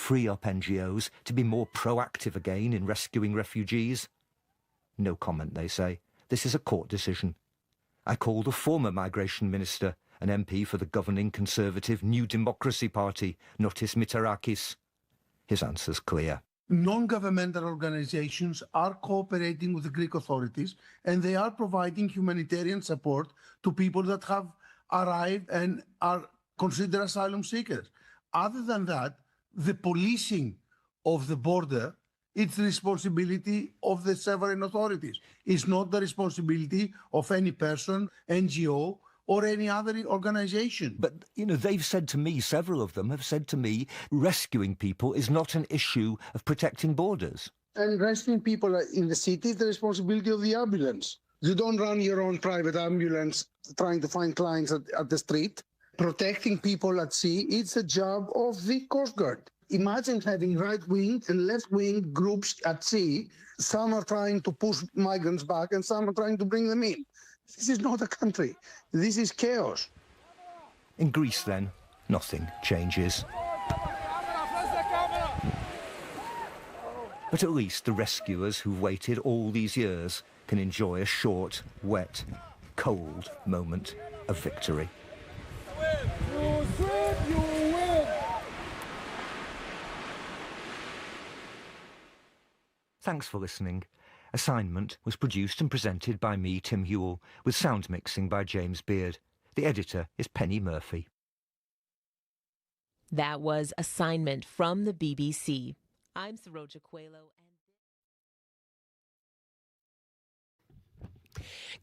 free up NGOs to be more proactive again in rescuing refugees? No comment, they say. This is a court decision. I called a former migration minister, an MP for the governing Conservative New Democracy Party, Notis Mitarakis. His answer's clear. Non-governmental organizations are cooperating with the Greek authorities, and they are providing humanitarian support to people that have arrived and are considered asylum seekers. Other than that, the policing of the border, it's the responsibility of the sovereign authorities. It's not the responsibility of any person, NGO, or any other organization. But, they've said to me, several of them have said to me, rescuing people is not an issue of protecting borders. And rescuing people in the city is the responsibility of the ambulance. You don't run your own private ambulance trying to find clients at the street. Protecting people at sea, it's a job of the Coast Guard. Imagine having right-wing and left-wing groups at sea. Some are trying to push migrants back and some are trying to bring them in. This is not a country. This is chaos. In Greece, then, nothing changes. But at least the rescuers who've waited all these years can enjoy a short, wet, cold moment of victory. Thanks for listening. Assignment was produced and presented by me, Tim Hewell, with sound mixing by James Beard. The editor is Penny Murphy. That was Assignment from the BBC. I'm Saroja Coelho.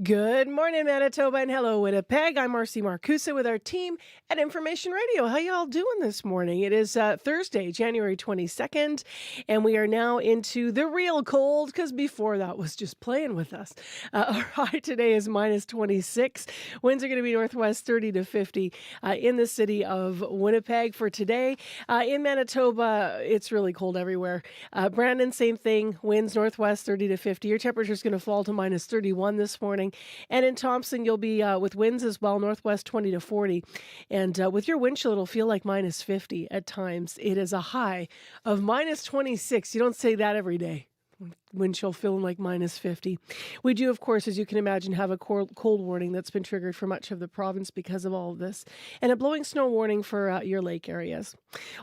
Good morning, Manitoba, and hello, Winnipeg. I'm Marcy Marcusa with our team at Information Radio. How y'all doing this morning? It is Thursday, January 22nd, and we are now into the real cold, because before that was just playing with us. Our high today is minus 26. Winds are going to be northwest 30 to 50 in the city of Winnipeg for today. In Manitoba, it's really cold everywhere. Brandon, same thing. Winds northwest 30 to 50. Your temperature is going to fall to minus 31 this morning. And in Thompson, you'll be with winds as well, northwest 20 to 40. And with your wind chill, it'll feel like minus 50 at times. It is a high of minus 26. You don't say that every day. Wind chill feeling like minus 50. We do, of course, as you can imagine, have a cold warning that's been triggered for much of the province because of all of this, and a blowing snow warning for your lake areas.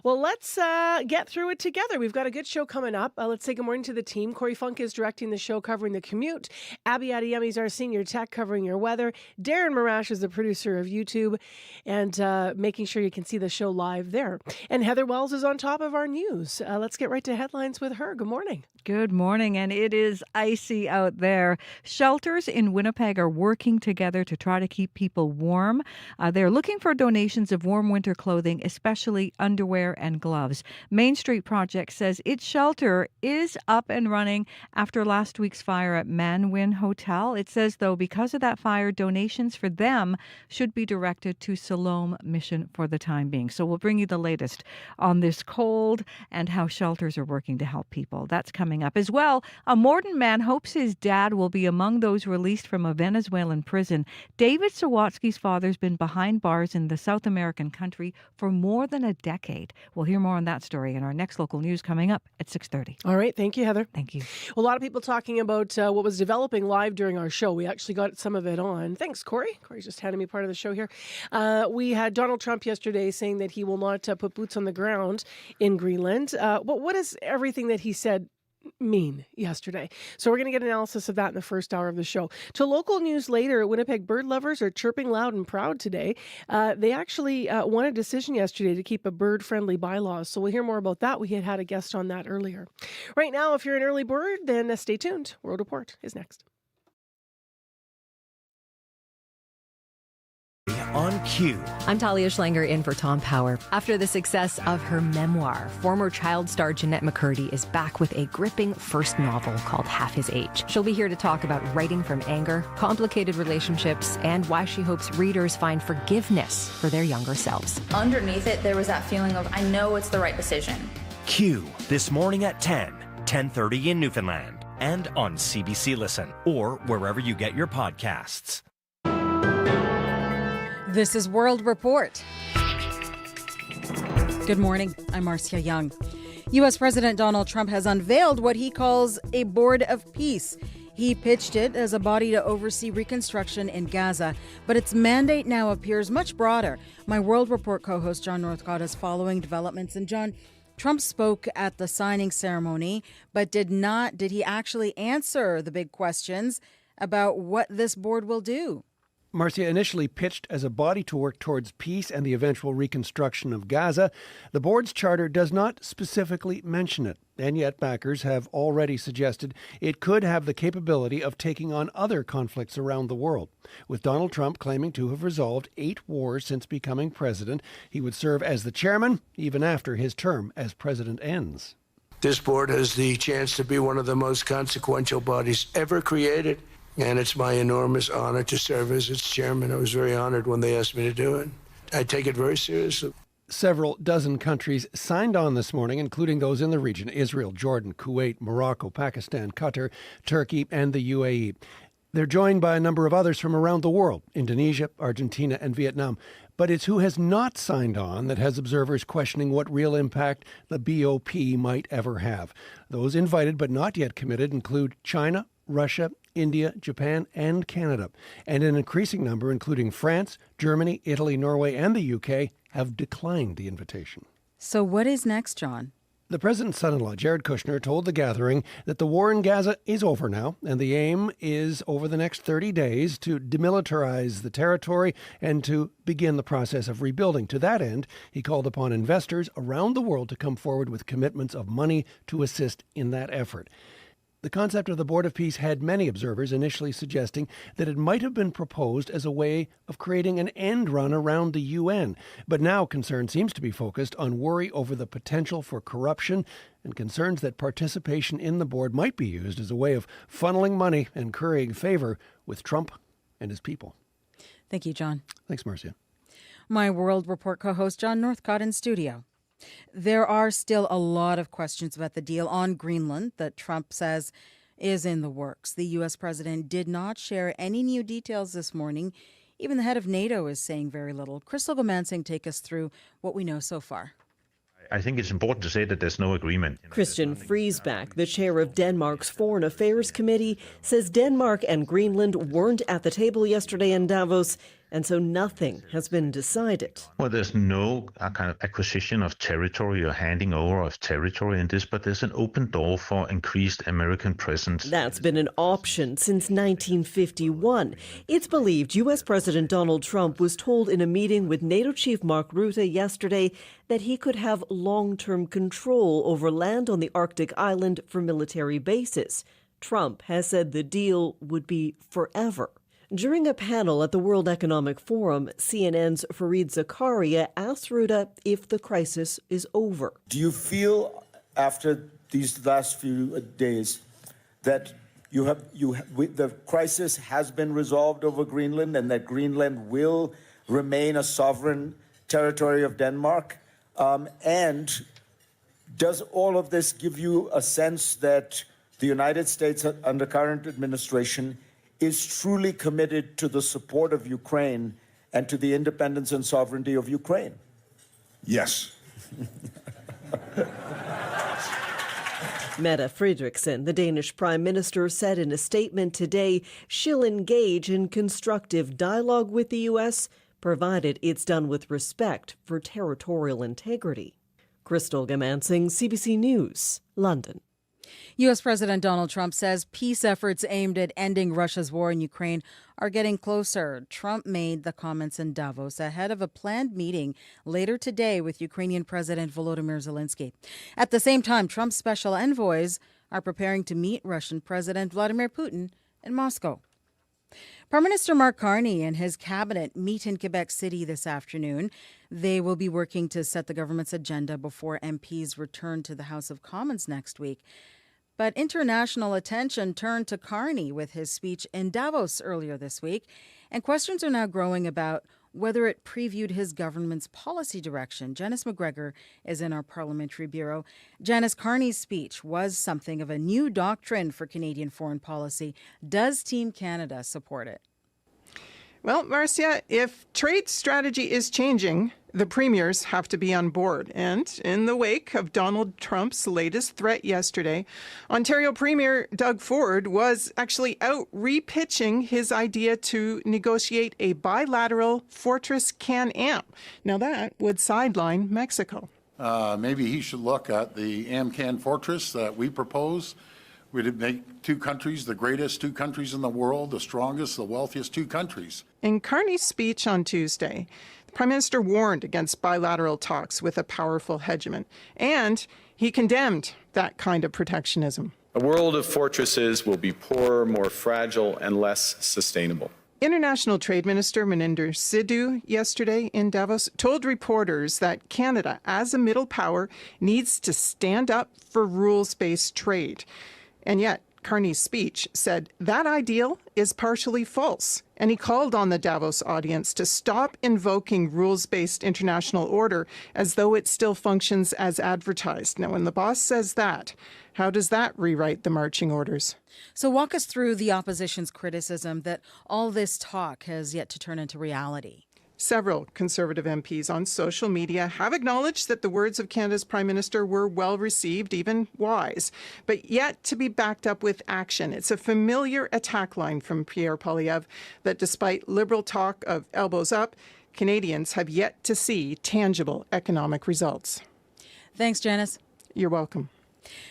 Well, let's get through it together. We've got a good show coming up. Let's say good morning to the team. Corey Funk is directing the show covering the commute. Abby Adeyemi is our senior tech covering your weather. Darren Marash is the producer of YouTube and making sure you can see the show live there. And Heather Wells is on top of our news. Let's get right to headlines with her. Good morning. Good morning, and it is icy out there. Shelters in Winnipeg are working together to try to keep people warm. They're looking for donations of warm winter clothing, especially underwear and gloves. Main Street Project says its shelter is up and running after last week's fire at Manwin Hotel. It says, though, because of that fire, donations for them should be directed to Siloam Mission for the time being. So we'll bring you the latest on this cold and how shelters are working to help people. That's coming up. As well, a Morden man hopes his dad will be among those released from a Venezuelan prison. David Sawatsky's father's been behind bars in the South American country for more than a decade. We'll hear more on that story in our next local news coming up at 6:30. All right. Thank you, Heather. Thank you. Well, a lot of people talking about what was developing live during our show. We actually got some of it on. Thanks, Corey. Corey's just handing me part of the show here. We had Donald Trump yesterday saying that he will not put boots on the ground in Greenland. But what does everything that he said mean yesterday? So we're going to get analysis of that in the first hour of the show. To local news later, Winnipeg bird lovers are chirping loud and proud today. They actually won a decision yesterday to keep a bird-friendly bylaws. So we'll hear more about that. We had a guest on that earlier. Right now, if you're an early bird, then stay tuned. World Report is next. On cue. I'm Talia Schlanger in for Tom Power. After the success of her memoir, former child star Jeanette McCurdy is back with a gripping first novel called Half His Age. She'll be here to talk about writing from anger, complicated relationships, and why she hopes readers find forgiveness for their younger selves. Underneath it, there was that feeling of, I know it's the right decision. Q, this morning at 10:30 in Newfoundland, and on CBC Listen, or wherever you get your podcasts. This is World Report. Good morning. I'm Marcia Young. U.S. President Donald Trump has unveiled what he calls a board of peace. He pitched it as a body to oversee reconstruction in Gaza, but its mandate now appears much broader. My World Report co-host John Northcott is following developments. And John, Trump spoke at the signing ceremony, but did he actually answer the big questions about what this board will do? Marcia, initially pitched as a body to work towards peace and the eventual reconstruction of Gaza, the board's charter does not specifically mention it. And yet backers have already suggested it could have the capability of taking on other conflicts around the world. With Donald Trump claiming to have resolved 8 wars since becoming president, he would serve as the chairman even after his term as president ends. This board has the chance to be one of the most consequential bodies ever created. And it's my enormous honor to serve as its chairman. I was very honored when they asked me to do it. I take it very seriously. Several dozen countries signed on this morning, including those in the region: Israel, Jordan, Kuwait, Morocco, Pakistan, Qatar, Turkey, and the UAE. They're joined by a number of others from around the world: Indonesia, Argentina, and Vietnam. But it's who has not signed on that has observers questioning what real impact the BOP might ever have. Those invited but not yet committed include China, Russia, India, Japan, and Canada. And an increasing number, including France, Germany, Italy, Norway, and the UK, have declined the invitation. So what is next, John? The president's son-in-law, Jared Kushner, told the gathering that the war in Gaza is over now, and the aim is, over the next 30 days, to demilitarize the territory and to begin the process of rebuilding. To that end, he called upon investors around the world to come forward with commitments of money to assist in that effort. The concept of the Board of Peace had many observers initially suggesting that it might have been proposed as a way of creating an end run around the UN. But now concern seems to be focused on worry over the potential for corruption and concerns that participation in the board might be used as a way of funneling money and currying favor with Trump and his people. Thank you, John. Thanks, Marcia. My World Report co-host John Northcott in studio. There are still a lot of questions about the deal on Greenland that Trump says is in the works. The U.S. president did not share any new details this morning. Even the head of NATO is saying very little. Crystal Gomansing, take us through what we know so far. I think it's important to say that there's no agreement. Christian Friesbach, the chair of Denmark's Foreign Affairs Committee, says Denmark and Greenland weren't at the table yesterday in Davos, and so nothing has been decided. Well, there's no kind of acquisition of territory or handing over of territory in this, but there's an open door for increased American presence. That's been an option since 1951. It's believed U.S. President Donald Trump was told in a meeting with NATO Chief Mark Rutte yesterday that he could have long-term control over land on the Arctic island for military bases. Trump has said the deal would be forever. During a panel at the World Economic Forum, CNN's Fareed Zakaria asked Rutte if the crisis is over. Do you feel, after these last few days, that the crisis has been resolved over Greenland and that Greenland will remain a sovereign territory of Denmark? And does all of this give you a sense that the United States, under current administration, is truly committed to the support of Ukraine and to the independence and sovereignty of Ukraine? Yes. Mette Frederiksen, the Danish Prime Minister, said in a statement today she'll engage in constructive dialogue with the U.S., provided it's done with respect for territorial integrity. Crystal Gomansing, CBC News, London. U.S. President Donald Trump says peace efforts aimed at ending Russia's war in Ukraine are getting closer. Trump made the comments in Davos ahead of a planned meeting later today with Ukrainian President Volodymyr Zelensky. At the same time, Trump's special envoys are preparing to meet Russian President Vladimir Putin in Moscow. Prime Minister Mark Carney and his cabinet meet in Quebec City this afternoon. They will be working to set the government's agenda before MPs return to the House of Commons next week. But international attention turned to Carney with his speech in Davos earlier this week, and questions are now growing about whether it previewed his government's policy direction. Janice McGregor is in our parliamentary bureau. Janice, Carney's speech was something of a new doctrine for Canadian foreign policy. Does Team Canada support it? Well, Marcia, if trade strategy is changing, the premiers have to be on board. And in the wake of Donald Trump's latest threat yesterday, Ontario Premier Doug Ford was actually out repitching his idea to negotiate a bilateral Fortress Can-Am. Now that would sideline Mexico. Maybe he should look at the AmCan Fortress that we propose. We'd make two countries, the greatest two countries in the world, the strongest, the wealthiest two countries. In Carney's speech on Tuesday, the Prime Minister warned against bilateral talks with a powerful hegemon, and he condemned that kind of protectionism. A world of fortresses will be poorer, more fragile, and less sustainable. International Trade Minister Maninder Sidhu yesterday in Davos told reporters that Canada, as a middle power, needs to stand up for rules-based trade. And yet, Carney's speech said that ideal is partially false, and he called on the Davos audience to stop invoking rules-based international order as though it still functions as advertised. Now, when the boss says that, how does that rewrite the marching orders? So walk us through the opposition's criticism that all this talk has yet to turn into reality. Several Conservative MPs on social media have acknowledged that the words of Canada's Prime Minister were well received, even wise, but yet to be backed up with action. It's a familiar attack line from Pierre Poilievre that despite Liberal talk of elbows up, Canadians have yet to see tangible economic results. Thanks, Janice. You're welcome.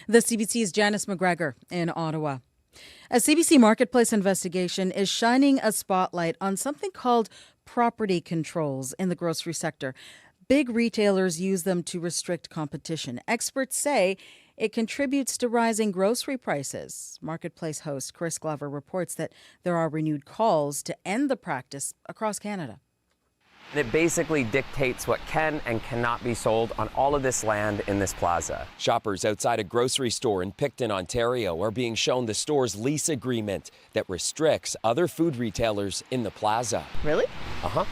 The CBC's Janice McGregor in Ottawa. A CBC Marketplace investigation is shining a spotlight on something called property controls in the grocery sector. Big retailers use them to restrict competition. Experts say it contributes to rising grocery prices. Marketplace host Chris Glover reports that there are renewed calls to end the practice across Canada. It basically dictates what can and cannot be sold on all of this land in this plaza. Shoppers outside a grocery store in Picton, Ontario are being shown the store's lease agreement that restricts other food retailers in the plaza. Really? Uh-huh.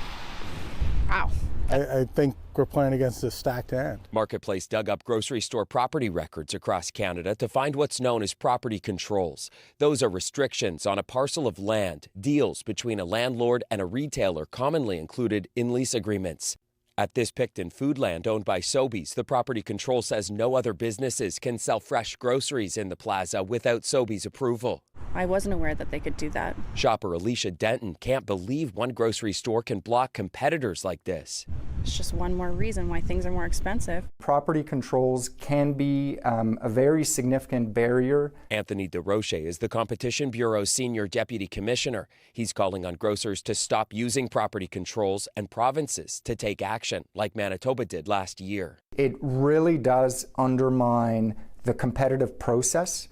Wow. I think we're playing against a stacked hand. Marketplace dug up grocery store property records across Canada to find what's known as property controls. Those are restrictions on a parcel of land, deals between a landlord and a retailer commonly included in lease agreements. At this Picton Foodland owned by Sobeys, the property control says no other businesses can sell fresh groceries in the plaza without Sobeys' approval. I wasn't aware that they could do that. Shopper Alicia Denton can't believe one grocery store can block competitors like this. It's just one more reason why things are more expensive. Property controls can be a very significant barrier. Anthony DeRoche is the Competition Bureau's Senior Deputy Commissioner. He's calling on grocers to stop using property controls and provinces to take action, like Manitoba did last year. It really does undermine the competitive process.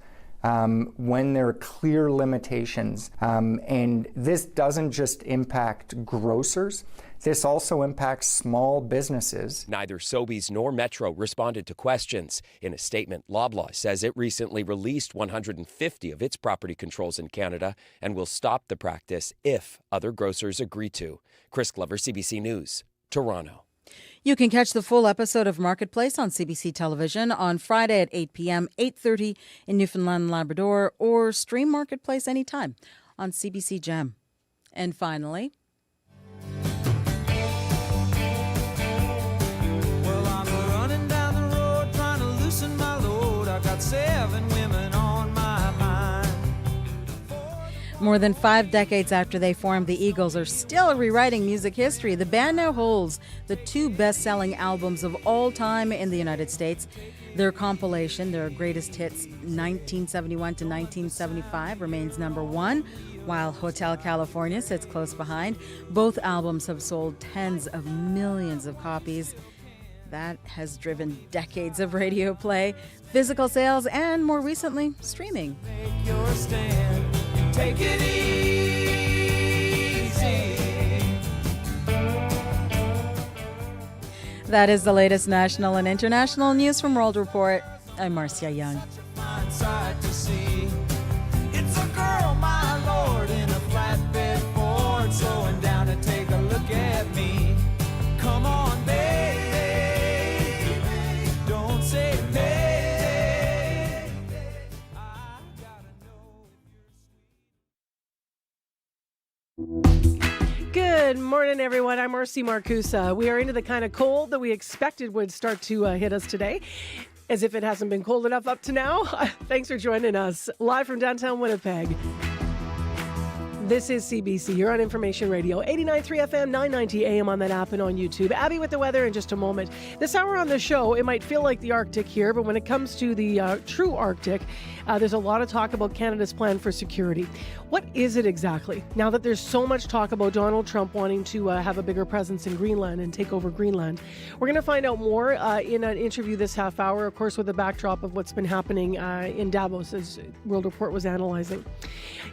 When there are clear limitations. And this doesn't just impact grocers, this also impacts small businesses. Neither Sobeys nor Metro responded to questions. In a statement, Loblaw says it recently released 150 of its property controls in Canada and will stop the practice if other grocers agree to. Chris Glover, CBC News, Toronto. You can catch the full episode of Marketplace on CBC Television on Friday at 8 p.m., 8:30 in Newfoundland and Labrador, or stream Marketplace anytime on CBC Gem. And finally... Well, I'm running down the road trying to loosen my load. I got 7 women on my mind. More than 5 decades after they formed, the Eagles are still rewriting music history. The band now holds the 2 best-selling albums of all time in the United States. Their compilation, their greatest hits 1971 to 1975, remains number 1, while Hotel California sits close behind. Both albums have sold tens of millions of copies. That has driven decades of radio play, physical sales, and more recently, streaming. Make your stand. Take it easy. That is the latest national and international news from World Report. I'm Marcia Young. It's a girl, my lord, in a flatbed Ford, slowing down to take a look at me. Come on, baby, don't say maybe. Good morning, everyone. I'm Marcy Marcusa. We are into the kind of cold that we expected would start to hit us today, as if it hasn't been cold enough up to now. Thanks for joining us live from downtown Winnipeg. This is CBC. You're on Information Radio, 89.3 FM, 990 AM on that app and on YouTube. Abby with the weather in just a moment. This hour on the show, it might feel like the Arctic here, but when it comes to the true Arctic, there's a lot of talk about Canada's plan for security. What is it exactly? Now that there's so much talk about Donald Trump wanting to have a bigger presence in Greenland and take over Greenland, we're going to find out more in an interview this half hour, of course, with the backdrop of what's been happening in Davos, as World Report was analyzing.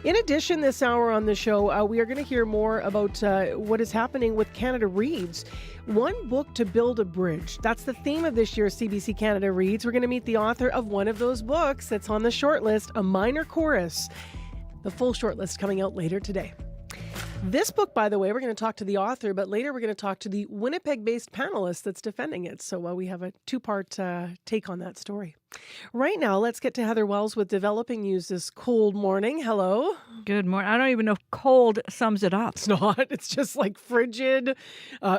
In addition, this hour on the show, we are going to hear more about what is happening with Canada Reads. One book to build a bridge. That's the theme of this year's CBC Canada Reads. We're going to meet the author of one of those books that's on the shortlist, A Minor Chorus. The full shortlist coming out later today. This book, by the way, we're going to talk to the author, but later we're going to talk to the Winnipeg-based panelist that's defending it. So we have a two-part take on that story. Right now, let's get to Heather Wells with developing news this cold morning. Hello. Good morning. I don't even know if cold sums it up. It's not. It's just like frigid,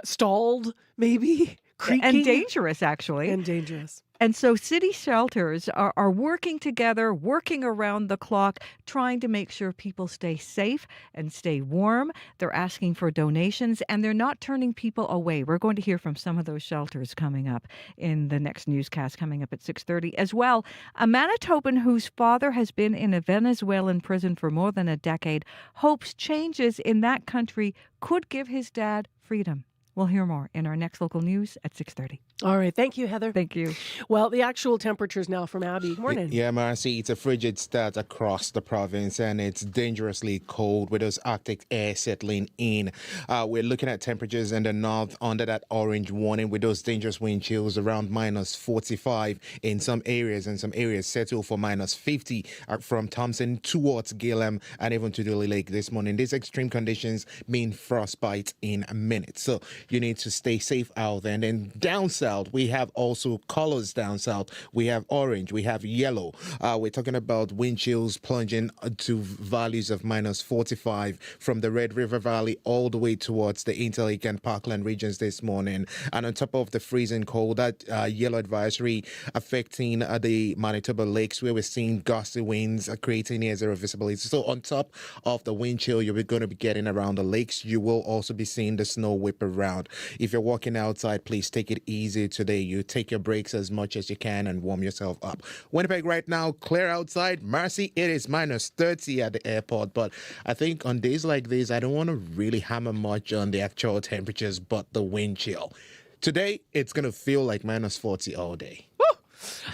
stalled, maybe, creaking. And dangerous, actually. And dangerous. And so city shelters are working together, working around the clock, trying to make sure people stay safe and stay warm. They're asking for donations, and they're not turning people away. We're going to hear from some of those shelters coming up in the next newscast coming up at 6:30. As well, a Manitoban whose father has been in a Venezuelan prison for more than a decade hopes changes in that country could give his dad freedom. We'll hear more in our next local news at 6:30. All right. Thank you, Heather. Thank you. Well, the actual temperatures now from Abby. Good morning. Yeah, Marcy, it's a frigid start across the province, and it's dangerously cold with those Arctic air settling in. We're looking at temperatures in the north under that orange warning with those dangerous wind chills around minus 45 in some areas, and some areas settle for minus 50 from Thompson towards Gillam and even to the Lake this morning. These extreme conditions mean frostbite in minutes. So you need to stay safe out there. And then down south, we have also colors down south. We have orange, we have yellow. We're talking about wind chills plunging to values of minus 45 from the Red River Valley all the way towards the Interlake and Parkland regions this morning. And on top of the freezing cold, that yellow advisory affecting the Manitoba lakes, where we're seeing gusty winds creating near zero visibility. So on top of the wind chill you're going to be getting around the lakes, you will also be seeing the snow whip around. If you're walking outside, please take it easy today. You take your breaks as much as you can and warm yourself up. Winnipeg right now, clear outside. Marcy, it is minus 30 at the airport, but I think on days like this, I don't want to really hammer much on the actual temperatures, but the wind chill. Today, it's going to feel like minus 40 all day.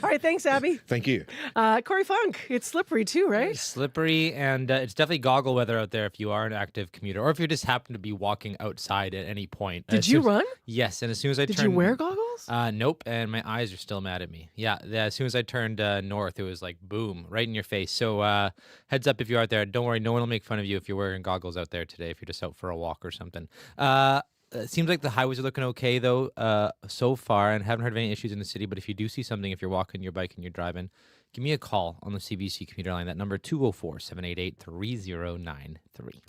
All right, thanks, Abby. Thank you. Corey Funk, it's slippery too, right? It's slippery, and it's definitely goggle weather out there if you are an active commuter, or if you just happen to be walking outside at any point. Did you run? Yes, and as soon as I Did turned... you wear goggles? Nope, and my eyes are still mad at me. Yeah, as soon as I turned north, it was like, boom, right in your face. So heads up if you're out there. Don't worry, no one will make fun of you if you're wearing goggles out there today, if you're just out for a walk or something. It seems like the highways are looking okay, though, so far, and haven't heard of any issues in the city. But if you do see something, if you're walking your bike and you're driving, give me a call on the CBC commuter line. That number, 204-788-3093.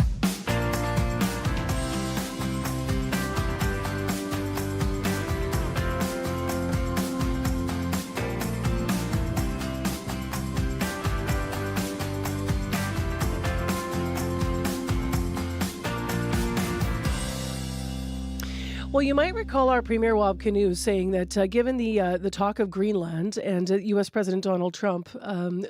Well, you might recall our Premier Wab Canoe saying that given the talk of Greenland and U.S. President Donald Trump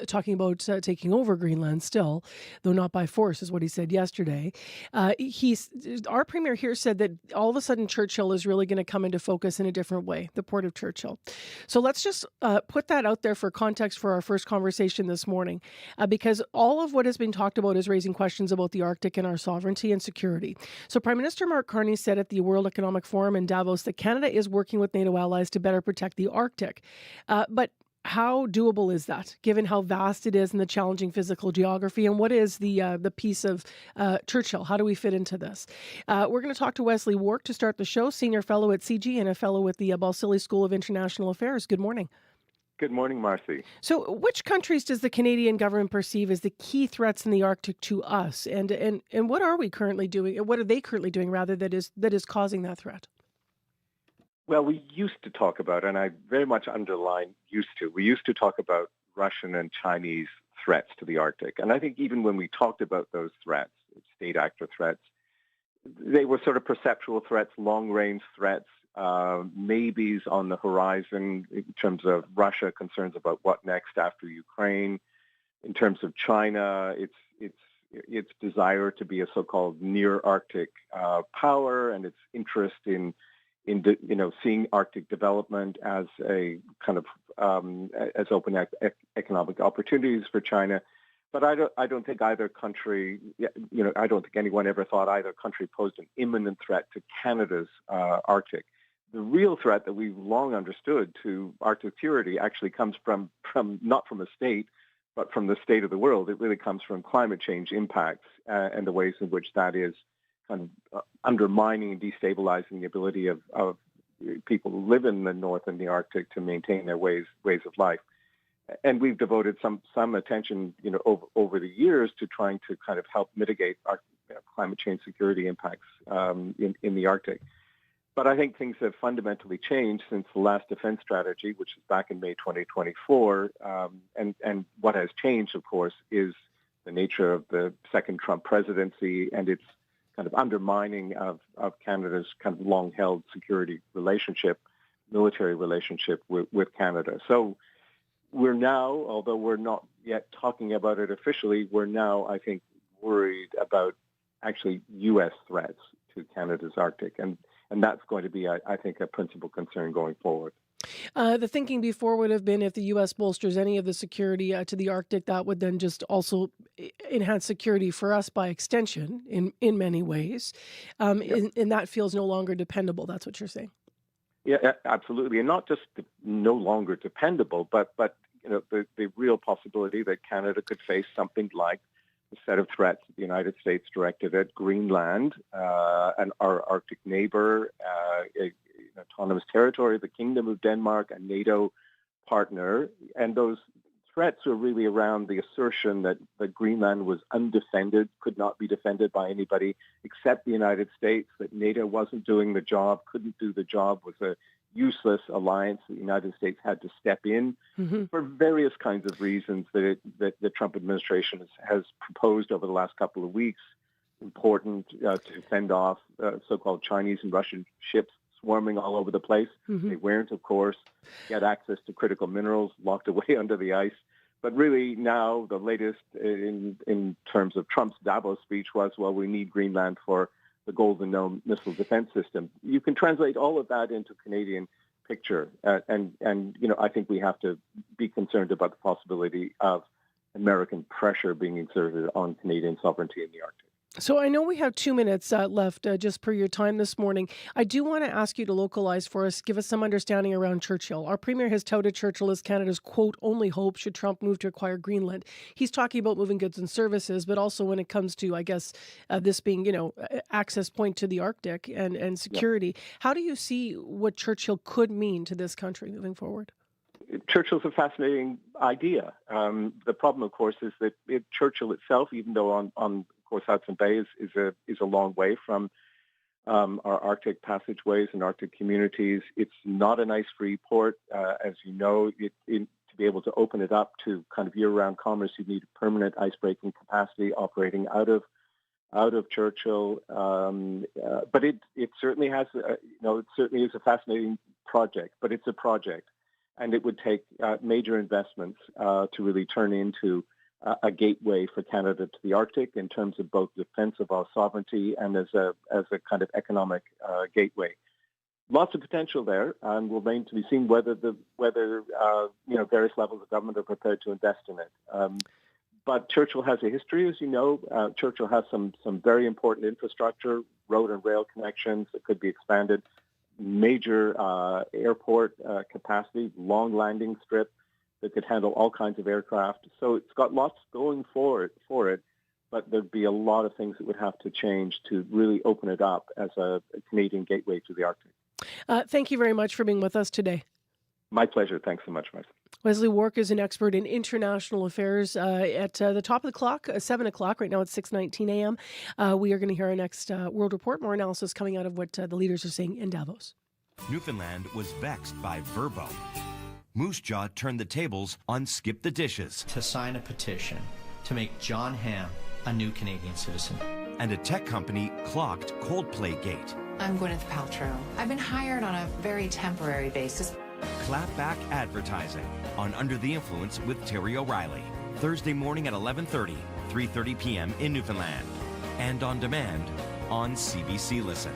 talking about taking over Greenland still, though not by force, is what he said yesterday. Our Premier here said that all of a sudden Churchill is really going to come into focus in a different way, the Port of Churchill. So let's just put that out there for context for our first conversation this morning, because all of what has been talked about is raising questions about the Arctic and our sovereignty and security. So Prime Minister Mark Carney said at the World Economic Forum in Davos that Canada is working with NATO allies to better protect the Arctic. But how doable is that, given how vast it is and the challenging physical geography? And what is the piece of Churchill? How do we fit into this? We're going to talk to Wesley Wark to start the show, senior fellow at CG and a fellow with the Balsillie School of International Affairs. Good morning. Good morning, Marcy. So, which countries does the Canadian government perceive as the key threats in the Arctic to us, and what are we currently doing? What are they currently doing, rather, that is causing that threat? Well, we used to talk about, and I very much underline we used to talk about Russian and Chinese threats to the Arctic. And I think even when we talked about those threats, state actor threats, they were sort of perceptual threats, long-range threats, maybes on the horizon in terms of Russia, concerns about what next after Ukraine. In terms of China, its desire to be a so-called near Arctic power, and its interest in seeing Arctic development as a kind of as open economic opportunities for China. But I don't think either country, I don't think anyone ever thought either country posed an imminent threat to Canada's Arctic. The real threat that we've long understood to Arctic security actually comes from not from a state, but from the state of the world. It really comes from climate change impacts and the ways in which that is kind of undermining and destabilizing the ability of people who live in the North and the Arctic to maintain their ways of life. And we've devoted some attention, over the years to trying to kind of help mitigate our climate change security impacts in the Arctic. But I think things have fundamentally changed since the last defense strategy, which is back in May 2024. And what has changed, of course, is the nature of the second Trump presidency and its kind of undermining of Canada's kind of long-held security relationship, military relationship with Canada. So we're now, although we're not yet talking about it officially, we're now, I think, worried about actually U.S. threats to Canada's Arctic. And that's going to be, I think, a principal concern going forward. The thinking before would have been if the U.S. bolsters any of the security to the Arctic, that would then just also enhance security for us by extension in many ways. And that feels no longer dependable. That's what you're saying. Yeah, absolutely. And not just no longer dependable, but the real possibility that Canada could face something like a set of threats the United States directed at Greenland and our Arctic neighbor, an autonomous territory, the Kingdom of Denmark, a NATO partner. And those threats were really around the assertion that Greenland was undefended, could not be defended by anybody except the United States, that NATO wasn't doing the job, couldn't do the job, was a useless alliance. The United States had to step in for various kinds of reasons that the Trump administration has proposed over the last couple of weeks. Important to fend off so-called Chinese and Russian ships swarming all over the place. They weren't, of course, get access to critical minerals locked away under the ice. But really now the latest in terms of Trump's Davos speech was, well, we need Greenland for the Golden Dome missile defense system. You can translate all of that into Canadian picture. And I think we have to be concerned about the possibility of American pressure being exerted on Canadian sovereignty in the Arctic. So I know we have 2 minutes left just per your time this morning. I do want to ask you to localize for us, give us some understanding around Churchill. Our premier has touted Churchill as Canada's, quote, only hope should Trump move to acquire Greenland. He's talking about moving goods and services, but also when it comes to, I guess, this being, access point to the Arctic and security. Yeah. How do you see what Churchill could mean to this country moving forward? Churchill's a fascinating idea. The problem, of course, is that Churchill itself, even though on of course, Hudson Bay is a long way from our Arctic passageways and Arctic communities. It's not a nice free port. As you know, to be able to open it up to kind of year-round commerce, you need permanent ice-breaking capacity operating out of Churchill. But it certainly has, it certainly is a fascinating project, but it's a project. And it would take major investments to really turn into a gateway for Canada to the Arctic in terms of both defense of our sovereignty and as a kind of economic gateway. Lots of potential there, and will remain to be seen whether various levels of government are prepared to invest in it. But Churchill has a history, as you know. Churchill has some very important infrastructure, road and rail connections that could be expanded, major airport capacity, long landing strip that could handle all kinds of aircraft. So it's got lots going for it, but there'd be a lot of things that would have to change to really open it up as a Canadian gateway to the Arctic. Thank you very much for being with us today. My pleasure. Thanks so much, Marcy. Wesley Wark is an expert in international affairs at the top of the clock, 7 o'clock. Right now it's 6:19 a.m. We are going to hear our next World Report. More analysis coming out of what the leaders are saying in Davos. Newfoundland was vexed by Verbo. Moose Jaw turned the tables on Skip the Dishes. To sign a petition to make John Hamm a new Canadian citizen. And a tech company clocked Coldplay Gate. I'm Gwyneth Paltrow. I've been hired on a very temporary basis. Clapback advertising on Under the Influence with Terry O'Reilly. Thursday morning at 11:30, 3:30 p.m. in Newfoundland. And on demand on CBC Listen.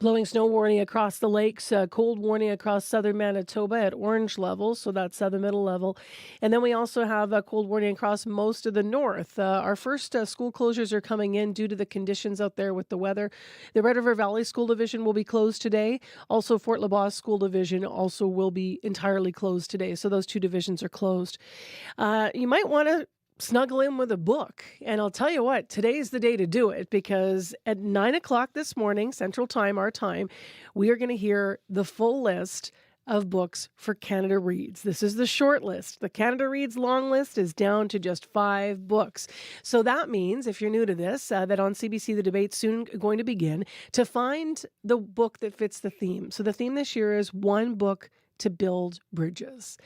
Blowing snow warning across the lakes, cold warning across southern Manitoba at orange level, so that's southern middle level. And then we also have a cold warning across most of the north. Our first school closures are coming in due to the conditions out there with the weather. The Red River Valley School Division will be closed today. Also, Fort LaBosse School Division also will be entirely closed today. So those two divisions are closed. You might want to snuggle in with a book. And I'll tell you what, today's the day to do it, because at 9 o'clock this morning, Central Time, our time, we are going to hear the full list of books for Canada Reads. This is the short list. The Canada Reads long list is down to just 5 books. So that means, if you're new to this, that on CBC, the debate's soon going to begin to find the book that fits the theme. So the theme this year is one book to build bridges.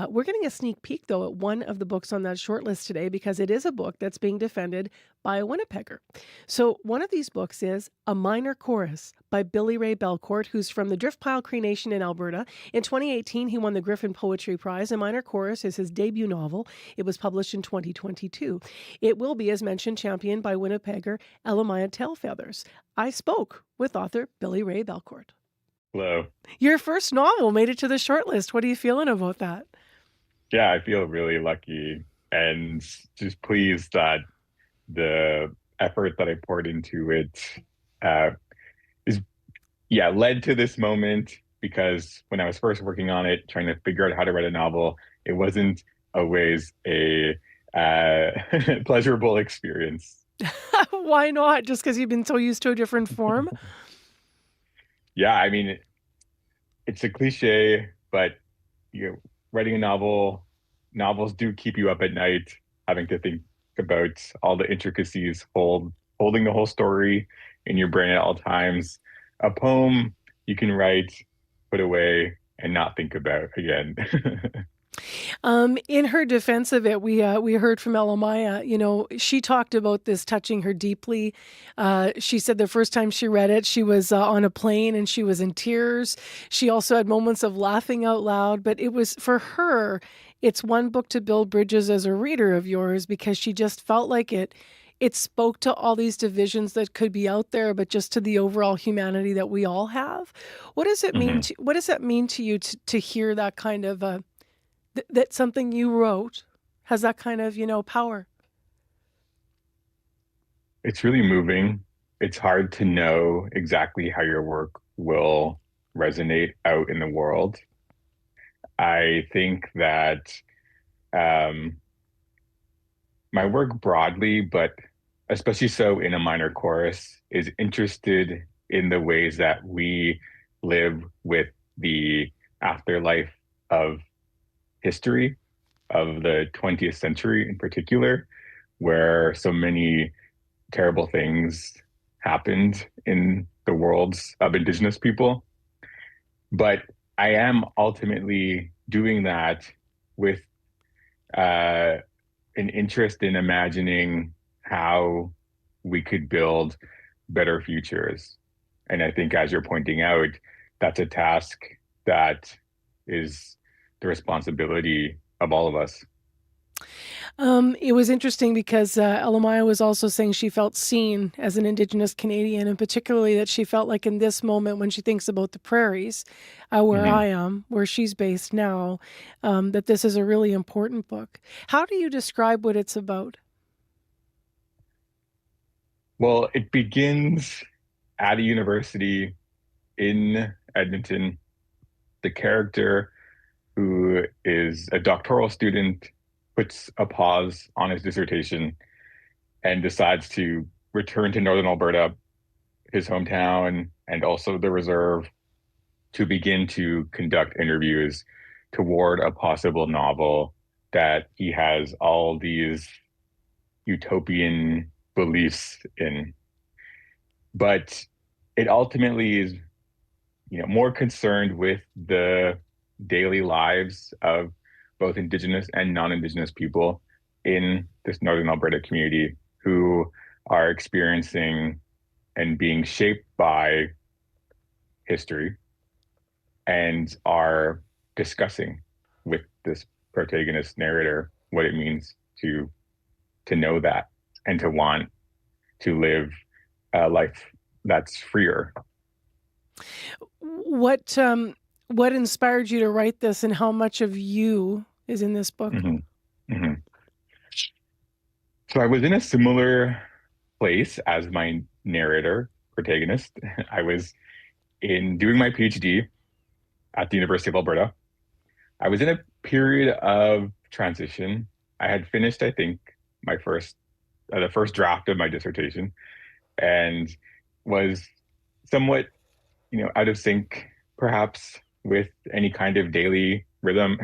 We're getting a sneak peek, though, at one of the books on that short list today, because it is a book that's being defended by a Winnipegger. So one of these books is A Minor Chorus by Billy Ray Belcourt, who's from the Driftpile Cree Nation in Alberta. In 2018, he won the Griffin Poetry Prize. A Minor Chorus is his debut novel. It was published in 2022. It will be, as mentioned, championed by Winnipegger Elamaya Tailfeathers. I spoke with author Billy Ray Belcourt. Hello. Your first novel made it to the shortlist. What are you feeling about that? Yeah, I feel really lucky and just pleased that the effort that I poured into it led to this moment, because when I was first working on it, trying to figure out how to write a novel, it wasn't always a pleasurable experience. Why not? Just because you've been so used to a different form? Yeah, I mean, it's a cliche, but writing a novels do keep you up at night, having to think about all the intricacies, holding the whole story in your brain at all times. A poem you can write, put away, and not think about again. In her defense of it, we heard from Elamaya, she talked about this touching her deeply. She said the first time she read it, she was on a plane and she was in tears. She also had moments of laughing out loud, but it was, for her, it's one book to build bridges as a reader of yours, because she just felt like it spoke to all these divisions that could be out there, but just to the overall humanity that we all have. What does it mean what does that mean to you to hear that kind of that something you wrote has that kind of, power? It's really moving. It's hard to know exactly how your work will resonate out in the world. I think that my work broadly, but especially so in A Minor Chorus, is interested in the ways that we live with the afterlife of history, of the 20th century in particular, where so many terrible things happened in the worlds of Indigenous people. But I am ultimately doing that with an interest in imagining how we could build better futures. And I think, as you're pointing out, that's a task that is the responsibility of all of us. It was interesting because Elamaya was also saying she felt seen as an Indigenous Canadian, and particularly that she felt like in this moment, when she thinks about the prairies, where I am, where she's based now, that this is a really important book. How do you describe what it's about? Well, it begins at a university in Edmonton. The character, who is a doctoral student, puts a pause on his dissertation and decides to return to Northern Alberta, his hometown, and also the reserve, to begin to conduct interviews toward a possible novel that he has all these utopian beliefs in. But it ultimately is, more concerned with the daily lives of both Indigenous and non-Indigenous people in this Northern Alberta community who are experiencing and being shaped by history and are discussing with this protagonist narrator what it means to know that and to want to live a life that's freer. What inspired you to write this, and how much of you is in this book? So I was in a similar place as my narrator protagonist. I was doing my PhD at the University of Alberta. I was in a period of transition. I had finished, I think, the first draft of my dissertation, and was somewhat, out of sync, perhaps, with any kind of daily rhythm.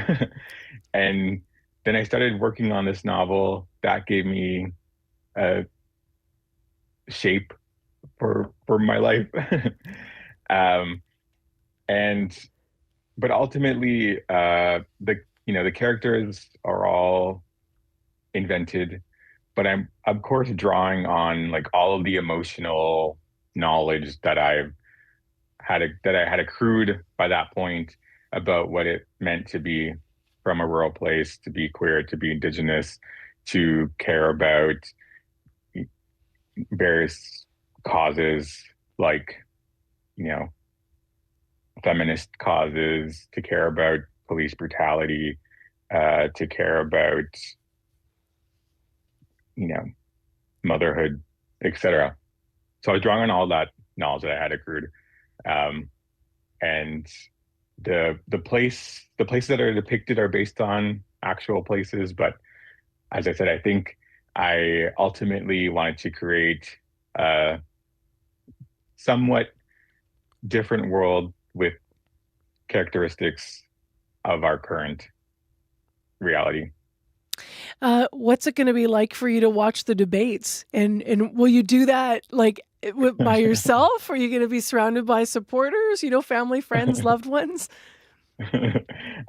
And then I started working on this novel that gave me a shape for my life. But ultimately, the characters are all invented, but I'm of course drawing on like all of the emotional knowledge that I had accrued by that point about what it meant to be from a rural place, to be queer, to be Indigenous, to care about various causes like, feminist causes, to care about police brutality, to care about, motherhood, etc. So I was drawing on all that knowledge that I had accrued. And the places that are depicted are based on actual places, but as I said, I think I ultimately wanted to create a somewhat different world with characteristics of our current reality. What's it going to be like for you to watch the debates? And will you do that like by yourself? Or are you going to be surrounded by supporters, family, friends, loved ones?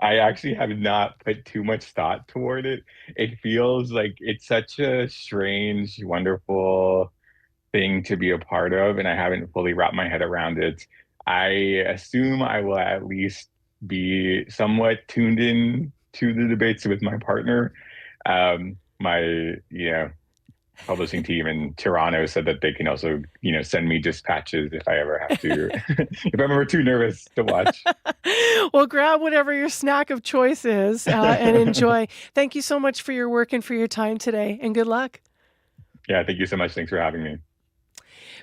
I actually have not put too much thought toward it. It feels like it's such a strange, wonderful thing to be a part of, and I haven't fully wrapped my head around it. I assume I will at least be somewhat tuned in to the debates with my partner. My publishing team in Toronto said that they can also send me dispatches if I ever have to if I'm ever too nervous to watch. Well, grab whatever your snack of choice is and enjoy. Thank you so much for your work and for your time today, and good luck. Yeah, thank you so much. Thanks for having me.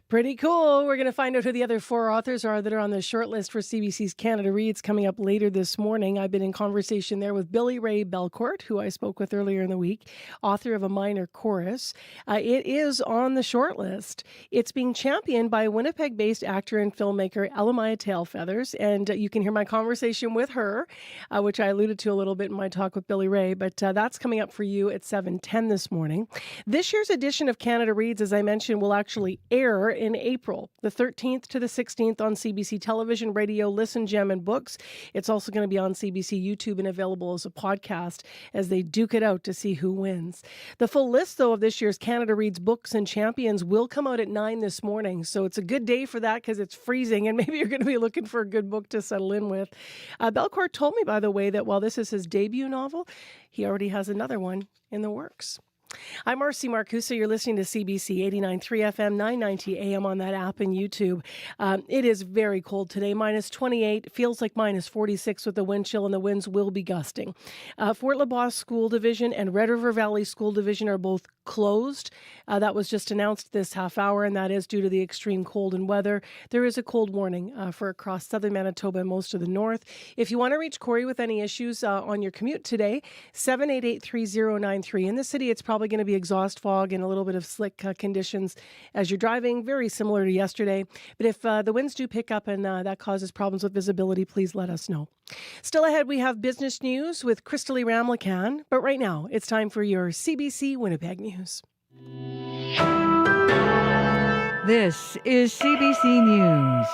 Pretty cool. We're going to find out who the other 4 authors are that are on the shortlist for CBC's Canada Reads coming up later this morning. I've been in conversation there with Billy Ray Belcourt, who I spoke with earlier in the week, author of A Minor Chorus. It is on the shortlist. It's being championed by Winnipeg-based actor and filmmaker Elamaya Tailfeathers, and you can hear my conversation with her, which I alluded to a little bit in my talk with Billy Ray, but that's coming up for you at 7:10 this morning. This year's edition of Canada Reads, as I mentioned, will actually air in April, the 13th to the 16th on CBC Television, Radio, Listen, Gem, and Books. It's also going to be on CBC YouTube and available as a podcast as they duke it out to see who wins. The full list, though, of this year's Canada Reads books and champions will come out at 9 this morning. So it's a good day for that because it's freezing and maybe you're going to be looking for a good book to settle in with. Belcourt told me, by the way, that while this is his debut novel, he already has another one in the works. I'm Marcy Marcusa. You're listening to CBC 89.3 FM, 990 AM on that app and YouTube. It is very cold today, minus 28. Feels like minus 46 with the wind chill, and the winds will be gusting. Fort LaBosse School Division and Red River Valley School Division are both closed. That was just announced this half hour, and that is due to the extreme cold and weather. There is a cold warning for across southern Manitoba and most of the north. If you want to reach Corey with any issues on your commute today, 788-3093. In the city, it's probably going to be exhaust fog and a little bit of slick conditions as you're driving, very similar to yesterday. But if the winds do pick up and that causes problems with visibility, please let us know. Still ahead, we have business news with Crystalie Ramlakan. But right now, it's time for your CBC Winnipeg News. This is CBC News.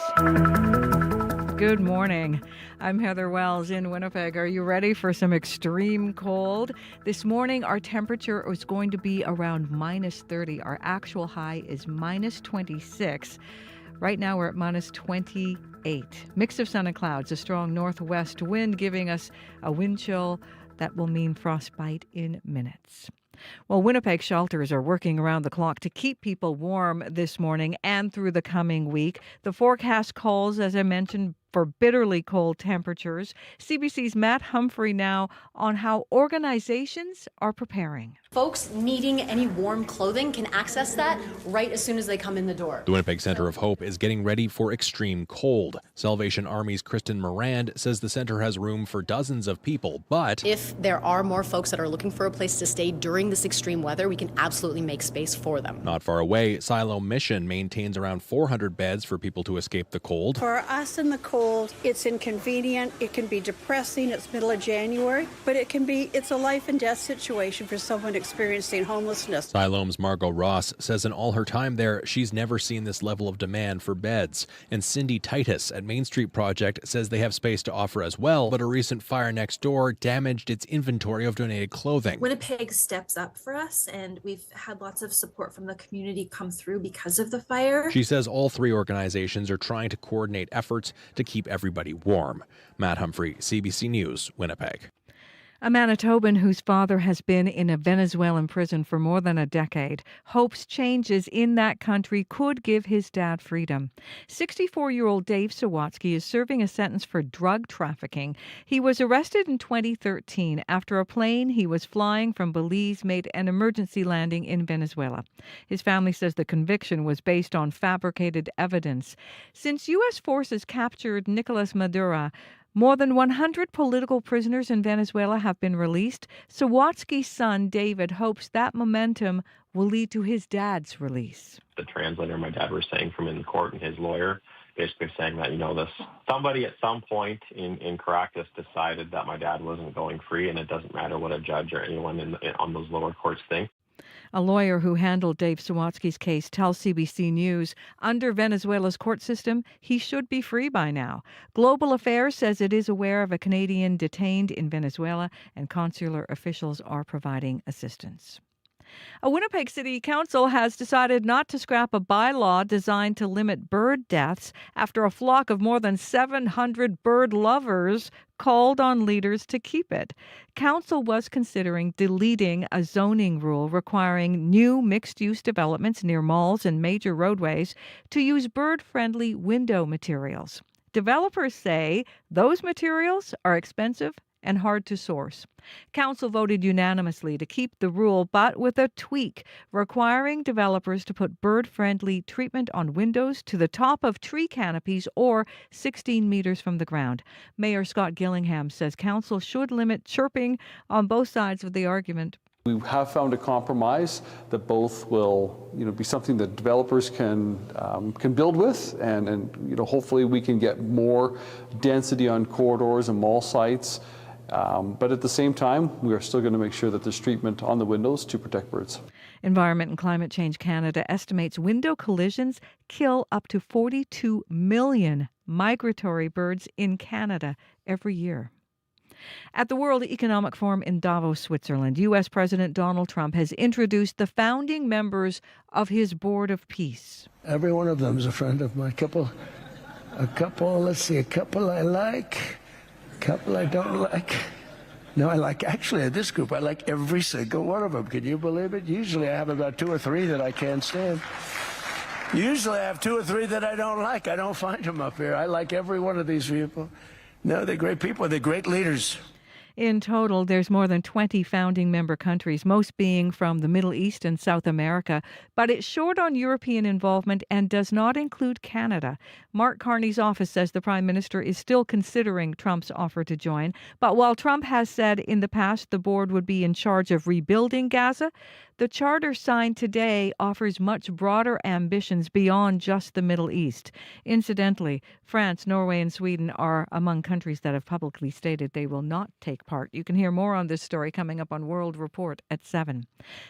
Good morning. I'm Heather Wells in Winnipeg. Are you ready for some extreme cold? This morning, our temperature is going to be around minus 30. Our actual high is minus 26. Right now, we're at minus 28. Mix of sun and clouds, a strong northwest wind giving us a wind chill that will mean frostbite in minutes. Well, Winnipeg shelters are working around the clock to keep people warm this morning and through the coming week. The forecast calls, as I mentioned, for bitterly cold temperatures. CBC's Matt Humphrey now on how organizations are preparing. Folks needing any warm clothing can access that right as soon as they come in the door. The Winnipeg Centre of Hope is getting ready for extreme cold. Salvation Army's Kristen Morand says the centre has room for dozens of people, but if there are more folks that are looking for a place to stay during this extreme weather, we can absolutely make space for them. Not far away, Silo Mission maintains around 400 beds for people to escape the cold. For us in the cold, it's inconvenient, it can be depressing, it's middle of January, but it's a life and death situation for someone experiencing homelessness. Siloam's Margot Ross says in all her time there, she's never seen this level of demand for beds. And Cindy Titus at Main Street Project says they have space to offer as well, but a recent fire next door damaged its inventory of donated clothing. Winnipeg steps up for us, and we've had lots of support from the community come through because of the fire. She says all three organizations are trying to coordinate efforts to keep everybody warm. Matt Humphrey, CBC News, Winnipeg. A Manitoban whose father has been in a Venezuelan prison for more than a decade hopes changes in that country could give his dad freedom. 64-year-old Dave Sawatsky is serving a sentence for drug trafficking. He was arrested in 2013 after a plane he was flying from Belize made an emergency landing in Venezuela. His family says the conviction was based on fabricated evidence. Since U.S. forces captured Nicolas Maduro, more than 100 political prisoners in Venezuela have been released. Sawatsky's son, David, hopes that momentum will lead to his dad's release. The translator my dad was saying from in court and his lawyer basically saying that, somebody at some point in Caracas decided that my dad wasn't going free, and it doesn't matter what a judge or anyone on those lower courts think. A lawyer who handled Dave Sawatsky's case tells CBC News under Venezuela's court system, he should be free by now. Global Affairs says it is aware of a Canadian detained in Venezuela, and consular officials are providing assistance. A Winnipeg City Council has decided not to scrap a bylaw designed to limit bird deaths after a flock of more than 700 bird lovers called on leaders to keep it. Council was considering deleting a zoning rule requiring new mixed-use developments near malls and major roadways to use bird-friendly window materials. Developers say those materials are expensive and hard to source. Council voted unanimously to keep the rule, but with a tweak requiring developers to put bird-friendly treatment on windows to the top of tree canopies or 16 meters from the ground. Mayor Scott Gillingham says council should limit chirping on both sides of the argument. We have found a compromise that both will, be something that developers can build with, and hopefully we can get more density on corridors and mall sites. But at the same time, we are still going to make sure that there's treatment on the windows to protect birds. Environment and Climate Change Canada estimates window collisions kill up to 42 million migratory birds in Canada every year. At the World Economic Forum in Davos, Switzerland, U.S. President Donald Trump has introduced the founding members of his Board of Peace. Every one of them is a friend of mine. A couple I like. Couple I don't like. No, I like, actually, this group, I like every single one of them. Can you believe it? Usually I have about 2 or 3 that I can't stand. Usually I have 2 or 3 that I don't like. I don't find them up here. I like every one of these people. No, they're great people. They're great leaders. In total, there's more than 20 founding member countries, most being from the Middle East and South America, but it's short on European involvement and does not include Canada. Mark Carney's office says the Prime Minister is still considering Trump's offer to join, but while Trump has said in the past the board would be in charge of rebuilding Gaza, the charter signed today offers much broader ambitions beyond just the Middle East. Incidentally, France, Norway, and Sweden are among countries that have publicly stated they will not take part. You can hear more on this story coming up on World Report at 7.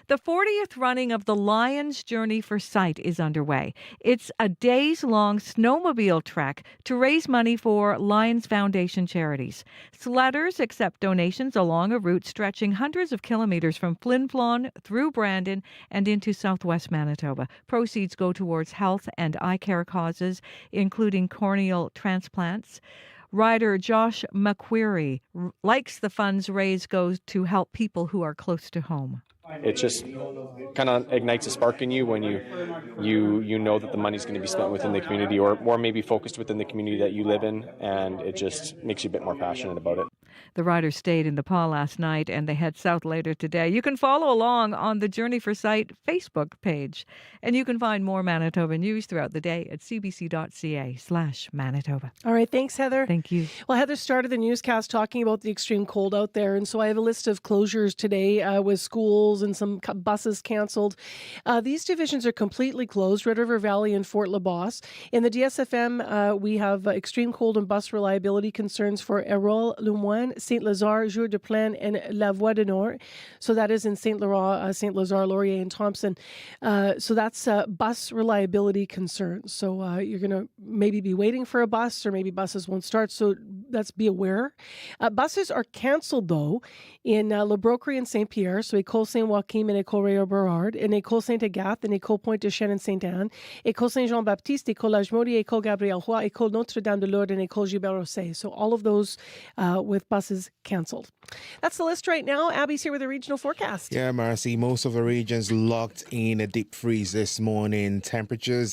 The 40th running of the Lion's Journey for Sight is underway. It's a days-long snowmobile trek to raise money for Lions Foundation charities. Sledders accept donations along a route stretching hundreds of kilometers from Flin Flon through Brandon and into southwest Manitoba. Proceeds go towards health and eye care causes, including corneal transplants. Rider Josh McQuarrie likes the funds raised goes to help people who are close to home. It just kind of ignites a spark in you when you know that the money's going to be spent within the community or maybe focused within the community that you live in, and it just makes you a bit more passionate about it. The riders stayed in the Pas last night and they head south later today. You can follow along on the Journey for Sight Facebook page. And you can find more Manitoba news throughout the day at cbc.ca/Manitoba. All right. Thanks, Heather. Thank you. Well, Heather started the newscast talking about the extreme cold out there. And so I have a list of closures today with schools and some buses canceled. These divisions are completely closed, Red River Valley and Fort LaBosse. In the DSFM, we have extreme cold and bus reliability concerns for Erol, Lemoine, Saint-Lazare, Jour de Plaine, and La Voie du Nord. So that is in Saint-Laurent, Saint-Lazare, Laurier, and Thompson. So that's bus reliability concerns. So you're going to maybe be waiting for a bus, or maybe buses won't start. So let's be aware. Buses are canceled, though, in Le Brocquerie and Saint-Pierre, so École Saint-Joachim and École Réau-Burrard, and École Saint-Agathe and École Pointe-de-Chêne and Sainte-Anne, École Saint-Jean-Baptiste, École Lagemaudie, École Gabriel-Roy, École Notre-Dame-de-Lourdes, and École Gilbert-Rousset. So all of those with buses canceled. That's the list right now. Abby's here with a regional forecast. Yeah, Marcy, most of the regions locked in a deep freeze this morning.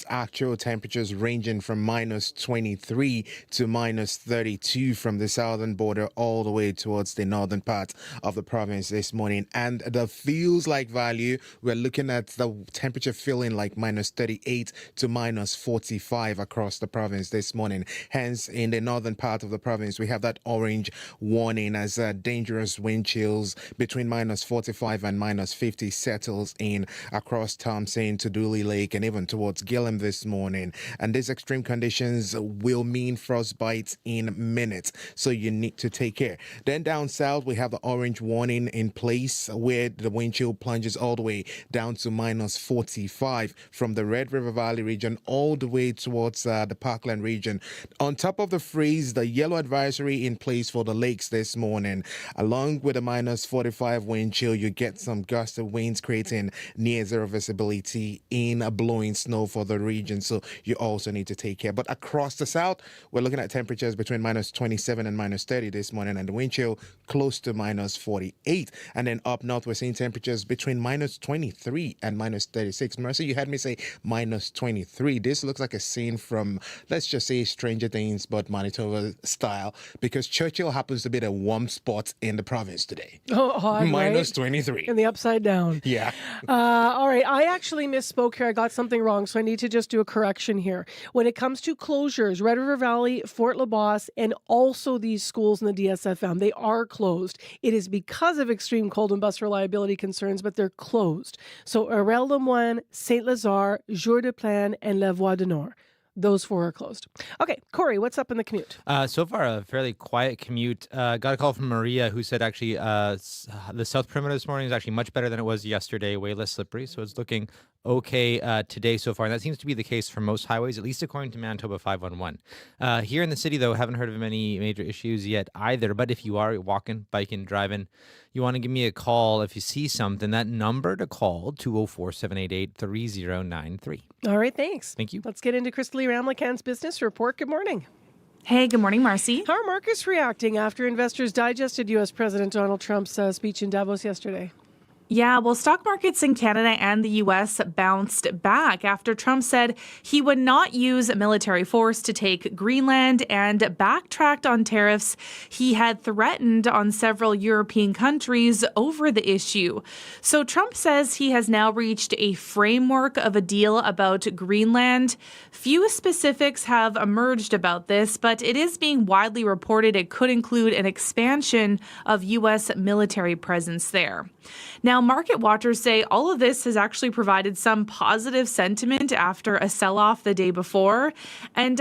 Actual temperatures ranging from minus 23 to minus 32 from the southern border all the way towards the northern part of the province this morning. And the feels like value, we're looking at the temperature feeling like minus 38 to minus 45 across the province this morning. Hence, in the northern part of the province, we have that orange warning as dangerous wind chills between minus 45 and minus 50 settles in across Thompson to Dooley Lake and even towards Gillam this morning. And these extreme conditions will mean frostbite in minutes, so you need to take care. Then down south, we have the orange warning in place where the wind chill plunges all the way down to minus 45 from the Red River Valley region all the way towards the Parkland region. On top of the freeze, the yellow advisory in place for the lakes this morning. Along with a minus 45 wind chill, you get some gust of winds creating near zero visibility in blowing snow for the region, so you also need to take care. But across the south, we're looking at temperatures between minus 27 and minus 30 this morning, and the wind chill close to minus 48. And then up north, we're seeing temperatures between minus 23 and minus 36. Mercy, you had me say minus 23. This looks like a scene from, let's just say, Stranger Things, but Manitoba style, because Churchill happens to be the warm spot in the province today. Oh, odd, minus right? 23. And the upside down. Yeah. All right. I actually misspoke here. I got something wrong, so I need to just do a correction here. When it comes to closures, Red River Valley, Fort LaBosse, and also these schools in the DSFM, they are closed. It is because of extreme cold and bus reliability concerns, but they're closed. So Erel Lemoine, Saint-Lazare, Jour de Plaine, and La Voie du Nord. Those four are closed. Okay, Corey, what's up in the commute? So far, a fairly quiet commute. Got a call from Maria who said actually the south perimeter this morning is actually much better than it was yesterday, way less slippery. So it's looking okay today so far. And that seems to be the case for most highways, at least according to Manitoba 511. Here in the city, though, haven't heard of any major issues yet either. But if you are walking, biking, driving, you want to give me a call if you see something. That number to call, 204-788-3093. All right, thanks. Thank you. Let's get into Crystalie Ramlichan's business report. Good morning. Hey, good morning, Marcy. How are markets reacting after investors digested U.S. President Donald Trump's speech in Davos yesterday? Yeah, well, stock markets in Canada and the U.S. bounced back after Trump said he would not use military force to take Greenland and backtracked on tariffs he had threatened on several European countries over the issue. So Trump says he has now reached a framework of a deal about Greenland. Few specifics have emerged about this, but it is being widely reported it could include an expansion of U.S. military presence there. Now, market watchers say all of this has actually provided some positive sentiment after a sell-off the day before. And,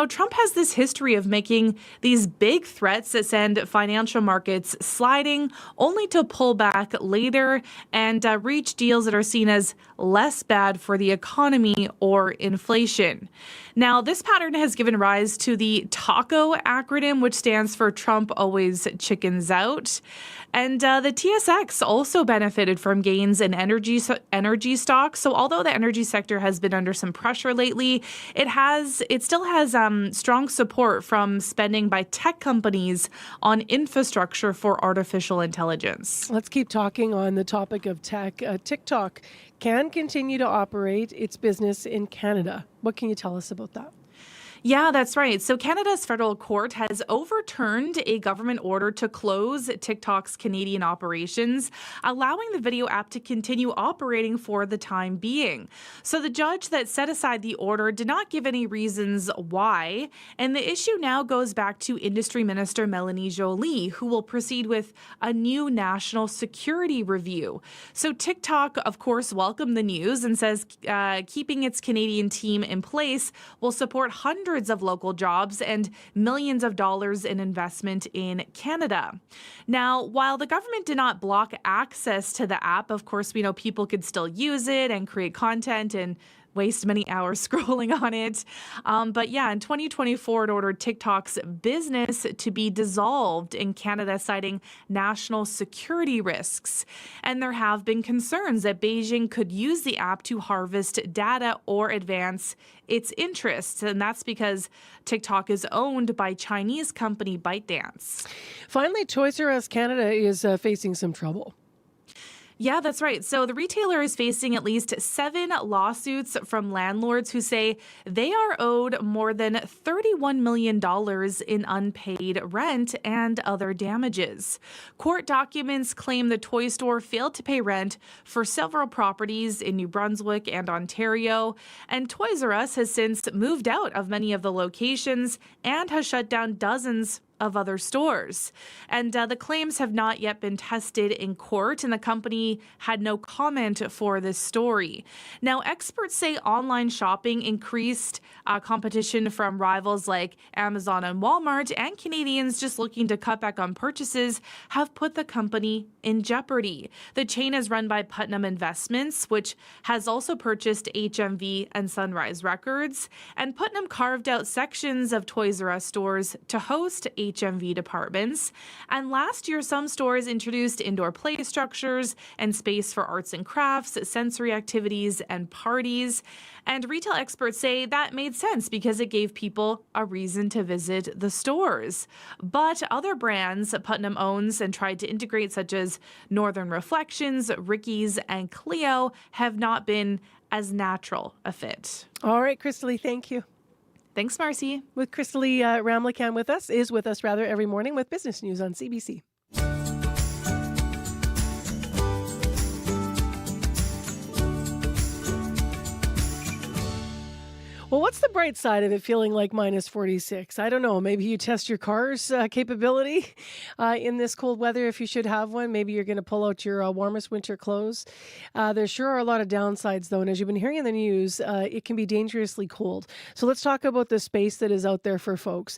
Trump has this history of making these big threats that send financial markets sliding, only to pull back later and reach deals that are seen as less bad for the economy or inflation. Now, this pattern has given rise to the TACO acronym, which stands for Trump Always Chickens Out. And the TSX also benefited from gains in energy stocks. So although the energy sector has been under some pressure lately, it still has strong support from spending by tech companies on infrastructure for artificial intelligence. Let's keep talking on the topic of tech. TikTok can continue to operate its business in Canada. What can you tell us about that? Yeah, that's right. So Canada's federal court has overturned a government order to close TikTok's Canadian operations, allowing the video app to continue operating for the time being. So the judge that set aside the order did not give any reasons why, and the issue now goes back to Industry Minister Melanie Joly, who will proceed with a new national security review. So TikTok, of course, welcomed the news and says keeping its Canadian team in place will support hundreds of local jobs and millions of dollars in investment in Canada. Now, while the government did not block access to the app, of course, we know people could still use it and create content and waste many hours scrolling on it. But yeah, in 2024, it ordered TikTok's business to be dissolved in Canada, citing national security risks. And there have been concerns that Beijing could use the app to harvest data or advance its interests. And that's because TikTok is owned by Chinese company ByteDance. Finally, Toys R Us Canada is facing some trouble. Yeah, that's right. So the retailer is facing at least 7 lawsuits from landlords who say they are owed more than $31 million in unpaid rent and other damages. Court documents claim the toy store failed to pay rent for several properties in New Brunswick and Ontario, and Toys R Us has since moved out of many of the locations and has shut down dozens of other stores. And the claims have not yet been tested in court, and the company had no comment for this story. Now, experts say online shopping increased competition from rivals like Amazon and Walmart, and Canadians just looking to cut back on purchases have put the company in jeopardy. The chain is run by Putnam Investments, which has also purchased HMV and Sunrise Records, and Putnam carved out sections of Toys R Us stores to host HMV departments. And last year, some stores introduced indoor play structures and space for arts and crafts, sensory activities, and parties. And retail experts say that made sense because it gave people a reason to visit the stores. But other brands Putnam owns and tried to integrate, such as Northern Reflections, Ricky's, and Clio, have not been as natural a fit. All right, Crystalie, thank you. Thanks, Marcy. With Crystalie Ramlichan is with us every morning with business news on CBC. Well, what's the bright side of it feeling like minus 46? I don't know. Maybe you test your car's capability in this cold weather if you should have one. Maybe you're going to pull out your warmest winter clothes. There sure are a lot of downsides, though. And as you've been hearing in the news, it can be dangerously cold. So let's talk about the space that is out there for folks.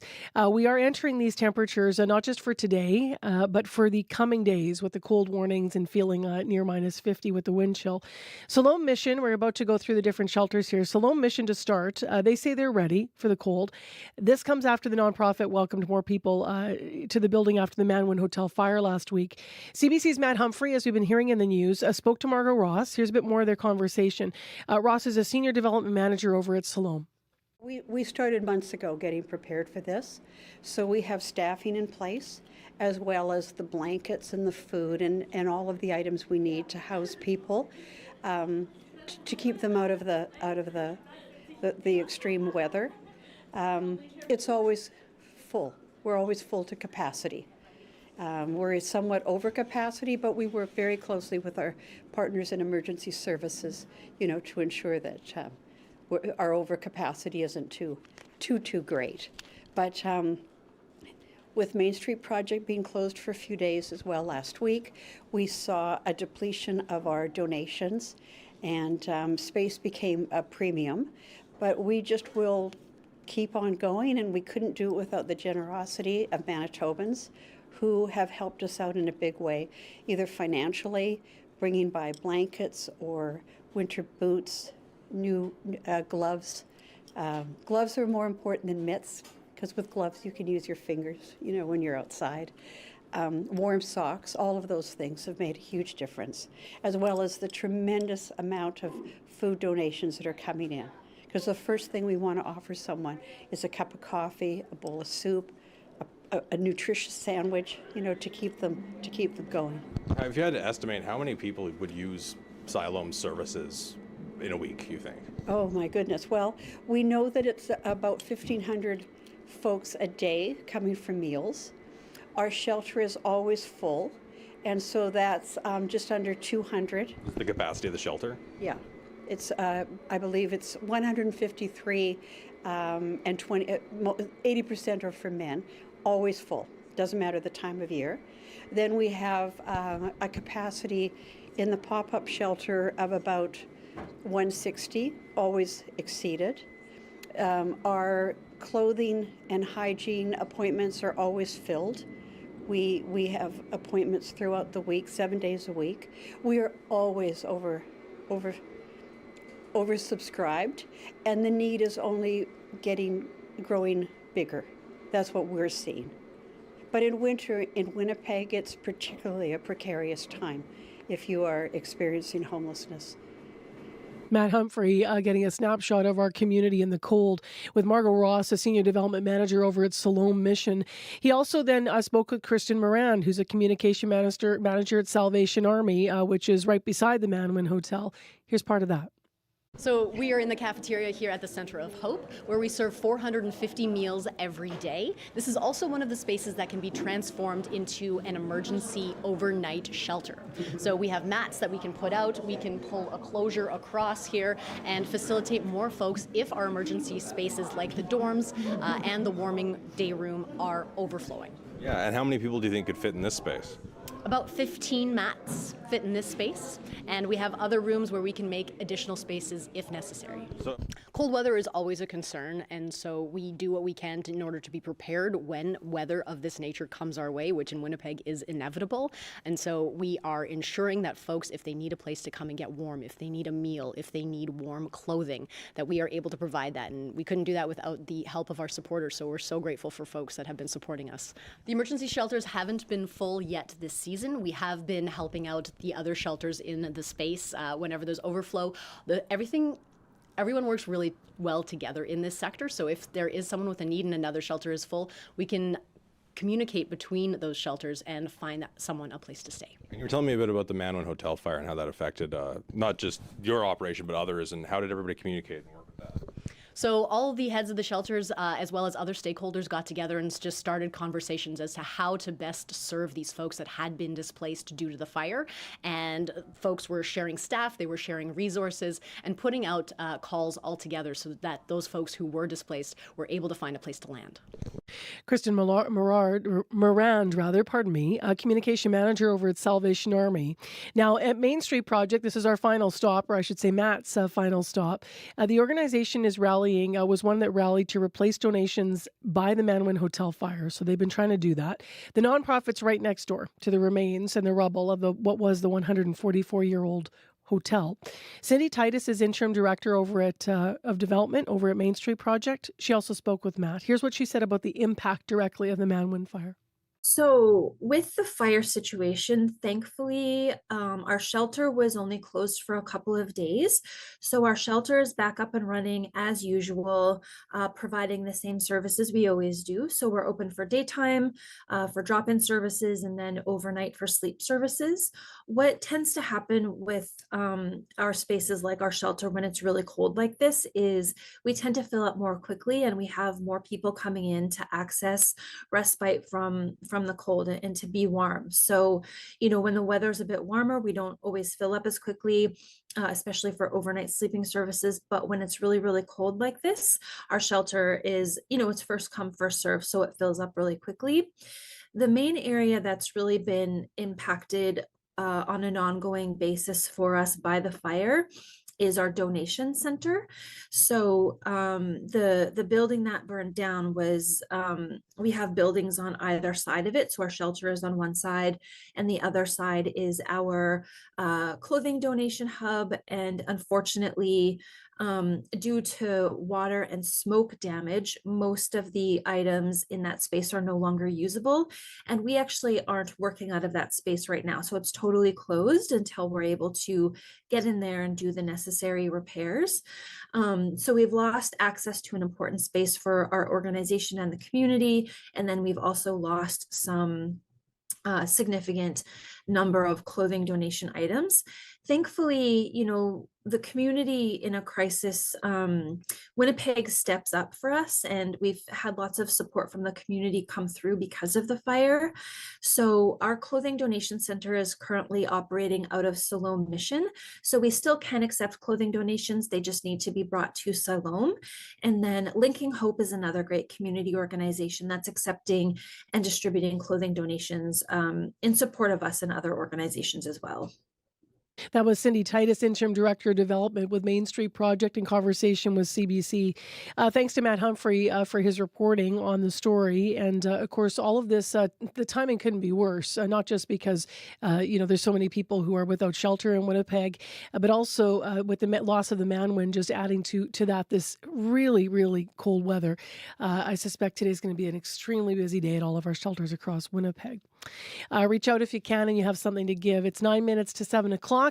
We are entering these temperatures, not just for today, but for the coming days with the cold warnings and feeling near minus 50 with the wind chill. Siloam Mission, we're about to go through the different shelters here. Siloam Mission to start. They say they're ready for the cold. This comes after the nonprofit welcomed more people to the building after the Manwin Hotel fire last week. CBC's Matt Humphrey, as we've been hearing in the news, spoke to Margot Ross. Here's a bit more of their conversation. Ross is a senior development manager over at Siloam. We started months ago getting prepared for this. So we have staffing in place, as well as the blankets and the food and all of the items we need to house people, to keep them out of the extreme weather. It's always full. We're always full to capacity. We're somewhat over capacity, but we work very closely with our partners in emergency services, to ensure that our overcapacity isn't too great. But with Main Street Project being closed for a few days as well last week, we saw a depletion of our donations, and space became a premium. But we just will keep on going, and we couldn't do it without the generosity of Manitobans who have helped us out in a big way, either financially, bringing by blankets or winter boots, new gloves. Gloves are more important than mitts, because with gloves you can use your fingers, when you're outside. Warm socks, all of those things have made a huge difference, as well as the tremendous amount of food donations that are coming in. Because the first thing we want to offer someone is a cup of coffee, a bowl of soup, a nutritious sandwich, to keep them going. If you had to estimate, how many people would use Siloam services in a week, you think? Oh my goodness. Well, we know that it's about 1,500 folks a day coming for meals. Our shelter is always full, and so that's just under 200. The capacity of the shelter? Yeah. It's, I believe it's 153, and 80% are for men, always full. Doesn't matter the time of year. Then we have a capacity in the pop-up shelter of about 160, always exceeded. Our clothing and hygiene appointments are always filled. We have appointments throughout the week, 7 days a week. We are always oversubscribed, and the need is only growing bigger. That's what we're seeing. But in winter in Winnipeg, it's particularly a precarious time if you are experiencing homelessness. Matt Humphrey getting a snapshot of our community in the cold with Margot Ross, a senior development manager over at Siloam Mission. He also then spoke with Kristen Moran, who's a communication manager at Salvation Army, which is right beside the Manwin Hotel. Here's part of that. So we are in the cafeteria here at the Center of Hope, where we serve 450 meals every day. This is also one of the spaces that can be transformed into an emergency overnight shelter. So we have mats that we can put out, we can pull a closure across here and facilitate more folks if our emergency spaces like the dorms and the warming day room are overflowing. Yeah, and how many people do you think could fit in this space? About 15 mats fit in this space, and we have other rooms where we can make additional spaces if necessary. Cold weather is always a concern, and so we do what we can in order to be prepared when weather of this nature comes our way, which in Winnipeg is inevitable. And so we are ensuring that folks, if they need a place to come and get warm, if they need a meal, if they need warm clothing, that we are able to provide that. And we couldn't do that without the help of our supporters, so we're so grateful for folks that have been supporting us. The emergency shelters haven't been full yet this season. We have been helping out the other shelters in the space whenever there's overflow. Everyone works really well together in this sector. So if there is someone with a need and another shelter is full, we can communicate between those shelters and find someone a place to stay. And you were telling me a bit about the Manwin Hotel fire and how that affected not just your operation, but others, and how did everybody communicate and work with that? So all the heads of the shelters, as well as other stakeholders, got together and just started conversations as to how to best serve these folks that had been displaced due to the fire. And folks were sharing staff, they were sharing resources, and putting out calls all together so that those folks who were displaced were able to find a place to land. Kristen Morand, a communication manager over at Salvation Army. Now, at Main Street Project, this is our final stop, or I should say Matt's final stop. The organization is was one that rallied to replace donations by the Manwin Hotel fire. So they've been trying to do that. The nonprofit's right next door to the remains and the rubble of what was the 144-year-old hotel. Cindy Titus is interim director over at of development over at Main Street Project. She also spoke with Matt. Here's what she said about the impact directly of the Manwin fire. So, with the fire situation, thankfully, our shelter was only closed for a couple of days. So, our shelter is back up and running as usual, providing the same services we always do. So, we're open for daytime, for drop in services, and then overnight for sleep services. What tends to happen with our spaces like our shelter when it's really cold like this is we tend to fill up more quickly and we have more people coming in to access respite from the cold and to be warm. So, when the weather's a bit warmer, we don't always fill up as quickly, especially for overnight sleeping services. But when it's really, really cold like this, our shelter is, it's first come, first serve. So it fills up really quickly. The main area that's really been impacted on an ongoing basis for us by the fire is our donation center. So the building that burned down was, we have buildings on either side of it. So our shelter is on one side and the other side is our clothing donation hub. And unfortunately, due to water and smoke damage, most of the items in that space are no longer usable. And we actually aren't working out of that space right now. So it's totally closed until we're able to get in there and do the necessary repairs. So we've lost access to an important space for our organization and the community. And then we've also lost some significant number of clothing donation items. Thankfully, the community in a crisis, Winnipeg steps up for us, and we've had lots of support from the community come through because of the fire. So our clothing donation center is currently operating out of Siloam Mission. So we still can accept clothing donations. They just need to be brought to Siloam. And then Linking Hope is another great community organization that's accepting and distributing clothing donations in support of us and other organizations as well. That was Cindy Titus, Interim Director of Development with Main Street Project, in conversation with CBC. Thanks to Matt Humphrey for his reporting on the story. And of course, all of this, the timing couldn't be worse, not just because, there's so many people who are without shelter in Winnipeg, but also with the loss of the Manwin just adding to that, this really, really cold weather. I suspect today's going to be an extremely busy day at all of our shelters across Winnipeg. Reach out if you can and you have something to give. It's 9 minutes to 7 o'clock.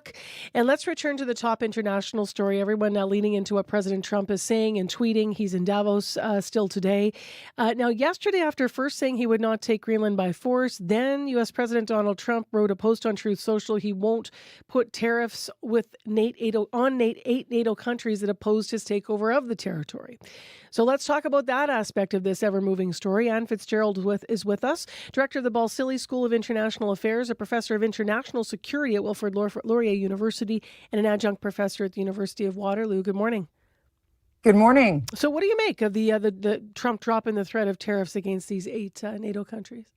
And let's return to the top international story. Everyone now leaning into what President Trump is saying and tweeting. He's in Davos still today. Now, yesterday, after first saying he would not take Greenland by force, then U.S. President Donald Trump wrote a post on Truth Social. He won't put tariffs with eight NATO countries that opposed his takeover of the territory. So let's talk about that aspect of this ever-moving story. Anne Fitzgerald is with us, director of the Balsillie School of International Affairs, a professor of international security at Wilfrid Laurier University, and an adjunct professor at the University of Waterloo. Good morning. Good morning. So what do you make of the Trump dropping the threat of tariffs against these 8 NATO countries?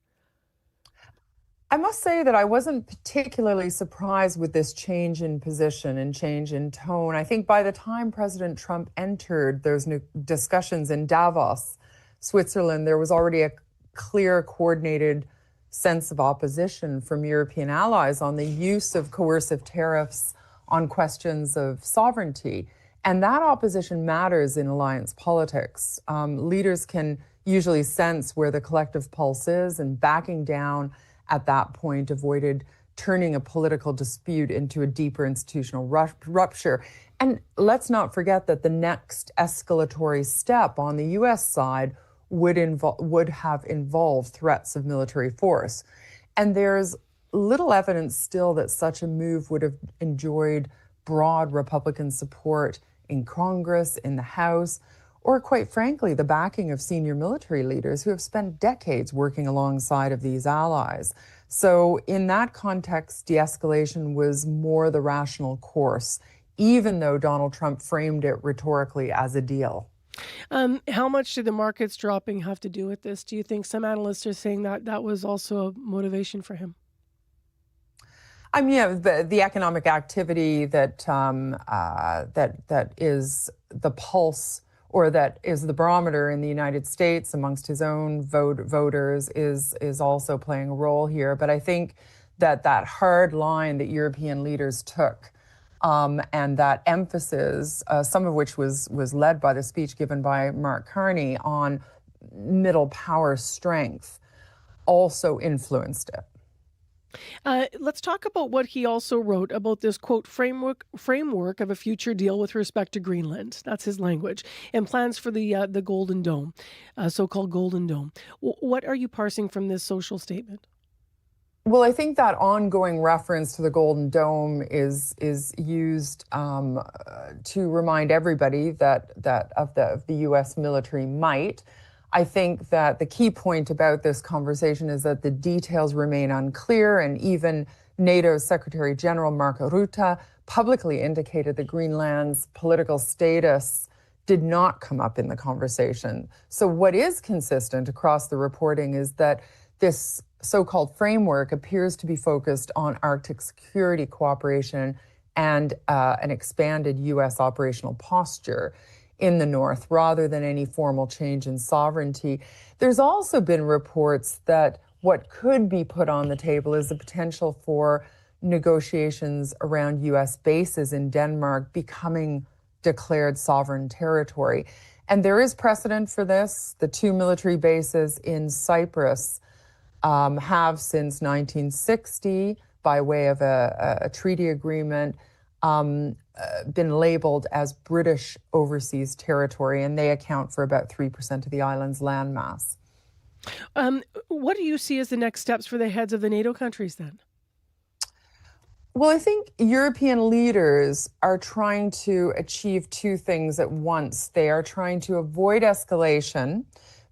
I must say that I wasn't particularly surprised with this change in position and change in tone. I think by the time President Trump entered those new discussions in Davos, Switzerland, there was already a clear, coordinated sense of opposition from European allies on the use of coercive tariffs on questions of sovereignty. And that opposition matters in alliance politics. Leaders can usually sense where the collective pulse is, and backing down at that point avoided turning a political dispute into a deeper institutional rupture. And let's not forget that the next escalatory step on the U.S. side would have involved threats of military force. And there's little evidence still that such a move would have enjoyed broad Republican support in Congress, in the House, or quite frankly, the backing of senior military leaders who have spent decades working alongside of these allies. So in that context, de-escalation was more the rational course, even though Donald Trump framed it rhetorically as a deal. How much do the markets dropping have to do with this? Do you think some analysts are saying that that was also a motivation for him? I mean, the economic activity that is the pulse, or that is the barometer in the United States amongst his own voters is also playing a role here. But I think that hard line that European leaders took, and that emphasis, some of which was led by the speech given by Mark Carney on middle power strength, also influenced it. Let's talk about what he also wrote about this, quote, framework of a future deal with respect to Greenland. That's his language. And plans for the Golden Dome, so-called Golden Dome. What are you parsing from this social statement? Well, I think that ongoing reference to the Golden Dome is used to remind everybody that of the U.S. military might. I think that the key point about this conversation is that the details remain unclear, and even NATO's Secretary General Mark Rutte publicly indicated that Greenland's political status did not come up in the conversation. So what is consistent across the reporting is that this so-called framework appears to be focused on Arctic security cooperation and an expanded U.S. operational posture in the North, rather than any formal change in sovereignty. There's also been reports that what could be put on the table is the potential for negotiations around U.S. bases in Denmark becoming declared sovereign territory. And there is precedent for this. The 2 military bases in Cyprus have since 1960, by way of a treaty agreement, been labeled as British overseas territory, and they account for about 3% of the island's landmass. What do you see as the next steps for the heads of the NATO countries then? Well, I think European leaders are trying to achieve 2 things at once. They are trying to avoid escalation,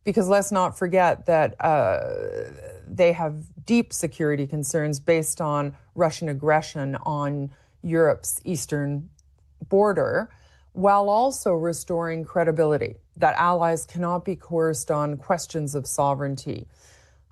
because let's not forget that they have deep security concerns based on Russian aggression on Europe's eastern border, while also restoring credibility, that allies cannot be coerced on questions of sovereignty.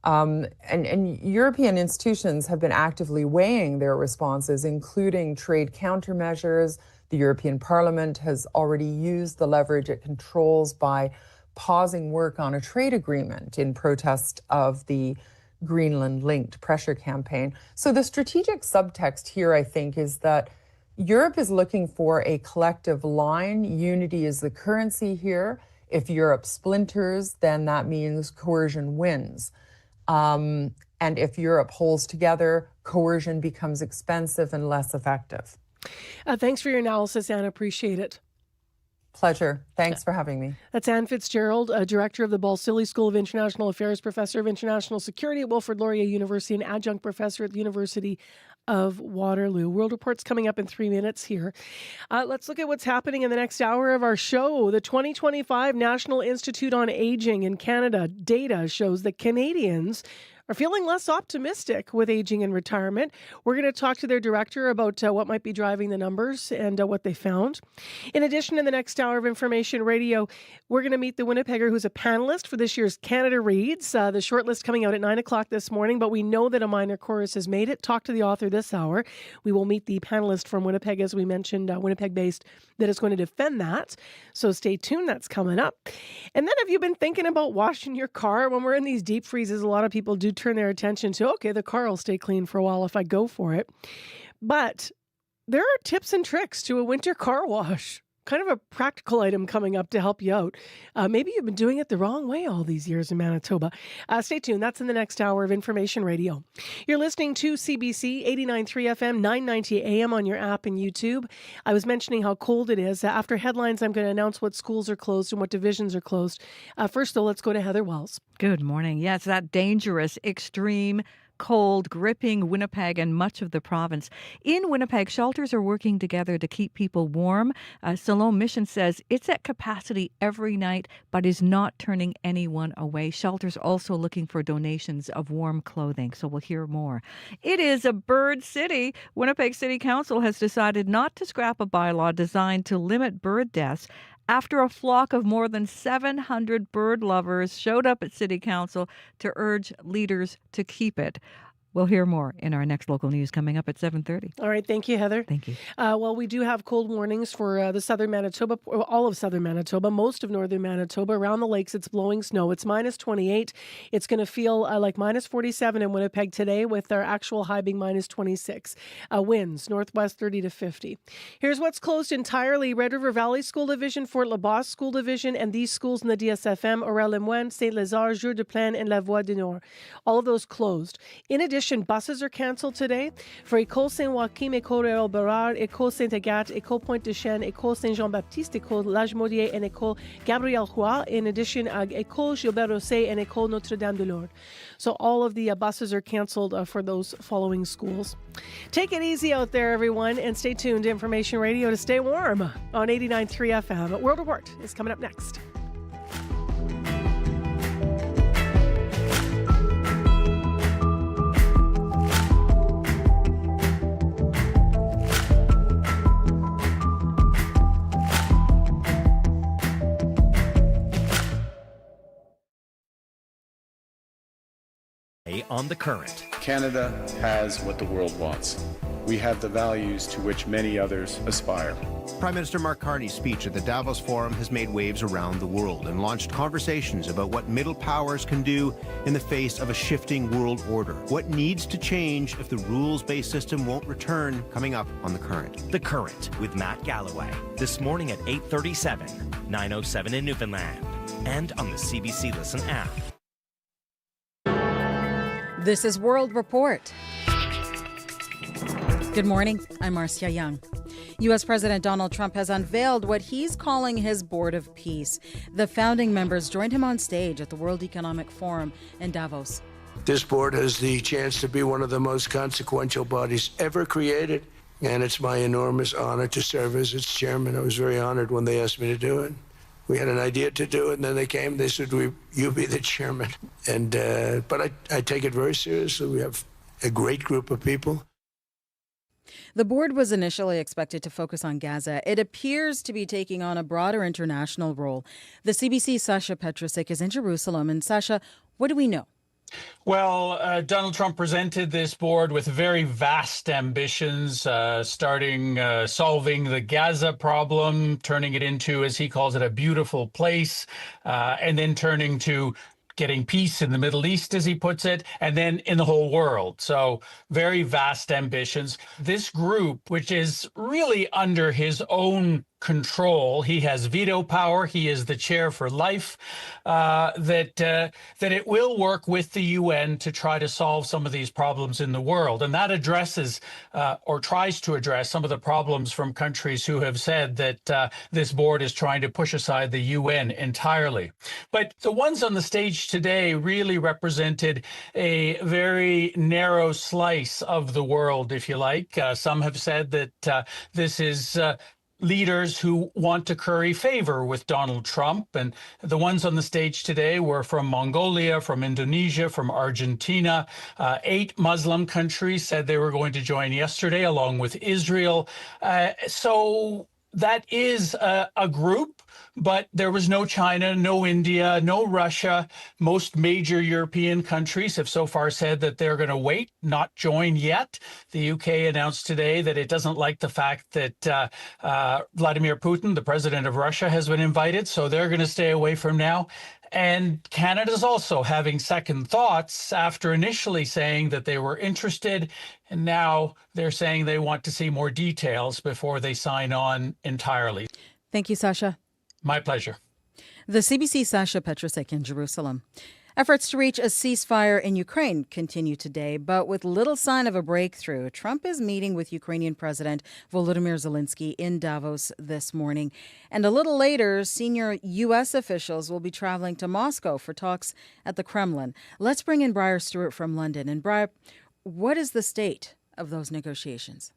And European institutions have been actively weighing their responses, including trade countermeasures. The European Parliament has already used the leverage it controls by pausing work on a trade agreement in protest of the Greenland-linked pressure campaign. So the strategic subtext here, I think, is that Europe is looking for a collective line. Unity is the currency here. If Europe splinters, then that means coercion wins. And if Europe holds together, coercion becomes expensive and less effective. Thanks for your analysis, Anne. Appreciate it. Pleasure. Thanks for having me. That's Anne Fitzgerald, Director of the Balsillie School of International Affairs, Professor of International Security at Wilfrid Laurier University, and Adjunct Professor at the University of Waterloo. World Report's coming up in 3 minutes here. Let's look at what's happening in the next hour of our show. The 2025 National Institute on Aging in Canada data shows that Canadians are feeling less optimistic with aging and retirement. We're going to talk to their director about what might be driving the numbers and what they found. In addition, in the next hour of Information Radio, we're going to meet the Winnipegger who's a panelist for this year's Canada Reads. The shortlist coming out at 9 o'clock this morning, but we know that a minor chorus has made it. Talk to the author this hour. We will meet the panelist from Winnipeg, as we mentioned, Winnipeg-based, that is going to defend that. So stay tuned. That's coming up. And then have you been thinking about washing your car? When we're in these deep freezes, a lot of people do turn their attention to, okay, the car will stay clean for a while if I go for it. But there are tips and tricks to a winter car wash. Kind of a practical item coming up to help you out. Maybe you've been doing it the wrong way all these years in Manitoba. Stay tuned. That's in the next hour of Information Radio. You're listening to CBC 89.3 FM, 990 AM on your app and YouTube. I was mentioning how cold it is. After headlines, I'm going to announce what schools are closed and what divisions are closed. First, though, let's go to Heather Wells. Good morning. Yes, that dangerous, extreme cold gripping Winnipeg and much of the province. In Winnipeg, shelters are working together to keep people warm. Salome Mission says it's at capacity every night, but is not turning anyone away. Shelters also looking for donations of warm clothing, so we'll hear more. It is a bird city. Winnipeg City Council has decided not to scrap a bylaw designed to limit bird deaths after a flock of more than 700 bird lovers showed up at City Council to urge leaders to keep it. We'll hear more in our next local news coming up at 7:30. All right. Thank you, Heather. Thank you. Well, we do have cold warnings for the southern Manitoba, all of southern Manitoba, most of northern Manitoba. Around the lakes, it's blowing snow. It's minus 28. It's going to feel like minus 47 in Winnipeg today, with our actual high being minus 26. Winds, northwest 30 to 50. Here's what's closed entirely. Red River Valley School Division, Fort LaBosse School Division, and these schools in the DSFM, Aurel-les-Moines, Saint-Lazare, Jour-de-Plaine, and La Voie du Nord. All of those closed. In addition, buses are canceled today for École Saint-Joachim, École Réal Berard, École Saint-Agathe, École Pointe-de-Chêne, École Saint-Jean-Baptiste, École Lagimodier, and École Gabriel Roy. In addition, École Gilbert Rosset and École Notre-Dame-de-Lourdes. So all of the buses are canceled for those following schools. Take it easy out there, everyone, and stay tuned to Information Radio to stay warm on 89.3 FM. World Report is coming up next. On the current. Canada has what the world wants. We have the values to which many others aspire. Prime Minister Mark Carney's speech at the Davos Forum has made waves around the world and launched conversations about what middle powers can do in the face of a shifting world order. What needs to change if the rules-based system won't return, coming up on The Current. The Current with Matt Galloway. This morning at 8:37, 9:07 in Newfoundland. And on the CBC Listen app. This is World Report. Good morning. I'm Marcia Young. U.S. President Donald Trump has unveiled what he's calling his Board of Peace. The founding members joined him on stage at the World Economic Forum in Davos. This board has the chance to be one of the most consequential bodies ever created, and it's my enormous honor to serve as its chairman. I was very honored when they asked me to do it. We had an idea to do it, and then they came. They said, "You be the chairman." And but I take it very seriously. We have a great group of people. The board was initially expected to focus on Gaza. It appears to be taking on a broader international role. The CBC's Sasha Petrusik is in Jerusalem. And Sasha, what do we know? Well, Donald Trump presented this board with very vast ambitions, starting solving the Gaza problem, turning it into, as he calls it, a beautiful place, and then turning to getting peace in the Middle East, as he puts it, and then in the whole world. So very vast ambitions. This group, which is really under his own control, he has veto power, he is the chair for life, that it will work with the UN to try to solve some of these problems in the world. And that addresses or tries to address some of the problems from countries who have said that this board is trying to push aside the UN entirely. But the ones on the stage today really represented a very narrow slice of the world, if you like. Some have said that this is leaders who want to curry favor with Donald Trump. And the ones on the stage today were from Mongolia, from Indonesia, from Argentina. 8 Muslim countries said they were going to join yesterday, along with Israel. So that is a group, but there was no China, no India, no Russia. Most major European countries have so far said that they're going to wait, not join yet. The UK announced today that it doesn't like the fact that Vladimir Putin, the president of Russia, has been invited, so they're going to stay away from now. And Canada's also having second thoughts after initially saying that they were interested, and now they're saying they want to see more details before they sign on entirely. Thank you, Sasha. My pleasure. The CBC Sasha Petrusik in Jerusalem. Efforts to reach a ceasefire in Ukraine continue today, but with little sign of a breakthrough. Trump is meeting with Ukrainian President Volodymyr Zelensky in Davos this morning. And a little later, senior U.S. officials will be traveling to Moscow for talks at the Kremlin. Let's bring in Briar Stewart from London. And Briar, what is the state of those negotiations?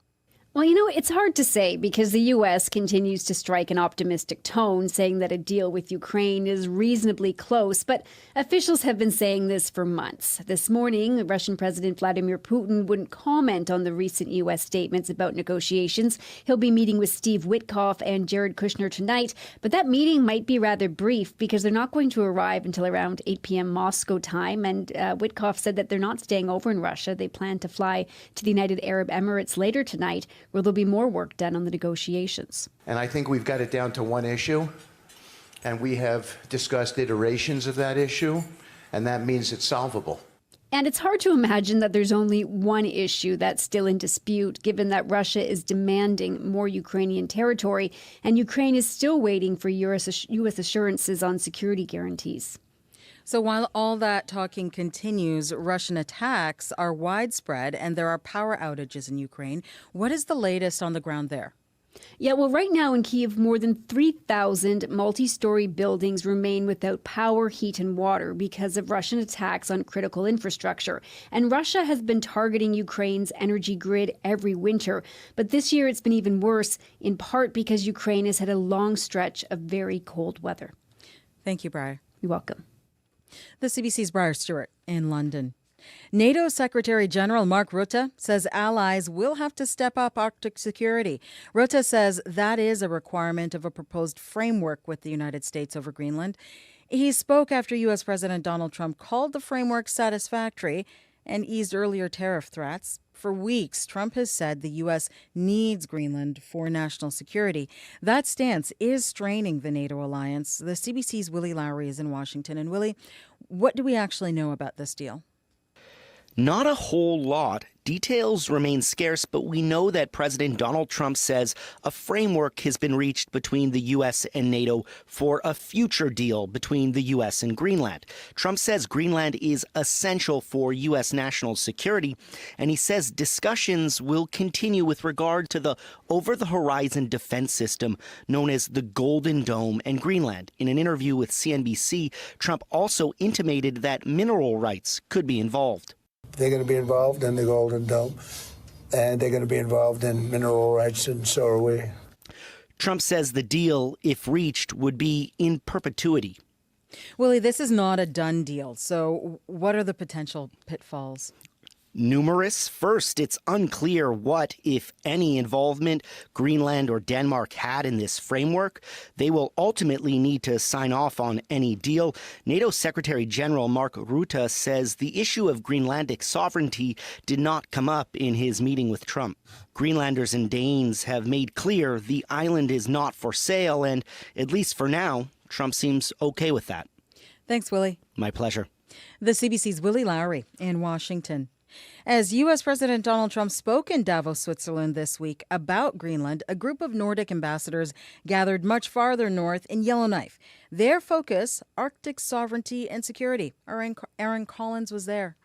Well, it's hard to say because the U.S. continues to strike an optimistic tone, saying that a deal with Ukraine is reasonably close. But officials have been saying this for months. This morning, Russian President Vladimir Putin wouldn't comment on the recent U.S. statements about negotiations. He'll be meeting with Steve Witkoff and Jared Kushner tonight. But that meeting might be rather brief because they're not going to arrive until around 8 p.m. Moscow time. And Witkoff said that they're not staying over in Russia. They plan to fly to the United Arab Emirates later tonight, where there'll be more work done on the negotiations. And I think we've got it down to one issue, and we have discussed iterations of that issue, and that means it's solvable. And it's hard to imagine that there's only one issue that's still in dispute, given that Russia is demanding more Ukrainian territory, and Ukraine is still waiting for U.S. assurances on security guarantees. So while all that talking continues, Russian attacks are widespread and there are power outages in Ukraine. What is the latest on the ground there? Yeah, well, right now in Kyiv, more than 3,000 multi-story buildings remain without power, heat, and water because of Russian attacks on critical infrastructure. And Russia has been targeting Ukraine's energy grid every winter. But this year it's been even worse, in part because Ukraine has had a long stretch of very cold weather. Thank you, Briar. You're welcome. The CBC's Briar Stewart in London. NATO Secretary General Mark Rutte says allies will have to step up Arctic security. Rutte says that is a requirement of a proposed framework with the United States over Greenland. He spoke after U.S. President Donald Trump called the framework satisfactory and eased earlier tariff threats. For weeks, Trump has said the U.S. needs Greenland for national security. That stance is straining the NATO alliance. The CBC's Willie Lowry is in Washington. And Willie, what do we actually know about this deal? Not a whole lot. Details remain scarce, but we know that President Donald Trump says a framework has been reached between the U.S. and NATO for a future deal between the U.S. and Greenland. Trump says Greenland is essential for U.S. national security, and he says discussions will continue with regard to the over-the-horizon defense system known as the Golden Dome and Greenland. In an interview with CNBC, Trump also intimated that mineral rights could be involved. They're going to be involved in the Golden Dome, and they're going to be involved in mineral rights, and so are we. Trump says the deal, if reached, would be in perpetuity. Willie, this is not a done deal. So what are the potential pitfalls? Numerous. First, it's unclear what, if any, involvement Greenland or Denmark had in this framework. They will ultimately need to sign off on any deal. NATO Secretary General Mark Rutte says the issue of Greenlandic sovereignty did not come up in his meeting with Trump. Greenlanders and Danes have made clear the island is not for sale, and at least for now, Trump seems okay with that. Thanks, Willie. My pleasure. The CBC's Willie Lowry in Washington. As U.S. President Donald Trump spoke in Davos, Switzerland this week about Greenland, a group of Nordic ambassadors gathered much farther north in Yellowknife. Their focus, Arctic sovereignty and security. Aaron Collins was there.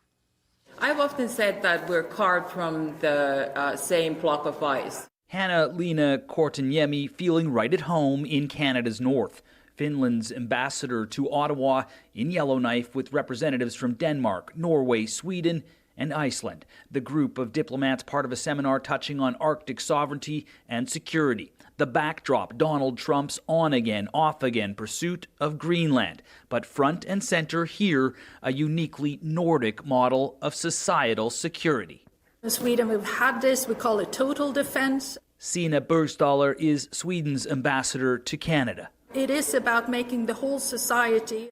I've often said that we're carved from the same block of ice. Hanna-Leena Korteniemi feeling right at home in Canada's north. Finland's ambassador to Ottawa in Yellowknife with representatives from Denmark, Norway, Sweden, and Iceland. The group of diplomats part of a seminar touching on Arctic sovereignty and security. The backdrop, Donald Trump's on-again, off-again pursuit of Greenland. But front and center here, a uniquely Nordic model of societal security. In Sweden, we've had this, we call it total defense. Sina Bergstaller is Sweden's ambassador to Canada. It is about making the whole society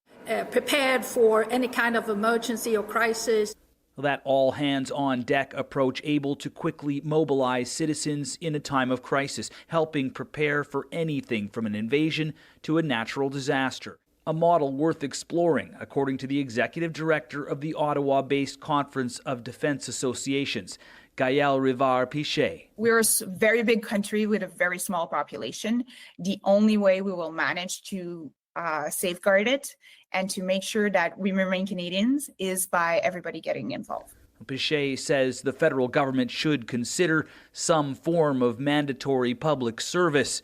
prepared for any kind of emergency or crisis. That all-hands-on-deck approach able to quickly mobilize citizens in a time of crisis, helping prepare for anything from an invasion to a natural disaster. A model worth exploring, according to the executive director of the Ottawa-based Conference of Defense Associations, Gaëlle Rivard-Pichet. We're a very big country with a very small population. The only way we will manage to safeguard it and to make sure that we remain Canadians is by everybody getting involved. Pichet says the federal government should consider some form of mandatory public service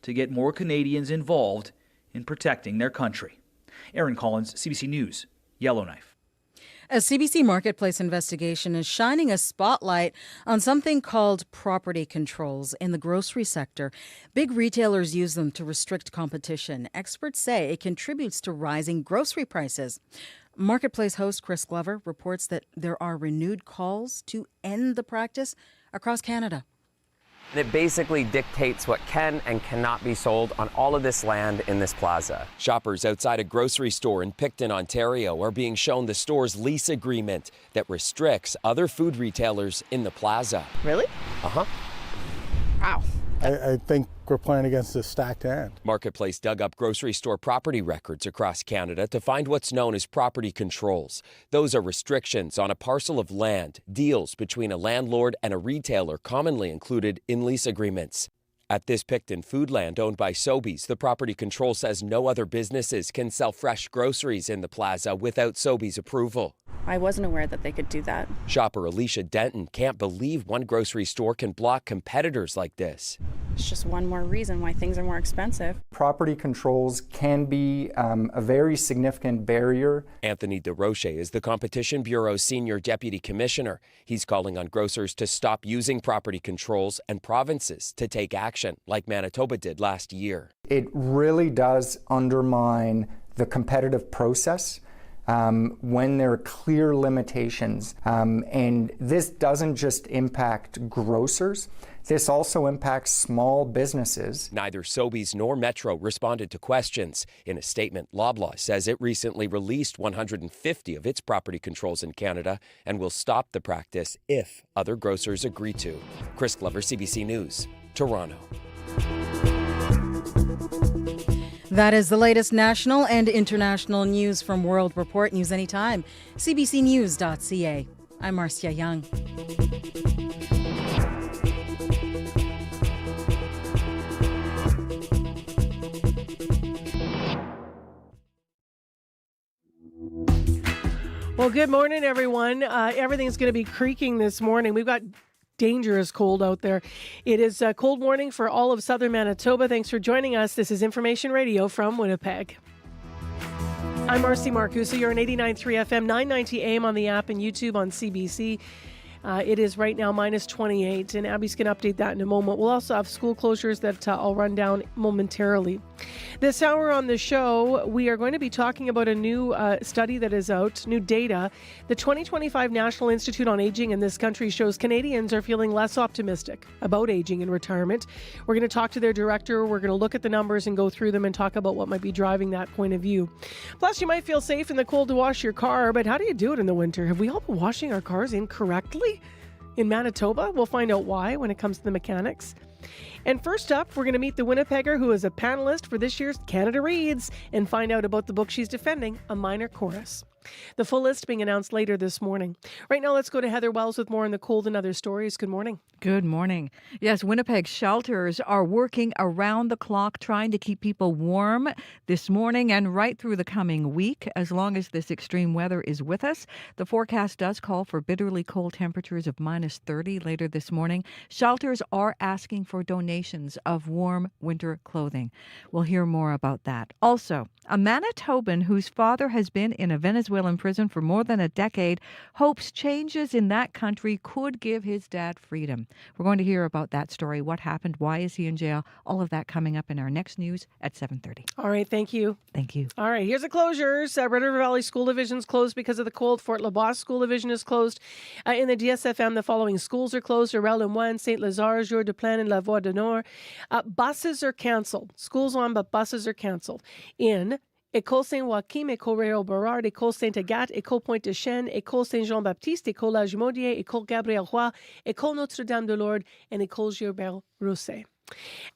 to get more Canadians involved in protecting their country. Aaron Collins, CBC News, Yellowknife. A CBC Marketplace investigation is shining a spotlight on something called property controls in the grocery sector. Big retailers use them to restrict competition. Experts say it contributes to rising grocery prices. Marketplace host Chris Glover reports that there are renewed calls to end the practice across Canada. And it basically dictates what can and cannot be sold on all of this land in this plaza. Shoppers outside a grocery store in Picton, Ontario are being shown the store's lease agreement that restricts other food retailers in the plaza. Really? Uh-huh. Wow. I think we're playing against a stacked hand. Marketplace dug up grocery store property records across Canada to find what's known as property controls. Those are restrictions on a parcel of land, deals between a landlord and a retailer commonly included in lease agreements. At this Picton Foodland owned by Sobeys, the property control says no other businesses can sell fresh groceries in the plaza without Sobeys' approval. I wasn't aware that they could do that. Shopper Alicia Denton can't believe one grocery store can block competitors like this. It's just one more reason why things are more expensive. Property controls can be a very significant barrier. Anthony DeRoche is the Competition Bureau's Senior Deputy Commissioner. He's calling on grocers to stop using property controls and provinces to take action, like Manitoba did last year. It really does undermine the competitive process. When there are clear limitations. And this doesn't just impact grocers, this also impacts small businesses. Neither Sobeys nor Metro responded to questions. In a statement, Loblaw says it recently released 150 of its property controls in Canada and will stop the practice if other grocers agree to. Chris Glover, CBC News, Toronto. That is the latest national and international news from World Report. News anytime. CBCNews.ca. I'm Marcia Young. Well, good morning, everyone. Everything's going to be creaking this morning. We've got dangerous cold out there. It is a cold warning for all of southern Manitoba. Thanks for joining us. This is Information Radio from Winnipeg. I'm Marcy Marcusa. You're on 89.3 FM, 990 AM on the app and YouTube on CBC. It is right now minus 28, and Abby's going to update that in a moment. We'll also have school closures that I'll run down momentarily. This hour on the show, we are going to be talking about a new study that is out, new data. The 2025 National Institute on Aging in this country shows Canadians are feeling less optimistic about aging in retirement. We're going to talk to their director. We're going to look at the numbers and go through them and talk about what might be driving that point of view. Plus, you might feel safe in the cold to wash your car, but how do you do it in the winter? Have we all been washing our cars incorrectly? In Manitoba, we'll find out why when it comes to the mechanics. And first up, we're going to meet the Winnipegger who is a panelist for this year's Canada Reads and find out about the book she's defending, A Minor Chorus. The full list being announced later this morning. Right now, let's go to Heather Wells with more on the cold and other stories. Good morning. Good morning. Yes, Winnipeg shelters are working around the clock trying to keep people warm this morning and right through the coming week, as long as this extreme weather is with us. The forecast does call for bitterly cold temperatures of minus 30 later this morning. Shelters are asking for donations of warm winter clothing. We'll hear more about that. Also, a Manitoban whose father has been in a Venezuelan prison for more than a decade hopes changes in that country could give his dad freedom. We're going to hear about that story, what happened, why is he in jail, all of that coming up in our next news at 7:30. All right, thank you. Thank you. All right, here's the closures. Red River Valley School Division is closed because of the cold. Fort LaBosse School Division is closed. In the DSFM, the following schools are closed. Orel-le-Moine, Saint-Lazare, Jour de Plaine, and La Voie du Nord. Buses are canceled. Schools on, but buses are canceled. In École Saint-Joachim, École Réal-Berard, École Sainte-Agathe, École Pointe-de-Chêne, École Saint-Jean-Baptiste, École Lagimaudier, École Gabriel-Roy, École Notre-Dame-de-Lourdes, and École Gilbert-Rousset.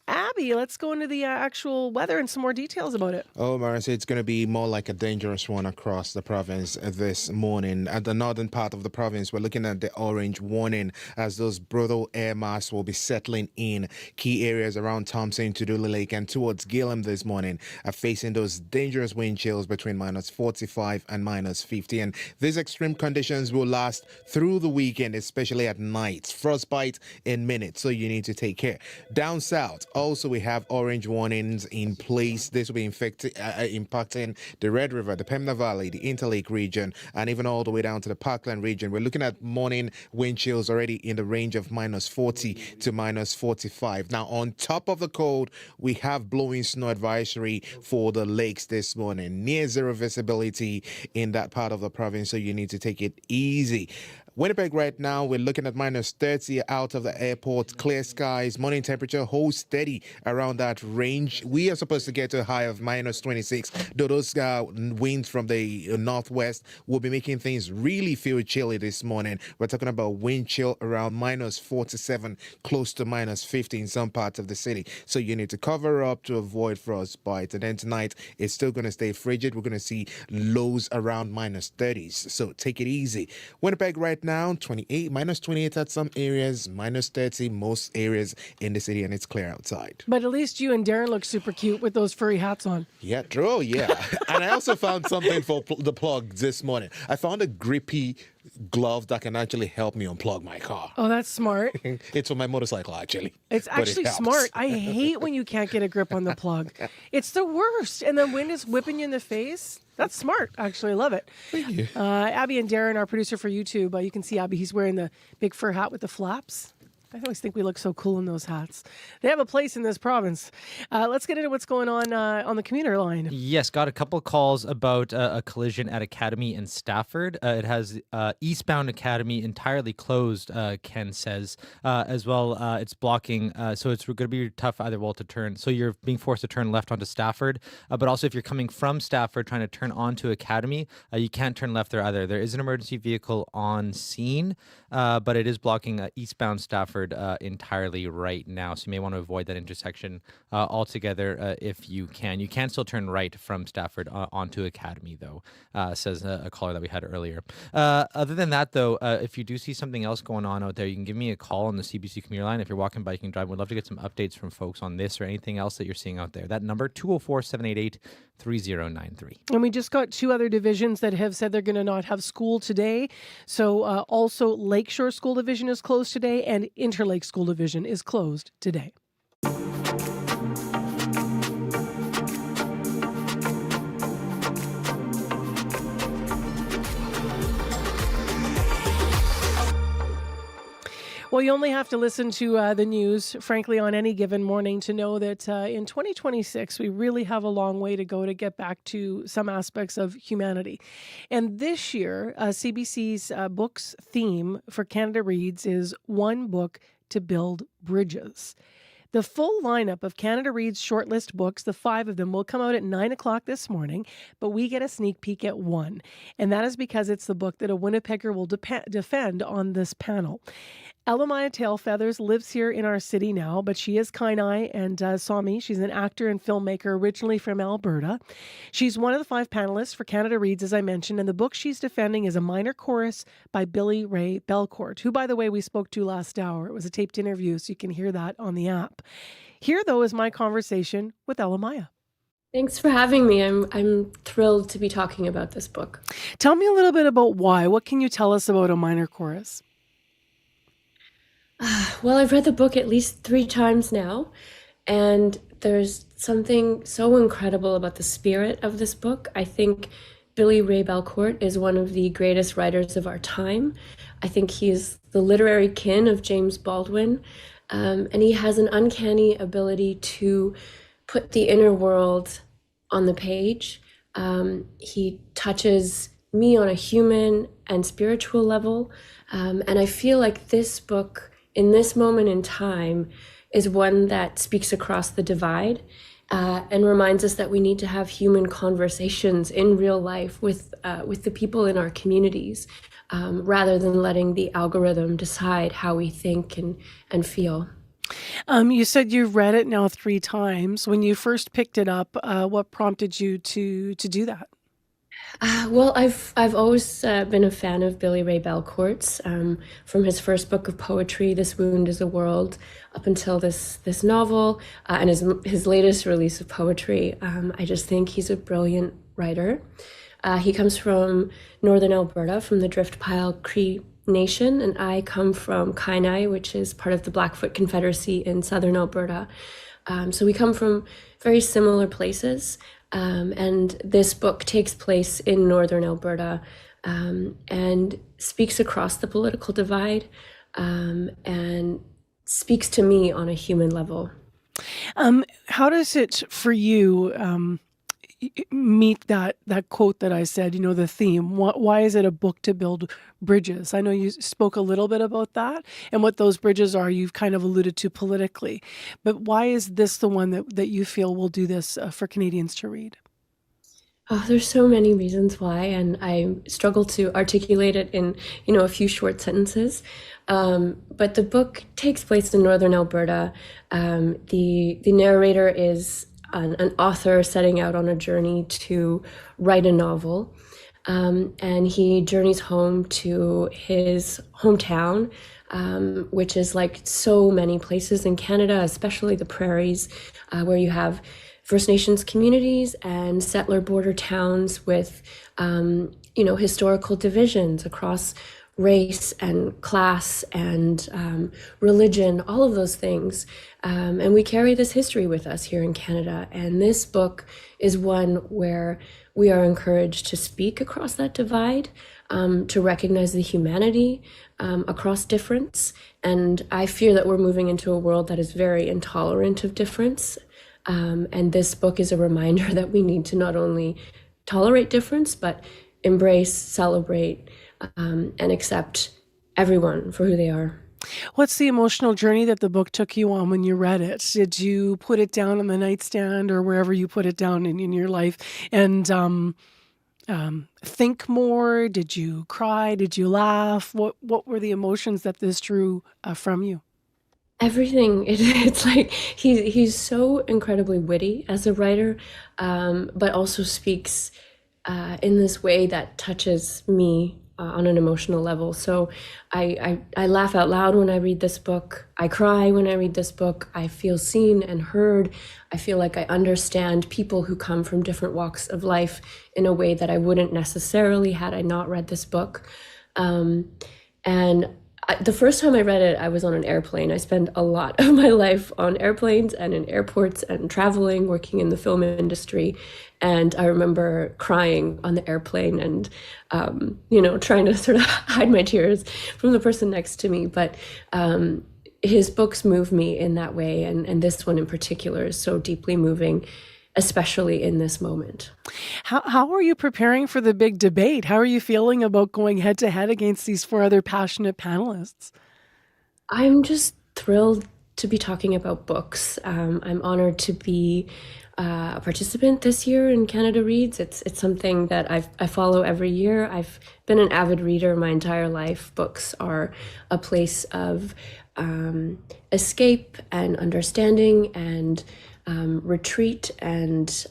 Abby, let's go into the actual weather and some more details about it. Oh, Marissa, it's going to be more like a dangerous one across the province this morning. At the northern part of the province, we're looking at the orange warning as those brutal air masses will be settling in. Key areas around Thompson, Tuduli Lake, and towards Gillam this morning are facing those dangerous wind chills between minus 45 and minus 50. And these extreme conditions will last through the weekend, especially at night. Frostbite in minutes, so you need to take care. Down Down south, also we have orange warnings in place. This will be impacting the Red River, the Pembina Valley, the Interlake region, and even all the way down to the Parkland region. We're looking at morning wind chills already in the range of -40 to -45. Now, on top of the cold, we have blowing snow advisory for the lakes this morning. Near zero visibility in that part of the province, so you need to take it easy. Winnipeg right now, we're looking at -30 out of the airport, clear skies, morning temperature holds steady around that range. We are supposed to get to a high of -26, though those winds from the northwest will be making things really feel chilly this morning. We're talking about wind chill around -47, close to -50 in some parts of the city. So you need to cover up to avoid frostbite. And then tonight, it's still going to stay frigid. We're going to see lows around -30s. So take it easy. Winnipeg right now, 28, -28 at some areas, -30 most areas in the city, and it's clear outside. But at least you and Darren look super cute with those furry hats on. Yeah, true, yeah. And I also found something for the plug this morning. I found a grippy glove that can actually help me unplug my car. Oh, that's smart. It's for my motorcycle, actually. It's actually smart. I hate when you can't get a grip on the plug. It's the worst. And the wind is whipping you in the face. That's smart. Actually, I love it. Thank you. Abby and Darren, our producer for YouTube, you can see Abby. He's wearing the big fur hat with the flaps. I always think we look so cool in those hats. They have a place in this province. Let's get into what's going on the commuter line. Yes, got a couple calls about a collision at Academy in Stafford. It has eastbound Academy entirely closed, Ken says. As well, it's blocking, so it's going to be tough either way to turn. So you're being forced to turn left onto Stafford. But also if you're coming from Stafford trying to turn onto Academy, you can't turn left there either. There is an emergency vehicle on scene, but it is blocking eastbound Stafford entirely right now, so you may want to avoid that intersection altogether if you can. You can still turn right from Stafford onto Academy, though, says a caller that we had earlier. Other than that, though, if you do see something else going on out there, you can give me a call on the CBC commuter line. If you're walking, biking, driving, we'd love to get some updates from folks on this or anything else that you're seeing out there. That number, 204-788-3093. And we just got two other divisions that have said they're going to not have school today. So also Lakeshore School Division is closed today, and Interlake School Division is closed today. Well, you only have to listen to the news, frankly, on any given morning to know that in 2026, we really have a long way to go to get back to some aspects of humanity. And this year, CBC's books theme for Canada Reads is One Book to Build Bridges. The full lineup of Canada Reads shortlist books, the 5 of them, will come out at 9 o'clock this morning, but we get a sneak peek at one. And that is because it's the book that a Winnipegger will defend on this panel. Elamaya Tailfeathers lives here in our city now, but she is Kainai and Sami. She's an actor and filmmaker originally from Alberta. She's one of the 5 panelists for Canada Reads, as I mentioned, and the book she's defending is A Minor Chorus by Billy Ray Belcourt, who, by the way, we spoke to last hour. It was a taped interview, so you can hear that on the app. Here, though, is my conversation with Elamaya. Thanks for having me. I'm thrilled to be talking about this book. Tell me a little bit about why. What can you tell us about A Minor Chorus? Well, I've read the book at least 3 times now, and there's something so incredible about the spirit of this book. I think Billy Ray Belcourt is one of the greatest writers of our time. I think he's the literary kin of James Baldwin, and he has an uncanny ability to put the inner world on the page. He touches me on a human and spiritual level, and I feel like this book, in this moment in time, is one that speaks across the divide and reminds us that we need to have human conversations in real life with the people in our communities, rather than letting the algorithm decide how we think and feel. You said you've read it now 3 times. When you first picked it up, what prompted you to do that? Well, I've always been a fan of Billy Ray Belcourt's, from his first book of poetry, This Wound is a World, up until this novel, and his latest release of poetry. I just think he's a brilliant writer. He comes from northern Alberta, from the Driftpile Cree Nation, and I come from Kainai, which is part of the Blackfoot Confederacy in southern Alberta. So we come from very similar places, and this book takes place in northern Alberta and speaks across the political divide and speaks to me on a human level. How does it for you meet that quote that I said, the theme? Why is it a book to build bridges? I know you spoke a little bit about that and what those bridges are. You've kind of alluded to politically, but why is this the one that you feel will do this for Canadians to read? Oh, there's so many reasons why, and I struggle to articulate it in, a few short sentences. But the book takes place in northern Alberta. The narrator is an author setting out on a journey to write a novel. And he journeys home to his hometown, which is like so many places in Canada, especially the prairies, where you have First Nations communities and settler border towns with, historical divisions across race and class and religion, all of those things. And we carry this history with us here in Canada. And this book is one where we are encouraged to speak across that divide, to recognize the humanity across difference. And I fear that we're moving into a world that is very intolerant of difference. And this book is a reminder that we need to not only tolerate difference, but embrace, celebrate, and accept everyone for who they are. What's the emotional journey that the book took you on when you read it? Did you put it down on the nightstand or wherever you put it down in your life and think more? Did you cry? Did you laugh? What were the emotions that this drew from you? Everything. It's like he's so incredibly witty as a writer, but also speaks in this way that touches me on an emotional level. So I laugh out loud when I read this book. I cry when I read this book. I feel seen and heard. I feel like I understand people who come from different walks of life in a way that I wouldn't necessarily had I not read this book. The first time I read it, I was on an airplane. I spend a lot of my life on airplanes and in airports and traveling, working in the film industry. And I remember crying on the airplane and, trying to sort of hide my tears from the person next to me. But his books move me in that way. And this one in particular is so deeply moving, especially in this moment. How are you preparing for the big debate? How are you feeling about going head to head against these four other passionate panelists? I'm just thrilled to be talking about books. I'm honored to be a participant this year in Canada Reads. It's something that I follow every year. I've been an avid reader my entire life. Books are a place of escape and understanding and retreat and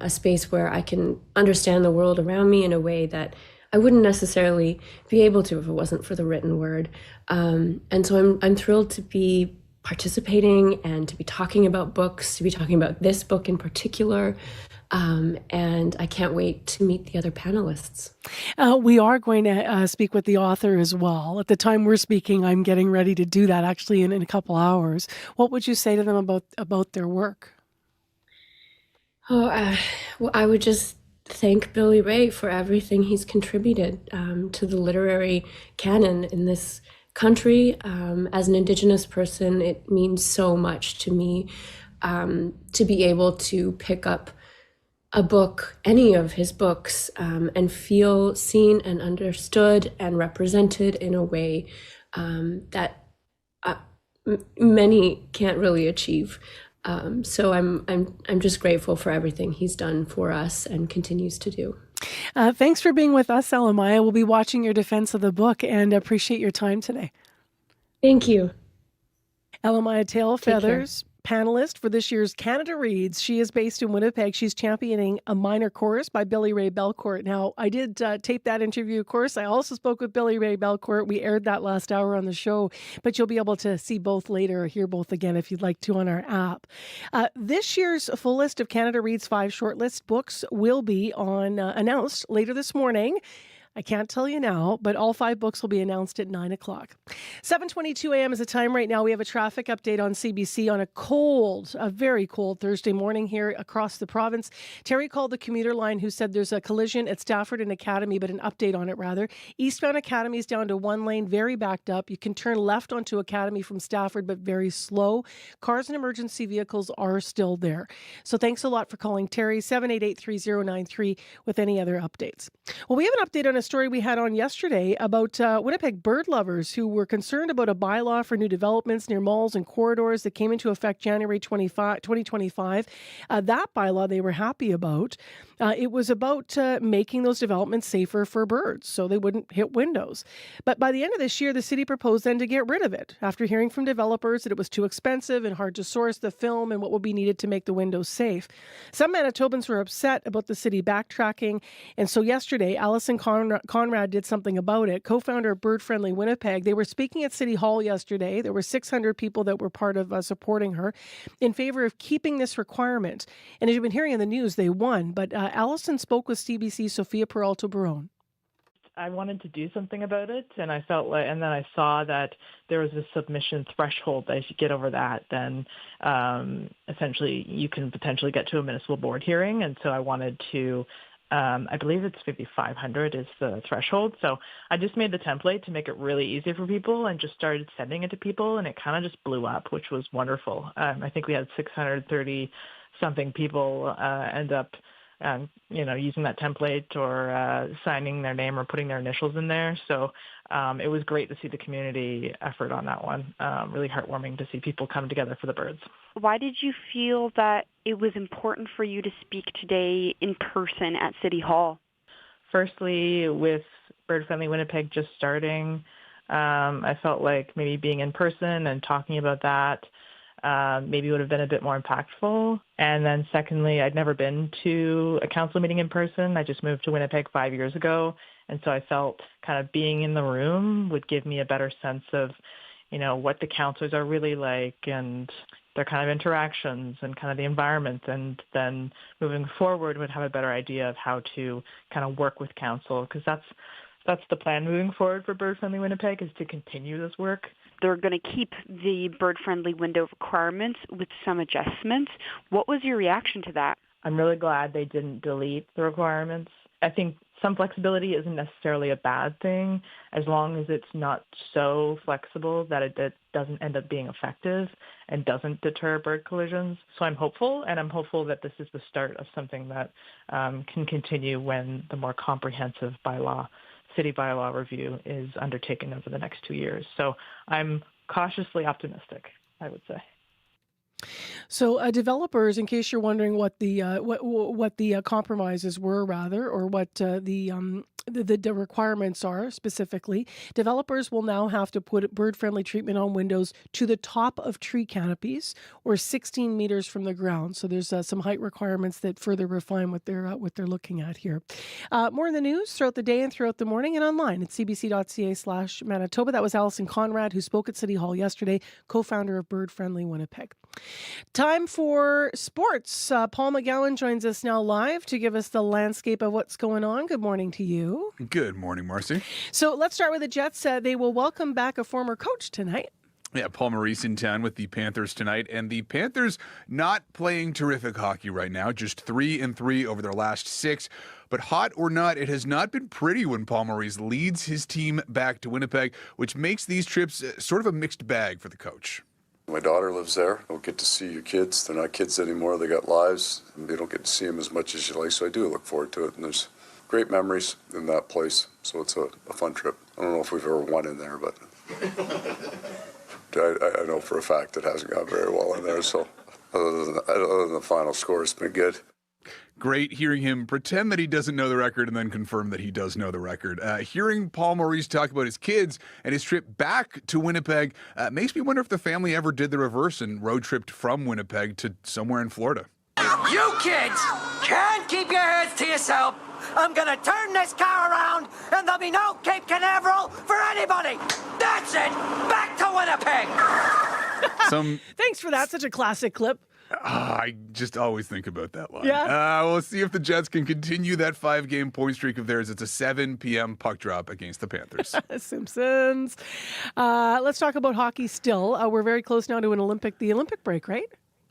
a space where I can understand the world around me in a way that I wouldn't necessarily be able to if it wasn't for the written word. And so I'm thrilled to be participating and to be talking about books, to be talking about this book in particular. And I can't wait to meet the other panelists. We are going to speak with the author as well. At the time we're speaking, I'm getting ready to do that actually in a couple hours. What would you say to them about their work? Well, I would just thank Billy Ray for everything he's contributed to the literary canon in this country. As an Indigenous person, it means so much to me to be able to pick up a book, any of his books, and feel seen and understood and represented in a way that many can't really achieve. So I'm just grateful for everything he's done for us and continues to do. Thanks for being with us, Elamaya. We'll be watching your defense of the book and appreciate your time today. Thank you. Elamaya Tailfeathers, panelist for this year's Canada Reads. She is based in Winnipeg. She's championing A Minor Chorus by Billy Ray Belcourt. Now, I did tape that interview, of course. I also spoke with Billy Ray Belcourt. We aired that last hour on the show, but you'll be able to see both later or hear both again if you'd like to on our app. This year's full list of Canada Reads 5 shortlist books will be announced later this morning. I can't tell you now, but all 5 books will be announced at 9 o'clock. 7:22 a.m. is the time right now. We have a traffic update on CBC on a very cold Thursday morning here across the province. Terry called the commuter line who said there's a collision at Stafford and Academy, but an update on it rather. Eastbound Academy is down to 1 lane, very backed up. You can turn left onto Academy from Stafford, but very slow. Cars and emergency vehicles are still there. So thanks a lot for calling Terry, 788-3093 with any other updates. Well, we have an update on a story we had on yesterday about Winnipeg bird lovers who were concerned about a bylaw for new developments near malls and corridors that came into effect January 2025. That bylaw they were happy about. It was about making those developments safer for birds so they wouldn't hit windows. But by the end of this year, the city proposed then to get rid of it after hearing from developers that it was too expensive and hard to source the film and what would be needed to make the windows safe. Some Manitobans were upset about the city backtracking. And so yesterday, Alison Conrad did something about it, co-founder of Bird Friendly Winnipeg. They were speaking at City Hall yesterday. There were 600 people that were part of supporting her in favor of keeping this requirement. And as you've been hearing in the news, they won. But Alison spoke with CBC's Sophia Peralta-Barone. I wanted to do something about it, and I felt like, and then I saw that there was a submission threshold that if you get over that, then essentially you can potentially get to a municipal board hearing. And so I wanted to, I believe it's 5,500 is the threshold. So I just made the template to make it really easy for people and just started sending it to people, and it kind of just blew up, which was wonderful. I think we had 630 something people end up using that template or signing their name or putting their initials in there. So it was great to see the community effort on that one. Really heartwarming to see people come together for the birds. Why did you feel that it was important for you to speak today in person at City Hall? Firstly, with Bird Friendly Winnipeg just starting, I felt like maybe being in person and talking about that maybe would have been a bit more impactful. And then secondly, I'd never been to a council meeting in person. I just moved to Winnipeg 5 years ago. And so I felt kind of being in the room would give me a better sense of, what the councillors are really like and their kind of interactions and kind of the environment. And then moving forward would have a better idea of how to kind of work with council, because that's the plan moving forward for Bird Friendly Winnipeg, is to continue this work. They're going to keep the bird-friendly window requirements with some adjustments. What was your reaction to that? I'm really glad they didn't delete the requirements. I think some flexibility isn't necessarily a bad thing, as long as it's not so flexible that it doesn't end up being effective and doesn't deter bird collisions. So I'm hopeful, and I'm hopeful that this is the start of something that can continue when the more comprehensive city bylaw review is undertaken over the next 2 years. So I'm cautiously optimistic, I would say. So developers, in case you're wondering what the compromises were, rather, or what the requirements are specifically, developers will now have to put bird-friendly treatment on windows to the top of tree canopies or 16 meters from the ground. So there's some height requirements that further refine what they're looking at here. More in the news throughout the day and throughout the morning and online at cbc.ca/Manitoba. That was Alison Conrad, who spoke at City Hall yesterday, co-founder of Bird Friendly Winnipeg. Time for sports. Paul McGowan joins us now live to give us the landscape of what's going on. Good morning to you. Good morning, Marcy. So let's start with the Jets. They will welcome back a former coach tonight. Yeah, Paul Maurice in town with the Panthers tonight, and the Panthers not playing terrific hockey right now, just 3-3 over their last 6. But hot or not, it has not been pretty when Paul Maurice leads his team back to Winnipeg, which makes these trips sort of a mixed bag for the coach. My daughter lives there. I don't get to see your kids. They're not kids anymore. They got lives. And they don't get to see them as much as you like, so I do look forward to it. And there's great memories in that place, so it's a fun trip. I don't know if we've ever won in there, but I know for a fact it hasn't gone very well in there. So other than the final score, it's been good. Great hearing him pretend that he doesn't know the record and then confirm that he does know the record. Hearing Paul Maurice talk about his kids and his trip back to Winnipeg makes me wonder if the family ever did the reverse and road tripped from Winnipeg to somewhere in Florida. You kids can't keep your heads to yourself. I'm going to turn this car around and there'll be no Cape Canaveral for anybody. That's it. Back to Winnipeg. Thanks for that. Such a classic clip. I just always think about that line. Yeah. We'll see if the Jets can continue that 5-game point streak of theirs. It's a 7 p.m. puck drop against the Panthers. Simpsons. Let's talk about hockey still. We're very close now to the Olympic break, right?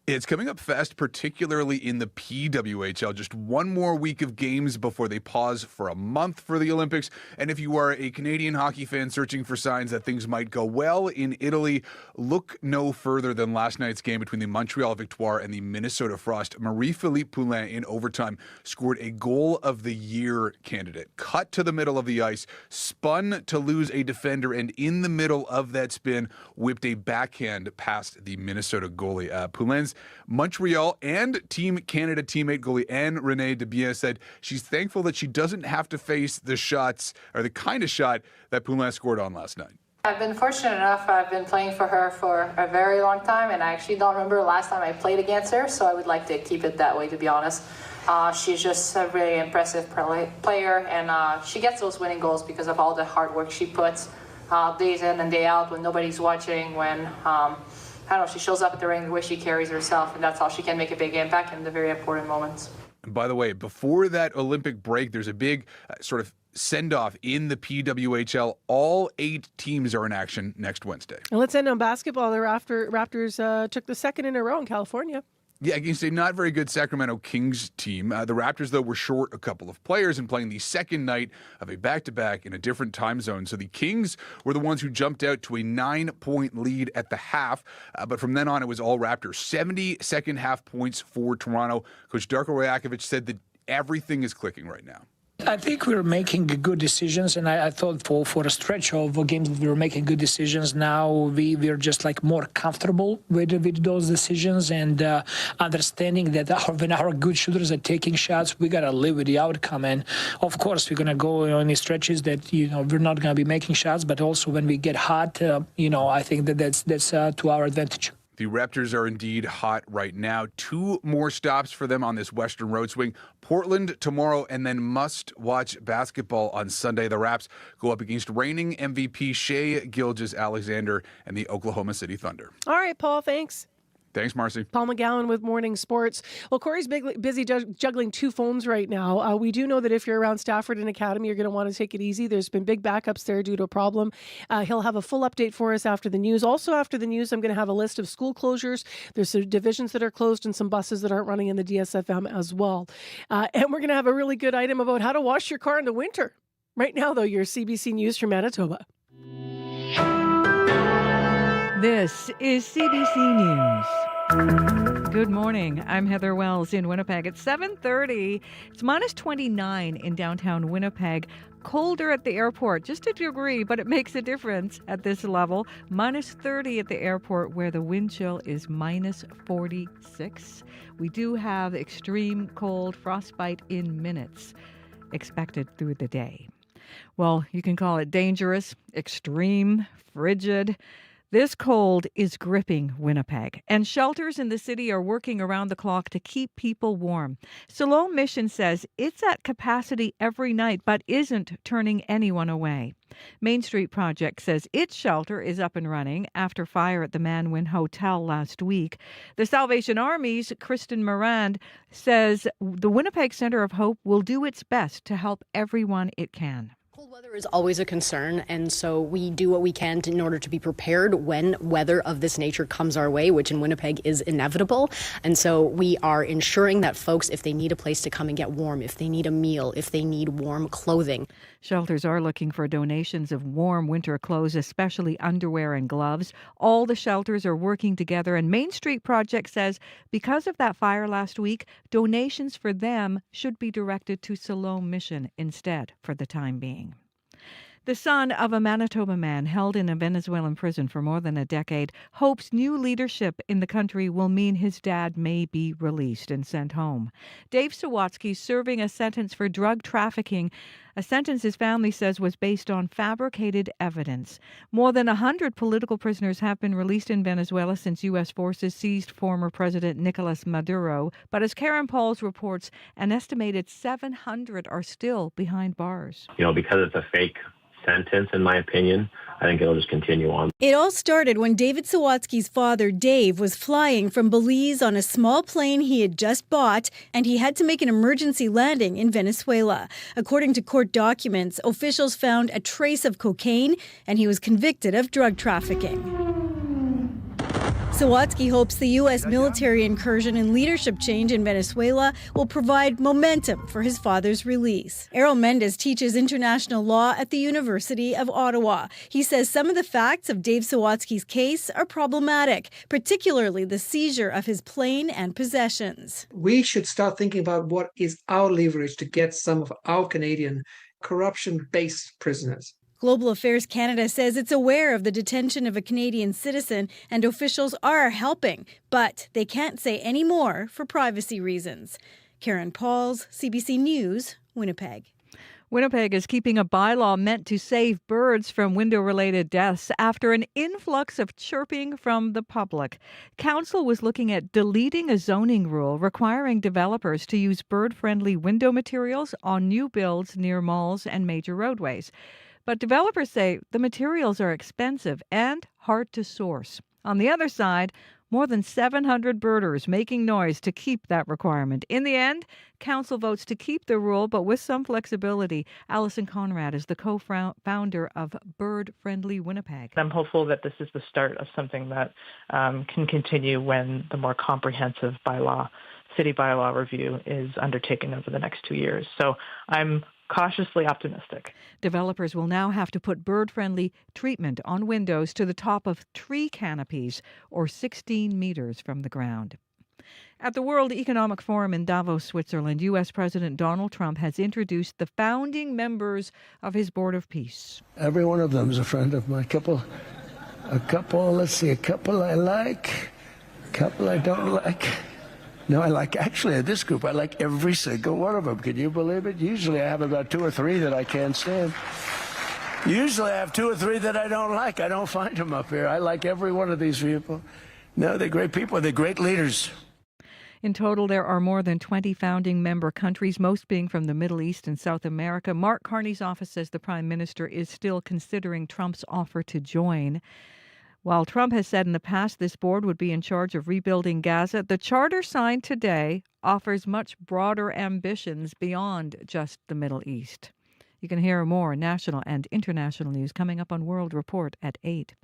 It's coming up fast, particularly in the PWHL. Just one more week of games before they pause for a month for the Olympics. And if you are a Canadian hockey fan searching for signs that things might go well in Italy, look no further than last night's game between the Montreal Victoire and the Minnesota Frost. Marie-Philippe Poulin in overtime scored a goal of the year candidate. Cut to the middle of the ice, spun to lose a defender, and in the middle of that spin, whipped a backhand past the Minnesota goalie. Poulin's Montreal and Team Canada teammate goalie Anne Renee Debien said she's thankful that she doesn't have to face the shots or the kind of shot that Poulin scored on last night. I've been fortunate enough. I've been playing for her for a very long time, and I actually don't remember the last time I played against her, so I would like to keep it that way, to be honest. She's just a really impressive player, and she gets those winning goals because of all the hard work she puts days in and day out when nobody's watching, when I don't know, she shows up at the ring the way she carries herself, and that's how she can make a big impact in the very important moments. And by the way, before that Olympic break, there's a big sort of send-off in the PWHL. All 8 teams are in action next Wednesday. And let's end on basketball. The Raptors took the second in a row in California. Yeah, against a not very good Sacramento Kings team. The Raptors, though, were short a couple of players and playing the second night of a back-to-back in a different time zone. So the Kings were the ones who jumped out to a 9-point lead at the half. But from then on, it was all Raptors. 70 second-half points for Toronto. Coach Darko Rajakovic said that everything is clicking right now. I think we're making good decisions, and I thought for a stretch of games we were making good decisions. Now we're just like more comfortable with those decisions, and understanding that when our good shooters are taking shots, we gotta live with the outcome. And of course, we're gonna go on these stretches that we're not gonna be making shots, but also when we get hot, I think that's to our advantage. The Raptors are indeed hot right now. 2 more stops for them on this Western road swing. Portland tomorrow, and then must-watch basketball on Sunday. The Raps go up against reigning MVP Shai Gilgeous-Alexander and the Oklahoma City Thunder. All right, Paul, thanks. Thanks, Marcy. Paul McGowan with Morning Sports. Well, Corey's busy juggling 2 phones right now. We do know that if you're around Stafford and Academy, you're going to want to take it easy. There's been big backups there due to a problem. He'll have a full update for us after the news. Also after the news, I'm going to have a list of school closures. There's some divisions that are closed and some buses that aren't running in the DSFM as well. And we're going to have a really good item about how to wash your car in the winter. Right now, though, your CBC News from Manitoba. This is CBC News. Good morning. I'm Heather Wells in Winnipeg. It's 7:30. It's minus 29 in downtown Winnipeg. Colder at the airport, just a degree, but it makes a difference at this level. Minus 30 at the airport, where the wind chill is minus 46. We do have extreme cold, frostbite in minutes expected through the day. Well, you can call it dangerous, extreme, frigid. This cold is gripping Winnipeg, and shelters in the city are working around the clock to keep people warm. Siloam Mission says it's at capacity every night, but isn't turning anyone away. Main Street Project says its shelter is up and running after fire at the Manwin Hotel last week. The Salvation Army's Kristen Morand says the Winnipeg Center of Hope will do its best to help everyone it can. Cold weather is always a concern, and so we do what we can in order to be prepared when weather of this nature comes our way, which in Winnipeg is inevitable. And so we are ensuring that folks, if they need a place to come and get warm, if they need a meal, if they need warm clothing. Shelters are looking for donations of warm winter clothes, especially underwear and gloves. All the shelters are working together, and Main Street Project says because of that fire last week, donations for them should be directed to Siloam Mission instead for the time being. The son of a Manitoba man held in a Venezuelan prison for more than a decade hopes new leadership in the country will mean his dad may be released and sent home. Dave Sawatsky serving a sentence for drug trafficking, a sentence his family says was based on fabricated evidence. More than 100 political prisoners have been released in Venezuela since U.S. forces seized former President Nicolas Maduro. But as Karen Pauls reports, an estimated 700 are still behind bars. Because it's a fake sentence, in my opinion. I think it'll just continue on. It all started when David Sawatsky's father, Dave, was flying from Belize on a small plane he had just bought, and he had to make an emergency landing in Venezuela. According to court documents, officials found a trace of cocaine, and he was convicted of drug trafficking. Sawatsky hopes the U.S. military incursion and leadership change in Venezuela will provide momentum for his father's release. Errol Mendez teaches international law at the University of Ottawa. He says some of the facts of Dave Sawatsky's case are problematic, particularly the seizure of his plane and possessions. We should start thinking about what is our leverage to get some of our Canadian corruption-based prisoners. Global Affairs Canada says it's aware of the detention of a Canadian citizen and officials are helping, but they can't say any more for privacy reasons. Karen Pauls, CBC News, Winnipeg. Winnipeg is keeping a bylaw meant to save birds from window-related deaths after an influx of chirping from the public. Council was looking at deleting a zoning rule requiring developers to use bird-friendly window materials on new builds near malls and major roadways. But developers say the materials are expensive and hard to source. On the other side, more than 700 birders making noise to keep that requirement. In the end, council votes to keep the rule, but with some flexibility. Alison Conrad is the co-founder of Bird Friendly Winnipeg. I'm hopeful that this is the start of something that can continue when the more comprehensive city bylaw review is undertaken over the next 2 years. So I'm cautiously optimistic. Developers will now have to put bird-friendly treatment on windows to the top of tree canopies or 16 meters from the ground. At the World Economic Forum in Davos, Switzerland, U.S. President Donald Trump has introduced the founding members of his Board of Peace. Every one of them is a friend of mine. A couple I like, a couple I don't like. No, I like, actually, this group, I like every single one of them. Can you believe it? Usually I have about 2 or 3 that I can't stand. Usually I have 2 or 3 that I don't like. I don't find them up here. I like every one of these people. No, they're great people. They're great leaders. In total, there are more than 20 founding member countries, most being from the Middle East and South America. Mark Carney's office says the Prime Minister is still considering Trump's offer to join. While Trump has said in the past this board would be in charge of rebuilding Gaza, the charter signed today offers much broader ambitions beyond just the Middle East. You can hear more national and international news coming up on World Report at 8.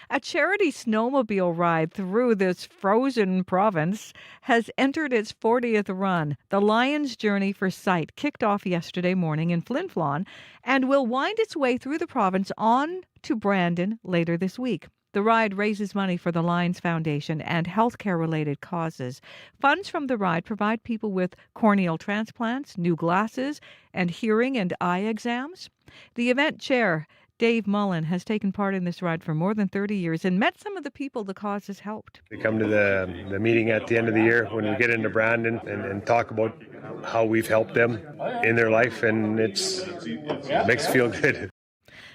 A charity snowmobile ride through this frozen province has entered its 40th run. The Lion's Journey for Sight kicked off yesterday morning in Flin Flon and will wind its way through the province on to Brandon later this week. The ride raises money for the Lions Foundation and healthcare-related causes. Funds from the ride provide people with corneal transplants, new glasses, and hearing and eye exams. The event chair, Dave Mullen, has taken part in this ride for more than 30 years and met some of the people the cause has helped. We come to the meeting at the end of the year when we get into Brandon and talk about how we've helped them in their life, and it makes it feel good.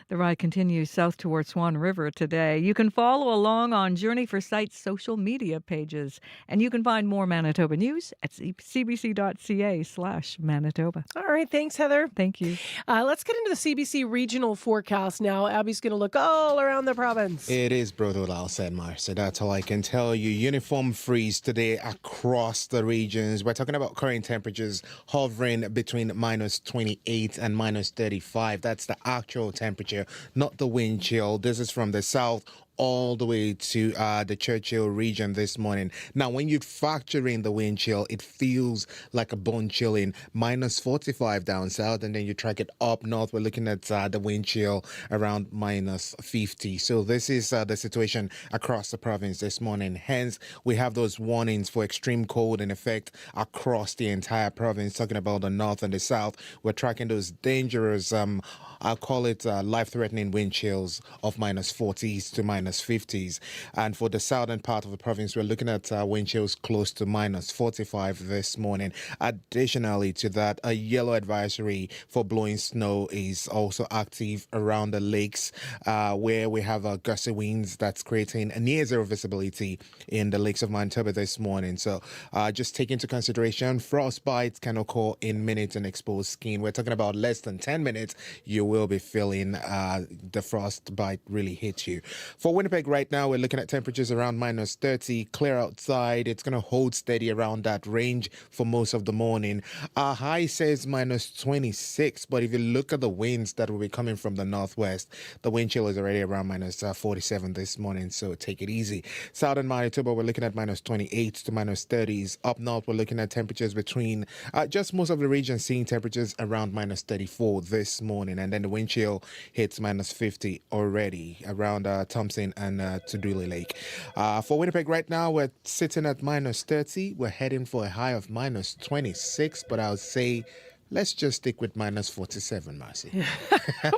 The ride continues south toward Swan River today. You can follow along on Journey for Sight's social media pages. And you can find more Manitoba news at cbc.ca/Manitoba. All right. Thanks, Heather. Thank you. Let's get into the CBC regional forecast now. Abby's going to look all around the province. It is brutal, I'll say, Marcia. That's all I can tell you. Uniform freeze today across the regions. We're talking about current temperatures hovering between minus 28 and minus 35. That's the actual temperature, not the wind chill. This is from the south all the way to the Churchill region this morning. Now, when you factor in the wind chill, it feels like a bone chilling minus 45 down south, and then you track it up north. We're looking at the wind chill around minus 50. So this is the situation across the province this morning. Hence, we have those warnings for extreme cold in effect across the entire province. Talking about the north and the south, we're tracking those dangerous, I'll call it life-threatening wind chills of minus 40s to minus minus 50s. And for the southern part of the province, we're looking at wind chills close to minus 45 this morning. Additionally to that, a yellow advisory for blowing snow is also active around the lakes, where we have gusty winds that's creating a near zero visibility in the lakes of Manitoba this morning. So just take into consideration, frostbite can occur in minutes and exposed skin. We're talking about less than 10 minutes, you will be feeling the frostbite really hit you. For Winnipeg right now, we're looking at temperatures around minus 30, clear outside. It's going to hold steady around that range for most of the morning. Our high says minus 26, but if you look at the winds that will be coming from the northwest, the wind chill is already around minus 47 this morning, so take it easy. Southern Manitoba, we're looking at minus 28 to minus 30s. Up north, we're looking at temperatures between just most of the region seeing temperatures around minus 34 this morning, and then the wind chill hits minus 50 already around Thompson and Tuduli Lake. For Winnipeg right now, we're sitting at minus 30. We're heading for a high of minus 26, but I'll say let's just stick with minus 47, Marcy.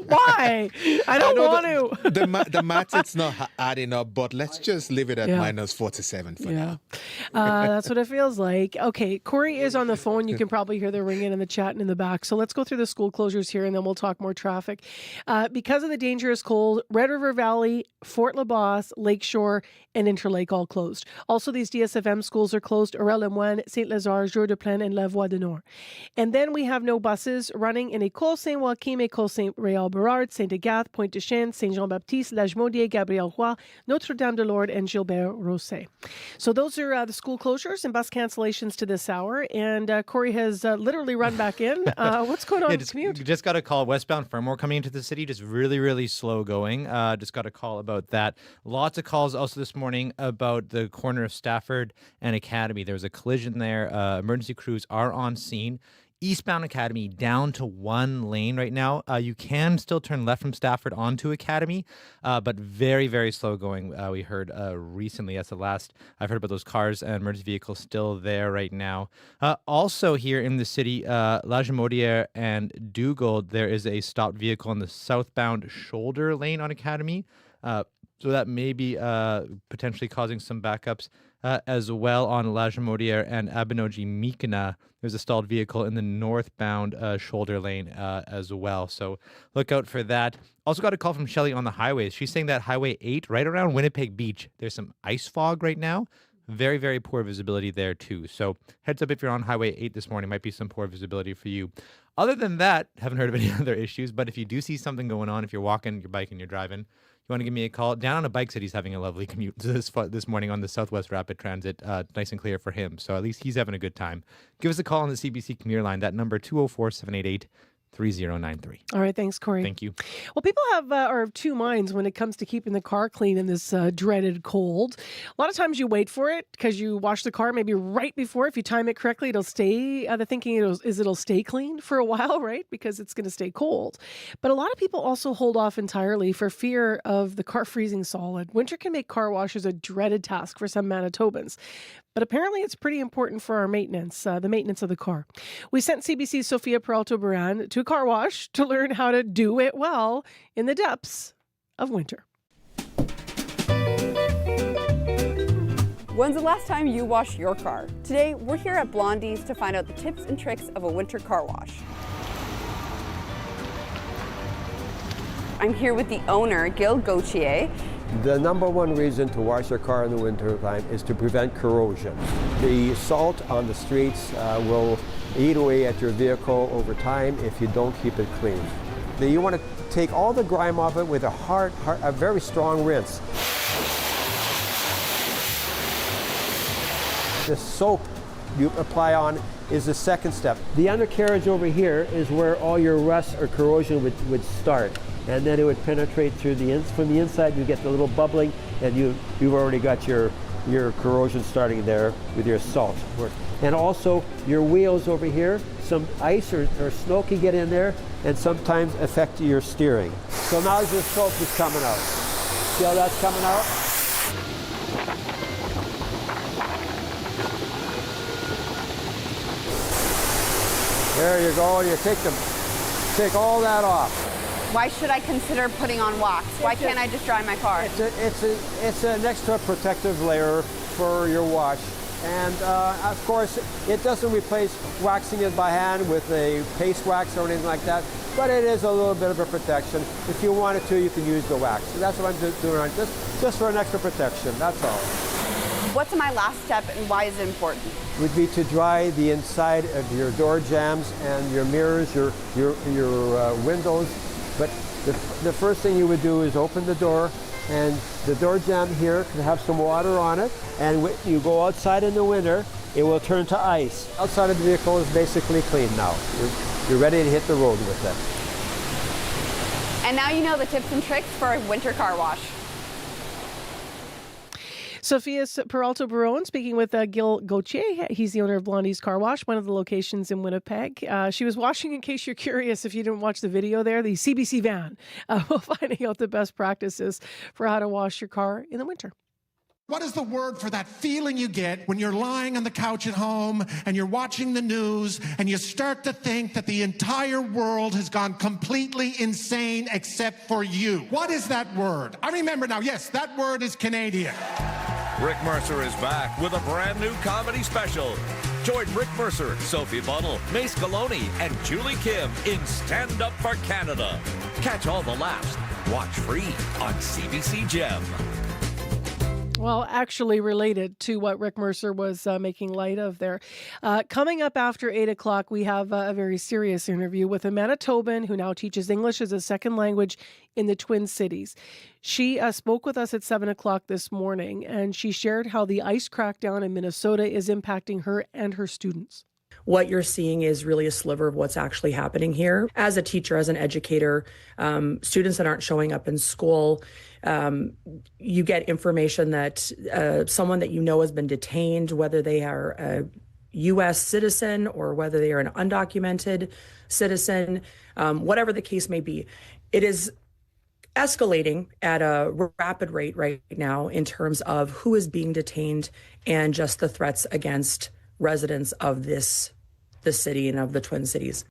Why? I don't want to. The math, it's not adding up, but let's just leave it at minus 47 for now. That's what it feels like. Okay, Corey is on the phone. You can probably hear the ringing and the chatting in the back. So let's go through the school closures here, and then we'll talk more traffic. Because of the dangerous cold, Red River Valley, Fort LaBosse, Lakeshore, and Interlake all closed. Also, these DSFM schools are closed: Aurel-le-Moine, Saint-Lazare, Jour-de-Plaine, and La Voie du Nord. And then we have no buses running in École Saint-Joachim, École Saint-Réal-Berard, Saint-Agathe, Pointe-de-Chêne, Saint-Jean-Baptiste, Lagimodier, Gabriel-Roy, Notre-Dame-de-Lourdes, and Gilbert-Rosset. So those are the school closures and bus cancellations to this hour. And Corey has literally run back in. What's going on in the commute? Just got a call. Westbound Fermor coming into the city, just really, really slow going. Just got a call about that. Lots of calls also this morning about the corner of Stafford and Academy. There was a collision there. Emergency crews are on scene. Eastbound Academy down to one lane right now. You can still turn left from Stafford onto Academy, but very, very slow going. We heard recently, that's the last I've heard about those cars and emergency vehicles still there right now. Also here in the city, Lagimodiere and Dugald, there is a stopped vehicle in the southbound shoulder lane on Academy. So that may be potentially causing some backups. As well on Lagimodiere and Abinogi-Mikina. There's a stalled vehicle in the northbound shoulder lane as well. So look out for that. Also got a call from Shelley on the highways. She's saying that Highway 8 right around Winnipeg Beach, there's some ice fog right now. Very, very poor visibility there too. So heads up if you're on Highway 8 this morning, might be some poor visibility for you. Other than that, haven't heard of any other issues, but if you do see something going on, if you're walking, you're biking, you're driving, you want to give me a call. Down on a bike, said he's having a lovely commute this morning on the Southwest Rapid Transit. Nice and clear for him. So at least he's having a good time. Give us a call on the CBC commuter line. That number, 204-788-3093. All right, thanks, Corey. Thank you. Well, people are of two minds when it comes to keeping the car clean in this dreaded cold. A lot of times you wait for it because you wash the car maybe right before. If you time it correctly, it'll stay. The thinking is it'll stay clean for a while, right? Because it's going to stay cold. But a lot of people also hold off entirely for fear of the car freezing solid. Winter can make car washes a dreaded task for some Manitobans. But apparently it's pretty important for our maintenance, the maintenance of the car. We sent CBC's Sophia Peralta-Buran to a car wash to learn how to do it well in the depths of winter. When's the last time you washed your car? Today, we're here at Blondie's to find out the tips and tricks of a winter car wash. I'm here with the owner, Gil Gauthier. The number one reason to wash your car in the winter time is to prevent corrosion. The salt on the streets will eat away at your vehicle over time if you don't keep it clean. You want to take all the grime off it with a very strong rinse. The soap you apply on is the second step. The undercarriage over here is where all your rust or corrosion would start. And then it would penetrate through from the inside. You get the little bubbling, and you've already got your corrosion starting there with your salt. And also your wheels over here, some ice or snow can get in there and sometimes affect your steering. So now your soap is coming out. See how that's coming out? There you go, and you take all that off. Why should I consider putting on wax? Why can't I just dry my car? It's an extra protective layer for your wash. And of course, it doesn't replace waxing it by hand with a paste wax or anything like that, but it is a little bit of a protection. If you wanted to, you can use the wax. So that's what I'm doing right, just for an extra protection, that's all. What's my last step and why is it important? Would be to dry the inside of your door jambs and your mirrors, your windows. But the first thing you would do is open the door, and the door jamb here can have some water on it, and when you go outside in the winter, it will turn to ice. Outside of the vehicle is basically clean now. You're ready to hit the road with it. And now you know the tips and tricks for a winter car wash. Sophia Peralta-Barone speaking with Gil Gauthier. He's the owner of Blondie's Car Wash, one of the locations in Winnipeg. She was washing, in case you're curious, if you didn't watch the video there, the CBC van, finding out the best practices for how to wash your car in the winter. What is the word for that feeling you get when you're lying on the couch at home and you're watching the news and you start to think that the entire world has gone completely insane except for you? What is that word? I remember now. Yes, that word is Canadian. Rick Mercer is back with a brand new comedy special. Join Rick Mercer, Sophie Bunnell, Mace Galone, and Julie Kim in Stand Up for Canada. Catch all the laughs. Watch free on CBC Gem. Well, actually related to what Rick Mercer was making light of there. Coming up after 8 o'clock, we have a very serious interview with a Manitoban who now teaches English as a second language in the Twin Cities. She spoke with us at 7 o'clock this morning, and she shared how the ICE crackdown in Minnesota is impacting her and her students. What you're seeing is really a sliver of what's actually happening here. As a teacher, as an educator, students that aren't showing up in school, you get information that someone that you know has been detained, whether they are a U.S. citizen or whether they are an undocumented citizen, whatever the case may be. It is escalating at a rapid rate right now in terms of who is being detained and just the threats against residents of this city and of the Twin Cities.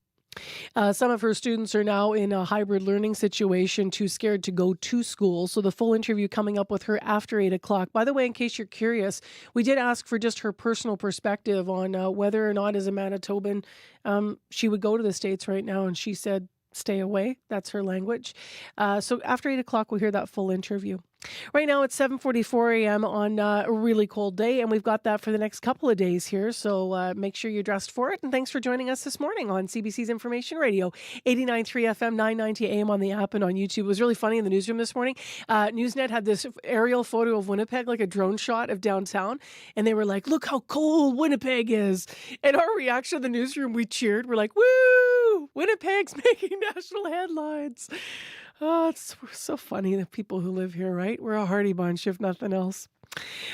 Some of her students are now in a hybrid learning situation, too scared to go to school. So the full interview coming up with her after 8 o'clock. By the way, in case you're curious, we did ask for just her personal perspective on whether or not as a Manitoban she would go to the States right now. And she said, stay away. That's her language. So after 8 o'clock, we'll hear that full interview. Right now, it's 7:44 a.m. on a really cold day, and we've got that for the next couple of days here. So make sure you're dressed for it. And thanks for joining us this morning on CBC's Information Radio, 89.3 FM, 990 AM on the app and on YouTube. It was really funny in the newsroom this morning. Newsnet had this aerial photo of Winnipeg, like a drone shot of downtown, and they were like, look how cold Winnipeg is. And our reaction in the newsroom, we cheered. We're like, woo! Winnipeg's making national headlines. Oh, it's so funny, the people who live here, right? We're a hardy bunch, if nothing else.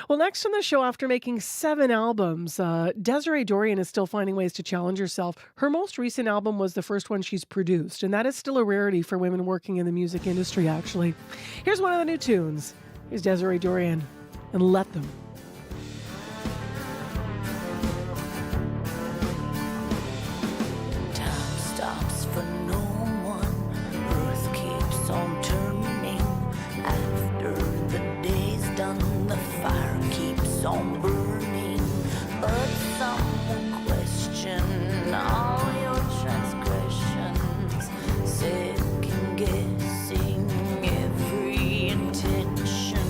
Well, next on the show, after making 7 albums, Desiree Dorian is still finding ways to challenge herself. Her most recent album was the first one she's produced, and that is still a rarity for women working in the music industry, actually. Here's one of the new tunes. Here's Desiree Dorian, and Let Them. Time stops for no one. Earth keeps on turning. After the day's done, the fire keeps on burning. But some will question all your transgressions, second guessing every intention.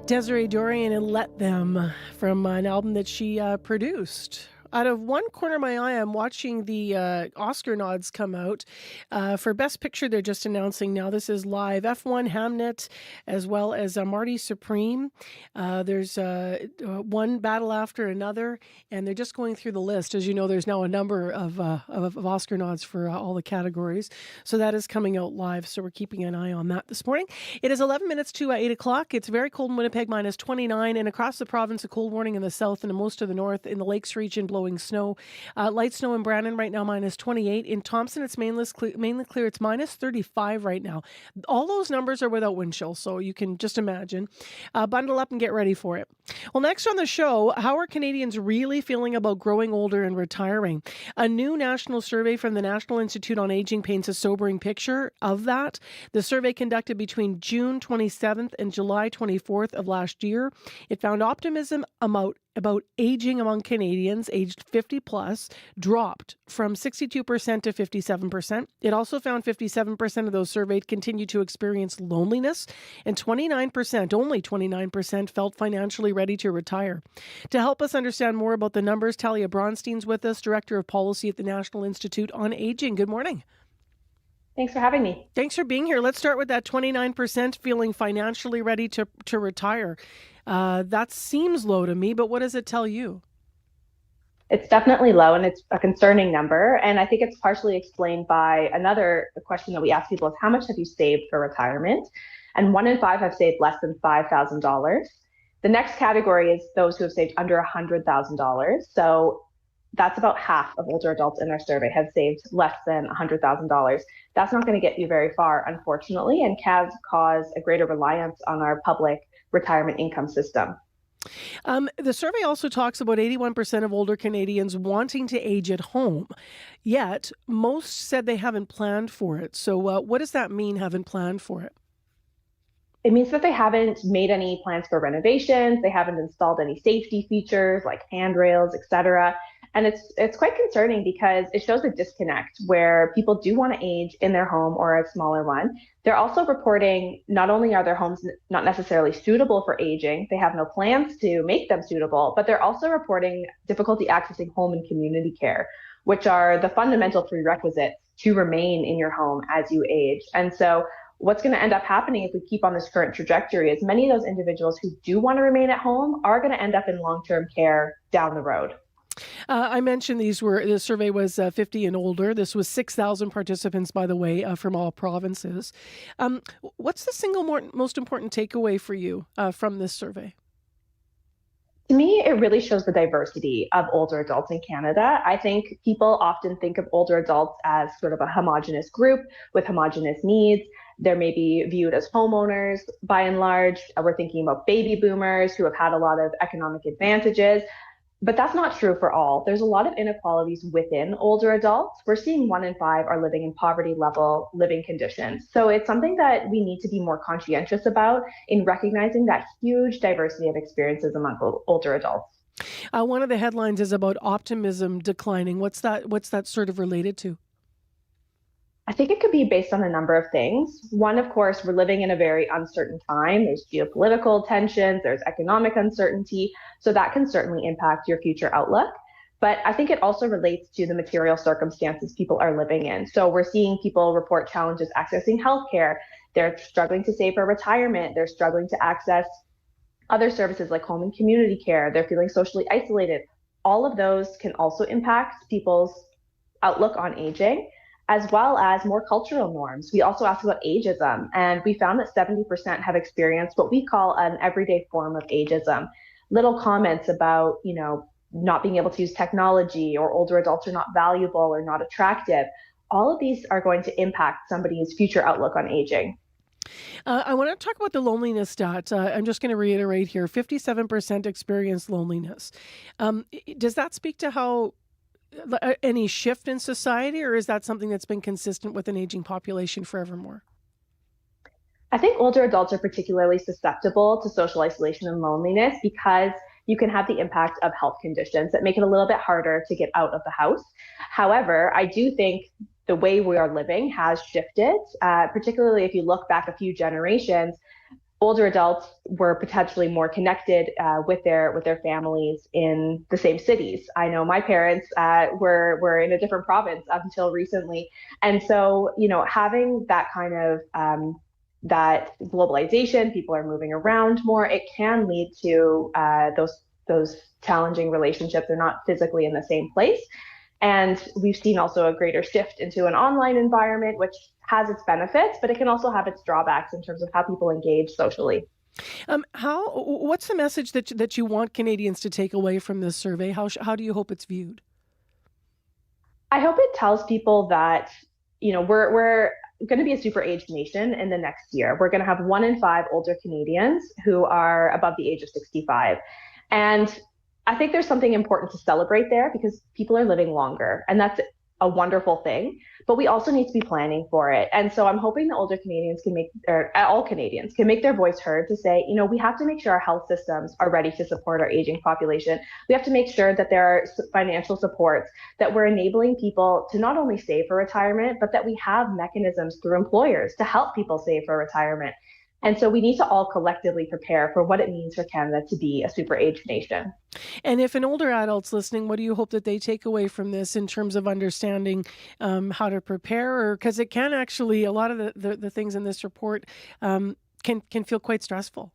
Desiree Dorian and Let Them from an album that she produced. Out of one corner of my eye, I'm watching the Oscar nods come out. For Best Picture, they're just announcing now. This is live. F1 Hamnet, as well as Marty Supreme. There's one battle after another, and they're just going through the list. As you know, there's now a number of Oscar nods for all the categories. So that is coming out live, so we're keeping an eye on that this morning. It is 11 minutes to 8 o'clock. It's very cold in Winnipeg, minus 29, and across the province, a cold warning in the south and in most of the north. In the Lakes region, blowing snow. Light snow in Brandon right now, minus 28. In Thompson, it's mainly clear. It's minus 35 right now. All those numbers are without wind chill, so you can just imagine. Bundle up and get ready for it. Well, next on the show, how are Canadians really feeling about growing older and retiring? A new national survey from the National Institute on Aging paints a sobering picture of that. The survey conducted between June 27th and July 24th of last year. It found optimism about aging among Canadians aged 50 plus dropped from 62% to 57%. It also found 57% of those surveyed continued to experience loneliness, and 29%, only 29%, felt financially ready to retire. To help us understand more about the numbers, Talia Bronstein's with us, Director of Policy at the National Institute on Aging. Good morning. Thanks for having me. Thanks for being here. Let's start with that 29% feeling financially ready to retire. That seems low to me, but what does it tell you? It's definitely low, and it's a concerning number. And I think it's partially explained by another question that we ask people is, how much have you saved for retirement? And 1 in 5 have saved less than $5,000. The next category is those who have saved under $100,000. So that's about half of older adults in our survey have saved less than $100,000. That's not going to get you very far, unfortunately, and can cause a greater reliance on our public retirement income system. The survey also talks about 81% of older Canadians wanting to age at home, yet most said they haven't planned for it. So what does that mean, haven't planned for it? It means that they haven't made any plans for renovations, they haven't installed any safety features like handrails, etc. And it's quite concerning because it shows a disconnect where people do want to age in their home or a smaller one. They're also reporting not only are their homes not necessarily suitable for aging, they have no plans to make them suitable, but they're also reporting difficulty accessing home and community care, which are the fundamental prerequisites to remain in your home as you age. And so what's going to end up happening if we keep on this current trajectory is many of those individuals who do want to remain at home are going to end up in long-term care down the road. I mentioned the survey was 50 and older. This was 6,000 participants, by the way, from all provinces. What's the single most important takeaway for you from this survey? To me, it really shows the diversity of older adults in Canada. I think people often think of older adults as sort of a homogenous group with homogenous needs. They're maybe viewed as homeowners by and large. We're thinking about baby boomers who have had a lot of economic advantages. But that's not true for all. There's a lot of inequalities within older adults. We're seeing 1 in 5 are living in poverty level living conditions. So it's something that we need to be more conscientious about in recognizing that huge diversity of experiences among older adults. One of the headlines is about optimism declining. What's that sort of related to? I think it could be based on a number of things. One, of course, we're living in a very uncertain time. There's geopolitical tensions, there's economic uncertainty, so that can certainly impact your future outlook. But I think it also relates to the material circumstances people are living in. So we're seeing people report challenges accessing healthcare. They're struggling to save for retirement. They're struggling to access other services like home and community care. They're feeling socially isolated. All of those can also impact people's outlook on aging, as well as more cultural norms. We also asked about ageism, and we found that 70% have experienced what we call an everyday form of ageism. Little comments about, not being able to use technology, or older adults are not valuable or not attractive. All of these are going to impact somebody's future outlook on aging. I want to talk about the loneliness stat. I'm just going to reiterate here, 57% experience loneliness. Does that speak to how any shift in society, or is that something that's been consistent with an aging population forevermore? I think older adults are particularly susceptible to social isolation and loneliness because you can have the impact of health conditions that make it a little bit harder to get out of the house. However, I do think the way we are living has shifted, particularly if you look back a few generations. older adults were potentially more connected with their families in the same cities. I know my parents were in a different province up until recently, and so having that kind of that globalization, people are moving around more. It can lead to those challenging relationships. They're not physically in the same place, and we've seen also a greater shift into an online environment, which has its benefits, but it can also have its drawbacks in terms of how people engage socially. What's the message that you want Canadians to take away from this survey? How do you hope it's viewed? I hope it tells people that, we're going to be a super aged nation in the next year. We're going to have 1 in 5 older Canadians who are above the age of 65. And I think there's something important to celebrate there because people are living longer, and that's a wonderful thing, but we also need to be planning for it. And so I'm hoping that older Canadians all Canadians can make their voice heard to say, we have to make sure our health systems are ready to support our aging population. We have to make sure that there are financial supports, that we're enabling people to not only save for retirement, but that we have mechanisms through employers to help people save for retirement. And so we need to all collectively prepare for what it means for Canada to be a super aged nation. And if an older adult's listening, what do you hope that they take away from this in terms of understanding how to prepare? Because it can actually, a lot of the things in this report can feel quite stressful.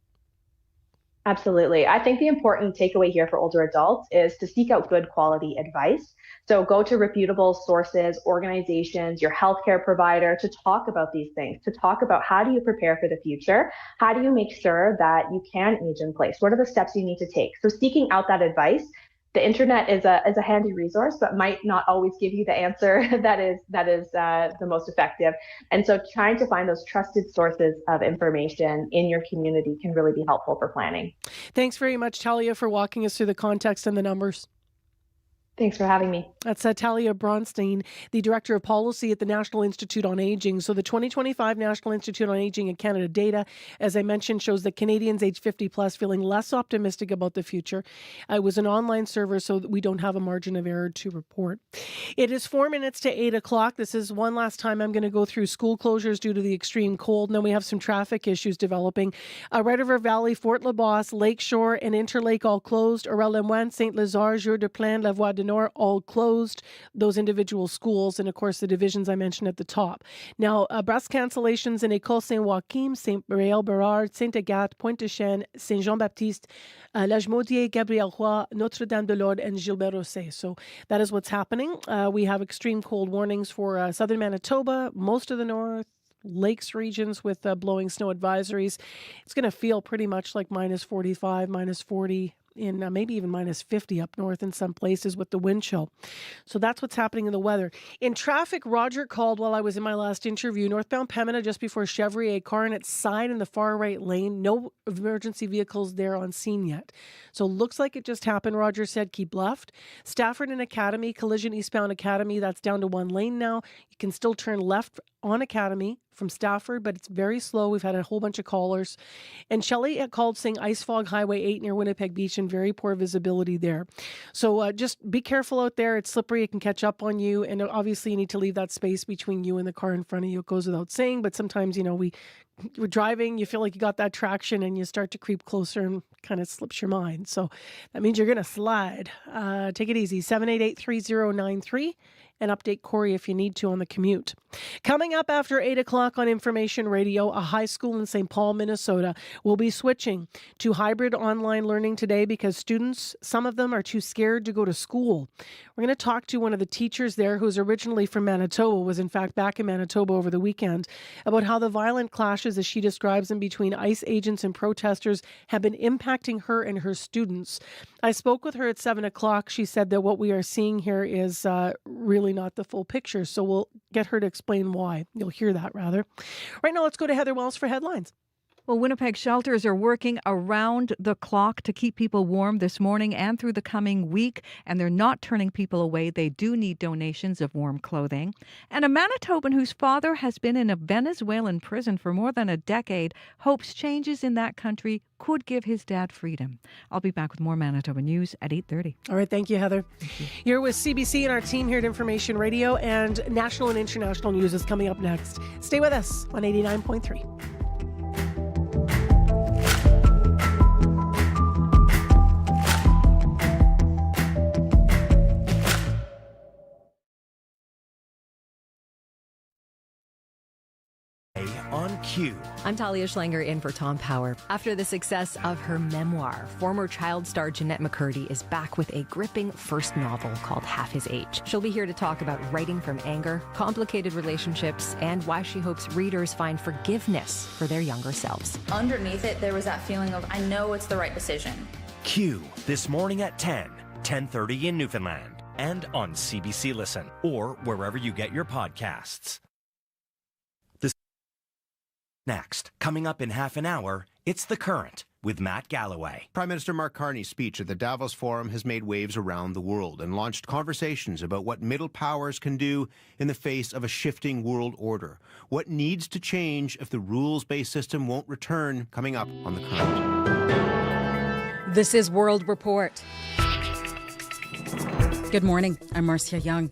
Absolutely. I think the important takeaway here for older adults is to seek out good quality advice. So go to reputable sources, organizations, your healthcare provider to talk about these things, to talk about how do you prepare for the future? How do you make sure that you can age in place? What are the steps you need to take? So seeking out that advice. The internet is a handy resource, but might not always give you the answer that is the most effective. And so trying to find those trusted sources of information in your community can really be helpful for planning. Thanks very much, Talia, for walking us through the context and the numbers. Thanks for having me. That's Talia Bronstein, the Director of Policy at the National Institute on Aging. So the 2025 National Institute on Aging in Canada data, as I mentioned, shows that Canadians age 50 plus feeling less optimistic about the future. It was an online survey, so we don't have a margin of error to report. It is 4 minutes to 8 o'clock. This is one last time I'm going to go through school closures due to the extreme cold. And then we have some traffic issues developing. Red River Valley, Fort LaBosse, Lakeshore, and Interlake all closed. Aurel-Lemoine, Saint-Lazare, Jour-de-Plaine, La Voie du Nord all closed, those individual schools, and of course the divisions I mentioned at the top. Now, bus cancellations in École Saint-Joachim, Saint-Réal-Bérard, Saint-Agathe, Pointe-de-Chêne, Saint-Jean-Baptiste, Lagimaudier, Gabriel-Roy, Notre-Dame-de-Lourdes, and Gilbert-Rossé. So that is what's happening. We have extreme cold warnings for southern Manitoba, most of the north, lakes regions with blowing snow advisories. It's going to feel pretty much like minus 45, minus 40 in maybe even minus 50 up north in some places with the wind chill. So that's what's happening in the weather. In traffic, Roger called while I was in my last interview. Northbound Pembina, just before Chevrier, a car in its side in the far right lane. No emergency vehicles there on scene yet. So looks like it just happened. Roger said keep left. Stafford and Academy, collision eastbound Academy. That's down to one lane now. You can still turn left on Academy from Stafford, but it's very slow. We've had a whole bunch of callers. And Shelley called saying Ice Fog Highway 8 near Winnipeg Beach and very poor visibility there. So just be careful out there. It's slippery. It can catch up on you. And obviously you need to leave that space between you and the car in front of you. It goes without saying, but sometimes, we're driving, you feel like you got that traction and you start to creep closer and kind of slips your mind. So that means you're going to slide. Take it easy. 788-3093 and update Corey if you need to on the commute. Coming up after 8 o'clock on Information Radio, a high school in St. Paul, Minnesota, will be switching to hybrid online learning today because students, some of them are too scared to go to school. We're going to talk to one of the teachers there who's originally from Manitoba, was in fact back in Manitoba over the weekend, about how the violent clashes, as she describes them, between ICE agents and protesters have been impacting her and her students. I spoke with her at 7 o'clock. She said that what we are seeing here is really not the full picture. So we'll get her to explain why. You'll hear that rather. Right now, let's go to Heather Wells for headlines. Well, Winnipeg shelters are working around the clock to keep people warm this morning and through the coming week, and they're not turning people away. They do need donations of warm clothing. And a Manitoban whose father has been in a Venezuelan prison for more than a decade hopes changes in that country could give his dad freedom. I'll be back with more Manitoba news at 8:30. All right, thank you, Heather. You're with CBC and our team here at Information Radio, and national and international news is coming up next. Stay with us on 89.3. today on Q. I'm Talia Schlanger in for Tom Power. After the success of her memoir, former child star Jeanette McCurdy is back with a gripping first novel called Half His Age. She'll be here to talk about writing from anger, complicated relationships, and why she hopes readers find forgiveness for their younger selves. Underneath it, there was that feeling of, I know it's the right decision. Q, this morning at 10:30 in Newfoundland, and on CBC Listen, or wherever you get your podcasts. Next, coming up in half an hour, it's The Current with Matt Galloway. Prime Minister Mark Carney's speech at the Davos Forum has made waves around the world and launched conversations about what middle powers can do in the face of a shifting world order. What needs to change if the rules-based system won't return, coming up on The Current. This is World Report. Good morning. I'm Marcia Young.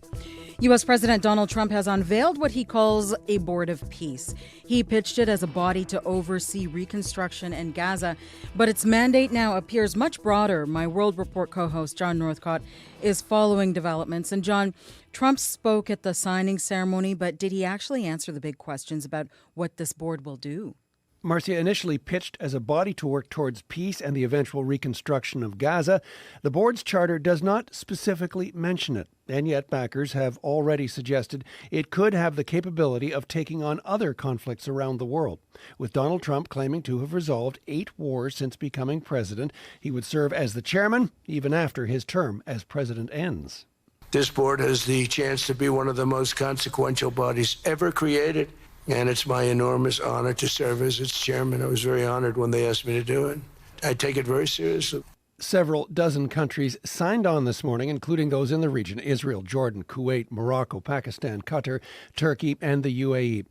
U.S. President Donald Trump has unveiled what he calls a board of peace. He pitched it as a body to oversee reconstruction in Gaza, but its mandate now appears much broader. My World Report co-host John Northcott is following developments. And John, Trump spoke at the signing ceremony, but did he actually answer the big questions about what this board will do? Marcia, initially pitched as a body to work towards peace and the eventual reconstruction of Gaza, the board's charter does not specifically mention it. And yet backers have already suggested it could have the capability of taking on other conflicts around the world. With Donald Trump claiming to have resolved 8 wars since becoming president, he would serve as the chairman even after his term as president ends. This board has the chance to be one of the most consequential bodies ever created. And it's my enormous honor to serve as its chairman. I was very honored when they asked me to do it. I take it very seriously. Several dozen countries signed on this morning, including those in the region: Israel, Jordan, Kuwait, Morocco, Pakistan, Qatar, Turkey, and the UAE.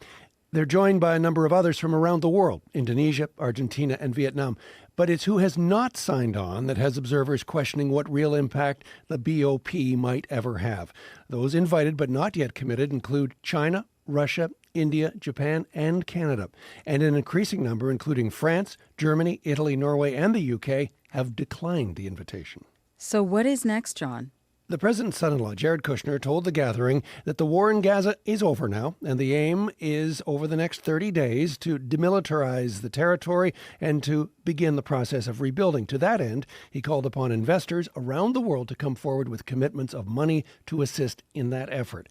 They're joined by a number of others from around the world: Indonesia, Argentina, and Vietnam. But it's who has not signed on that has observers questioning what real impact the BOP might ever have. Those invited but not yet committed include China, Russia, India, Japan, and Canada. And an increasing number, including France, Germany, Italy, Norway, and the UK, have declined the invitation. So what is next, John? The president's son-in-law, Jared Kushner, told the gathering that the war in Gaza is over now, and the aim is, over the next 30 days, to demilitarize the territory and to begin the process of rebuilding. To that end, he called upon investors around the world to come forward with commitments of money to assist in that effort.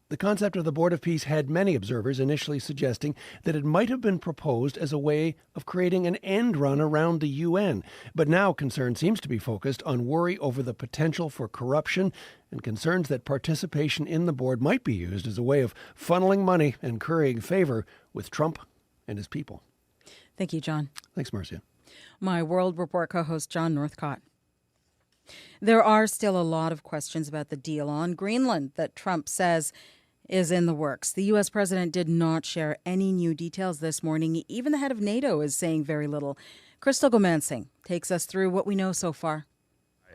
The concept of the Board of Peace had many observers initially suggesting that it might have been proposed as a way of creating an end run around the UN. But now concern seems to be focused on worry over the potential for corruption and concerns that participation in the board might be used as a way of funneling money and currying favor with Trump and his people. Thank you, John. Thanks, Marcia. My World Report co-host John Northcott. There are still a lot of questions about the deal on Greenland that Trump says is in the works. The U.S. president did not share any new details this morning. Even the head of NATO is saying very little. Crystal Gomansing takes us through what we know so far.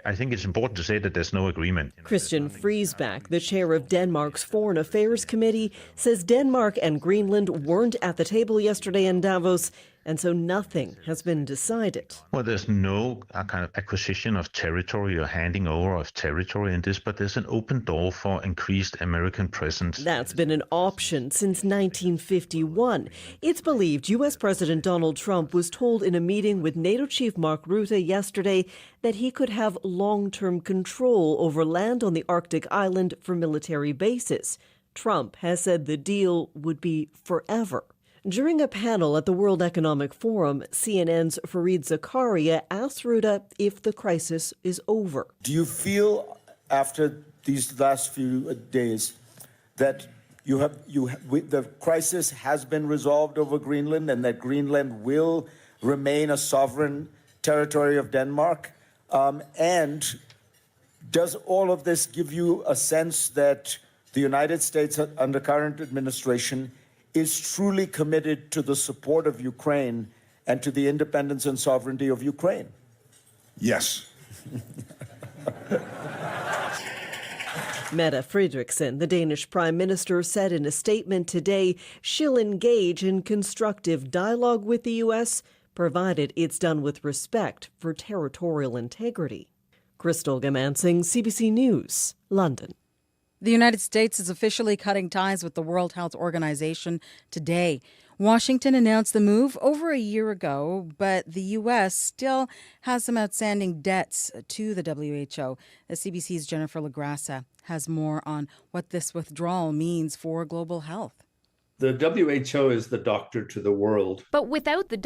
I think it's important to say that there's no agreement. Christian Friesbach, the chair of Denmark's Foreign Affairs Committee, says Denmark and Greenland weren't at the table yesterday in Davos, and so nothing has been decided. Well, there's no kind of acquisition of territory or handing over of territory in this, but there's an open door for increased American presence. That's been an option since 1951. It's believed U.S. President Donald Trump was told in a meeting with NATO Chief Mark Rutte yesterday that he could have long-term control over land on the Arctic island for military bases. Trump has said the deal would be forever. During a panel at the World Economic Forum, CNN's Fareed Zakaria asked Rutte if the crisis is over. Do you feel, after these last few days, that the crisis has been resolved over Greenland and that Greenland will remain a sovereign territory of Denmark? And does all of this give you a sense that the United States, under current administration, is truly committed to the support of Ukraine and to the independence and sovereignty of Ukraine? Yes. Mette Frederiksen, the Danish Prime Minister, said in a statement today she'll engage in constructive dialogue with the U.S., provided it's done with respect for territorial integrity. Crystal Gomansing, CBC News, London. The United States is officially cutting ties with the World Health Organization today. Washington announced the move over a year ago, but the U.S. still has some outstanding debts to the WHO. The CBC's Jennifer LaGrassa has more on what this withdrawal means for global health. The WHO is the doctor to the world. But without the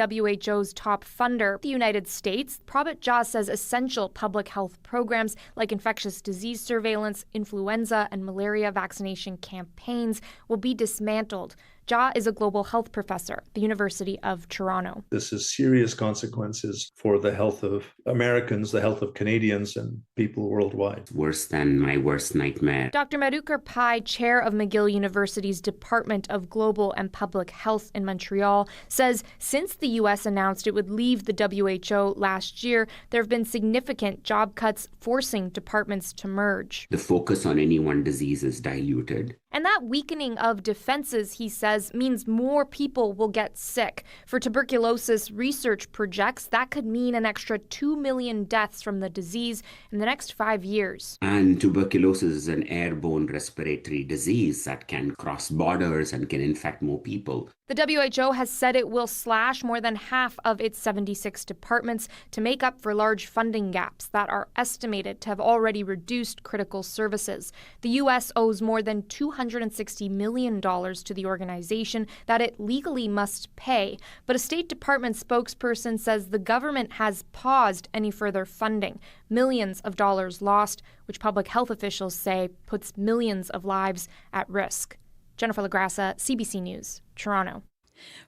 WHO's top funder, the United States, Prabhat Jha says essential public health programs like infectious disease surveillance, influenza, and malaria vaccination campaigns will be dismantled. Jha is a global health professor at the University of Toronto. This has serious consequences for the health of Americans, the health of Canadians, and people worldwide. Worse than my worst nightmare. Dr. Madhukar Pai, chair of McGill University's Department of Global and Public Health in Montreal, says since the U.S. announced it would leave the WHO last year, there have been significant job cuts forcing departments to merge. The focus on any one disease is diluted. And that weakening of defenses, he says, means more people will get sick. For tuberculosis, research projects that could mean an extra 2 million deaths from the disease in the next 5 years. And tuberculosis is an airborne respiratory disease that can cross borders and can infect more people. The WHO has said it will slash more than half of its 76 departments to make up for large funding gaps that are estimated to have already reduced critical services. The U.S. owes more than $260 million to the organization that it legally must pay. But a State Department spokesperson says the government has paused any further funding. Millions of dollars lost, which public health officials say puts millions of lives at risk. Jennifer LaGrassa, CBC News, Toronto.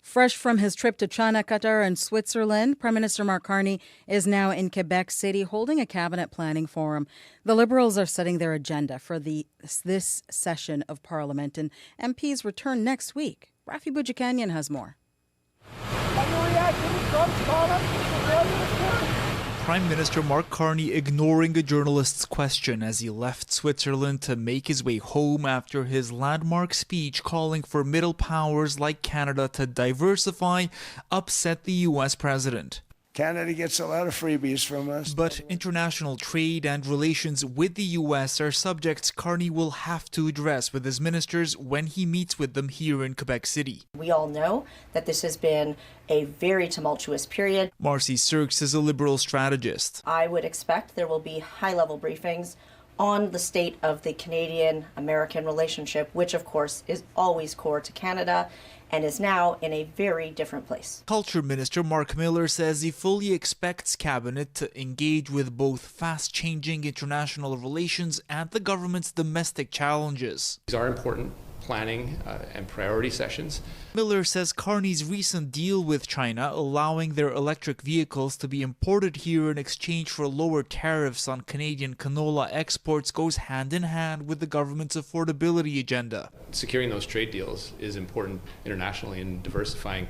Fresh from his trip to China, Qatar, and Switzerland, Prime Minister Mark Carney is now in Quebec City holding a cabinet planning forum. The Liberals are setting their agenda for this session of Parliament, and MPs return next week. Rafi Boudjikanian has more. Prime Minister Mark Carney ignoring a journalist's question as he left Switzerland to make his way home after his landmark speech calling for middle powers like Canada to diversify upset the U.S. president. Canada gets a lot of freebies from us. But international trade and relations with the U.S. are subjects Carney will have to address with his ministers when he meets with them here in Quebec City. We all know that this has been a very tumultuous period. Marcy Serks is a Liberal strategist. I would expect there will be high-level briefings on the state of the Canadian-American relationship, which of course is always core to Canada and is now in a very different place. Culture Minister Mark Miller says he fully expects Cabinet to engage with both fast-changing international relations and the government's domestic challenges. These are important planning and priority sessions. Miller says Carney's recent deal with China, allowing their electric vehicles to be imported here in exchange for lower tariffs on Canadian canola exports, goes hand in hand with the government's affordability agenda. Securing those trade deals is important internationally in diversifying